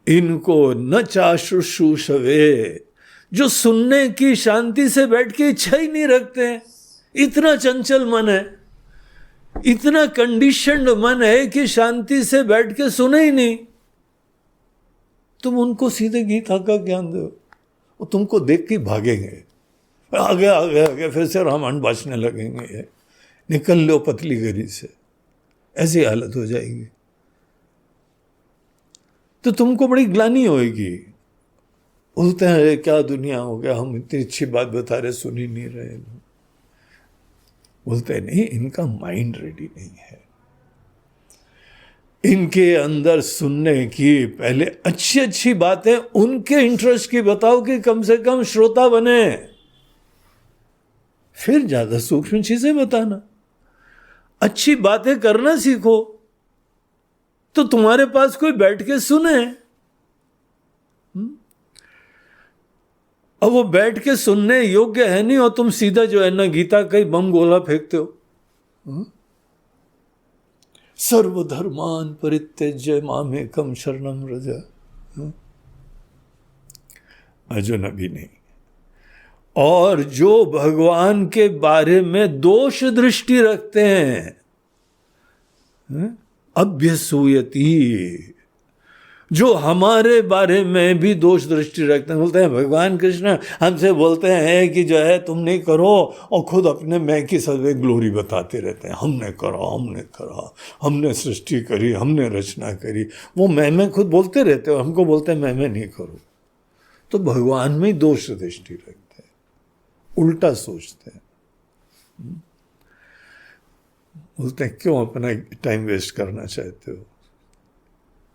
इनको न चाशुषुषवे, जो सुनने की शांति से बैठ के इच्छा ही नहीं रखते हैं, इतना चंचल मन है, इतना कंडीशन्ड मन है कि शांति से बैठ के सुने ही नहीं। तुम उनको सीधे गीता का ज्ञान दो, वो तुमको देख के भागेंगे, आगे आगे आगे, फिर से रामायण बाजने लगेंगे, निकल लो पतली गली से, ऐसी हालत हो जाएगी। तो तुमको बड़ी ग्लानि होएगी। बोलते हैं क्या दुनिया हो गया, हम इतनी अच्छी बात बता रहे, सुन ही नहीं रहे। बोलते नहीं, इनका माइंड रेडी नहीं है, इनके अंदर सुनने की पहले अच्छी अच्छी बातें उनके इंटरेस्ट की बताओ कि कम से कम श्रोता बने, फिर ज्यादा सूक्ष्म चीजें बताना। अच्छी बातें करना सीखो तो तुम्हारे पास कोई बैठ के सुने। अब वो बैठ के सुनने योग्य है नहीं, और तुम सीधा जो है ना गीता का ही बम गोला फेंकते हो। सर्वधर्मान परित्यज्य मामेकम शरणम व्रज। अर्जुन अभी नहीं। और जो भगवान के बारे में दोष दृष्टि रखते हैं, अभ्यसूयति, जो हमारे बारे में भी दोष दृष्टि रखते हैं, बोलते हैं भगवान कृष्ण हमसे बोलते हैं कि जो है तुम नहीं करो, और खुद अपने मैं की सदैव ग्लोरी बताते रहते हैं, हमने करा, हमने सृष्टि करी, हमने रचना करी। वो मैं खुद बोलते रहते हो, हमको बोलते हैं मैं नहीं करूँ। तो भगवान में ही दोष दृष्टि रखते हैं, उल्टा सोचते हैं। बोलते हैं क्यों अपना टाइम वेस्ट करना चाहते हो।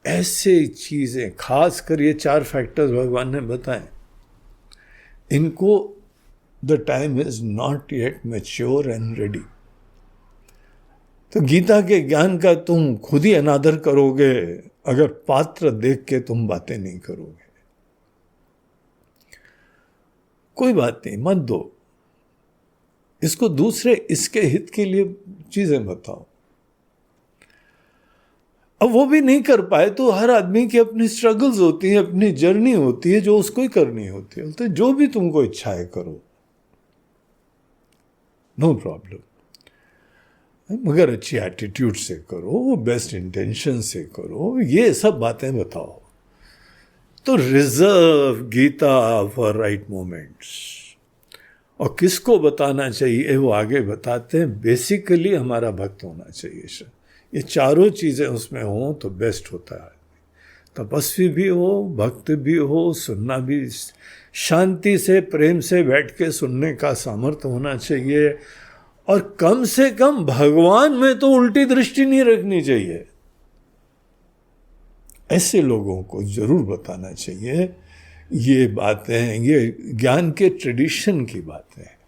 ऐसे चीजें, खास कर ये 4 फैक्टर्स भगवान ने बताए, इनको the time is not yet mature and ready. तो गीता के ज्ञान का तुम खुद ही अनादर करोगे अगर पात्र देख के तुम बातें नहीं करोगे। कोई बात नहीं, मत दो इसको, दूसरे इसके हित के लिए चीजें बताओ। अब वो भी नहीं कर पाए तो हर आदमी की अपनी स्ट्रगल्स होती है, अपनी जर्नी होती है, जो उसको ही करनी होती है। तो जो भी तुमको इच्छा है करो, नो प्रॉब्लम, मगर अच्छी एटीट्यूड से करो, बेस्ट इंटेंशन से करो, ये सब बातें बताओ। तो reserve Gita for right moments. और किसको बताना चाहिए वो आगे बताते हैं। बेसिकली हमारा भक्त होना चाहिए, ये चारों चीजें उसमें हो तो बेस्ट होता है। तपस्वी भी हो, भक्त भी हो, सुनना भी, शांति से प्रेम से बैठ के सुनने का सामर्थ्य होना चाहिए, और कम से कम भगवान में तो उल्टी दृष्टि नहीं रखनी चाहिए। ऐसे लोगों को जरूर बताना चाहिए ये बातें, ये ज्ञान के ट्रेडिशन की बातें हैं।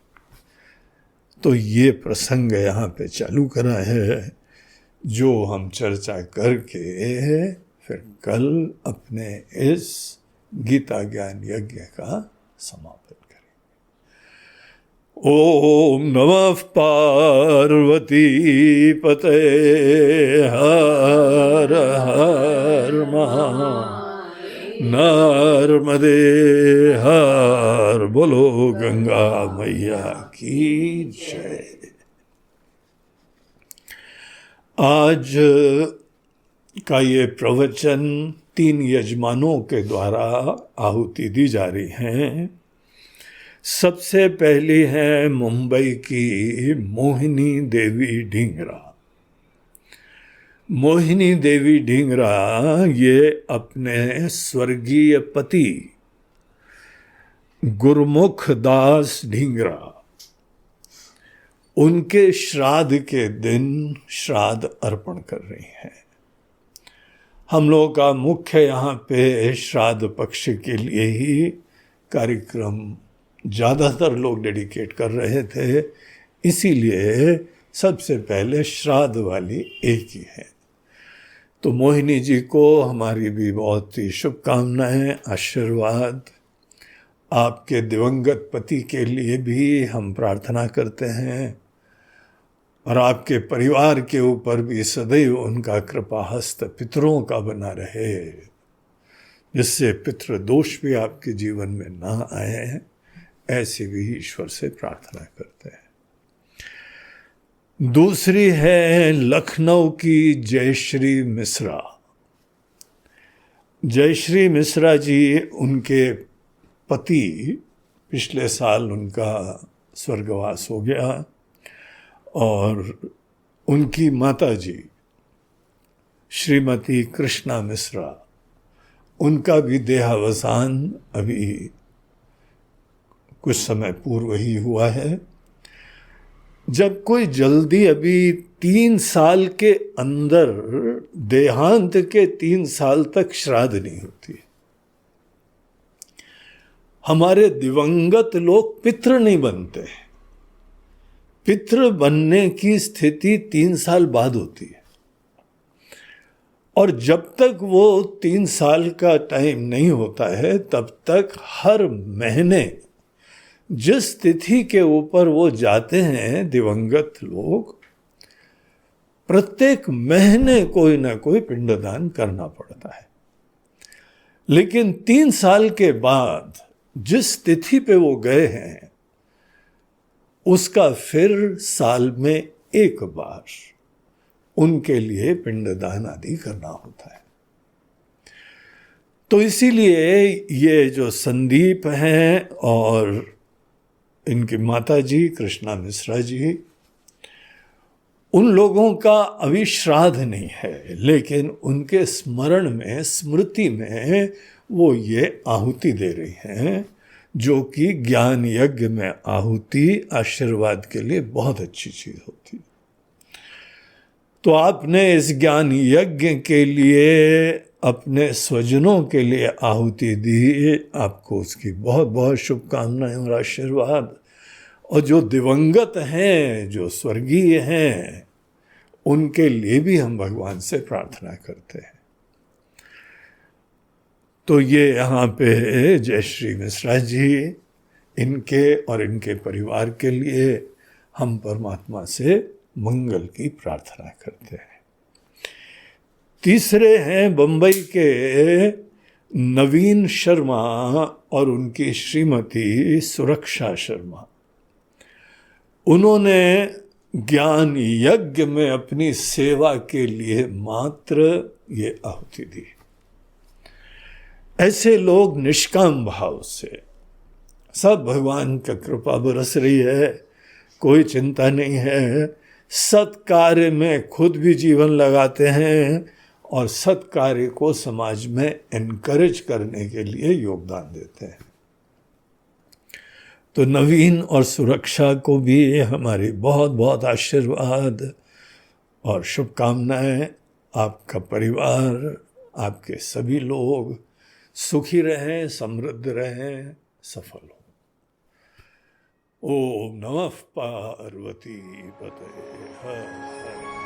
तो ये प्रसंग यहाँ पे चालू करा है, जो हम चर्चा करके फिर कल अपने इस गीता ज्ञान यज्ञ का समापन करेंगे। ओम नमः पार्वती पते हर हर नर्मदे हर, बोलो गंगा मैया की जय। आज का ये प्रवचन 3 यजमानों के द्वारा आहुति दी जा रही हैं। सबसे पहली है मुंबई की मोहिनी देवी ढींगरा। मोहिनी देवी ढींगरा ये अपने स्वर्गीय पति गुरमुख दास ढींगरा, उनके श्राद्ध के दिन श्राद्ध अर्पण कर रही हैं। हम लोगों का मुख्य यहाँ पे श्राद्ध पक्ष के लिए ही कार्यक्रम ज़्यादातर लोग डेडिकेट कर रहे थे, इसीलिए सबसे पहले श्राद्ध वाली एक ही है। तो मोहिनी जी को हमारी भी बहुत ही शुभकामनाएं, आशीर्वाद। आपके दिवंगत पति के लिए भी हम प्रार्थना करते हैं और आपके परिवार के ऊपर भी सदैव उनका कृपा हस्त पितरों का बना रहे, जिससे पितृ दोष भी आपके जीवन में ना आए, ऐसे भी ईश्वर से प्रार्थना करते हैं। दूसरी है लखनऊ की जयश्री मिश्रा। जयश्री मिश्रा जी, उनके पति पिछले साल उनका स्वर्गवास हो गया और उनकी माता जी श्रीमती कृष्णा मिश्रा, उनका भी देहावसान अभी कुछ समय पूर्व ही हुआ है। जब कोई जल्दी अभी 3 साल के अंदर देहांत के 3 साल तक श्राद्ध नहीं होती। हमारे दिवंगत लोग पितृ नहीं बनते, पितृ बनने की स्थिति 3 साल बाद होती है। और जब तक वो 3 साल का टाइम नहीं होता है, तब तक हर महीने जिस तिथि के ऊपर वो जाते हैं दिवंगत लोग, प्रत्येक महीने कोई ना कोई पिंडदान करना पड़ता है। लेकिन 3 साल के बाद जिस तिथि पे वो गए हैं, उसका फिर साल में एक बार उनके लिए पिंडदान आदि करना होता है। तो इसीलिए ये जो संदीप हैं और इनकी माता जी कृष्णा मिश्रा जी, उन लोगों का अभी श्राद्ध नहीं है, लेकिन उनके स्मरण में, स्मृति में वो ये आहुति दे रही हैं, जो कि ज्ञान यज्ञ में आहुति आशीर्वाद के लिए बहुत अच्छी चीज होती है। तो आपने इस ज्ञान यज्ञ के लिए अपने स्वजनों के लिए आहुति दी, आपको उसकी बहुत बहुत शुभकामनाएं और आशीर्वाद। और जो दिवंगत हैं, जो स्वर्गीय हैं, उनके लिए भी हम भगवान से प्रार्थना करते हैं। तो ये यहाँ पे जयश्री मिश्रा जी, इनके और इनके परिवार के लिए हम परमात्मा से मंगल की प्रार्थना करते हैं। तीसरे हैं बंबई के नवीन शर्मा और उनकी श्रीमती सुरक्षा शर्मा। उन्होंने ज्ञान यज्ञ में अपनी सेवा के लिए मात्र ये आहुति दी। ऐसे लोग निष्काम भाव से, सब भगवान का कृपा बरस रही है, कोई चिंता नहीं है, सत्कार्य में खुद भी जीवन लगाते हैं और सत्कार्य को समाज में एनकरेज करने के लिए योगदान देते हैं। तो नवीन और सुरक्षा को भी हमारी बहुत बहुत आशीर्वाद और शुभकामनाएं। आपका परिवार, आपके सभी लोग सुखी रहें, समृद्ध रहें, सफल हो। ओम नमः पार्वती पतये हर हर।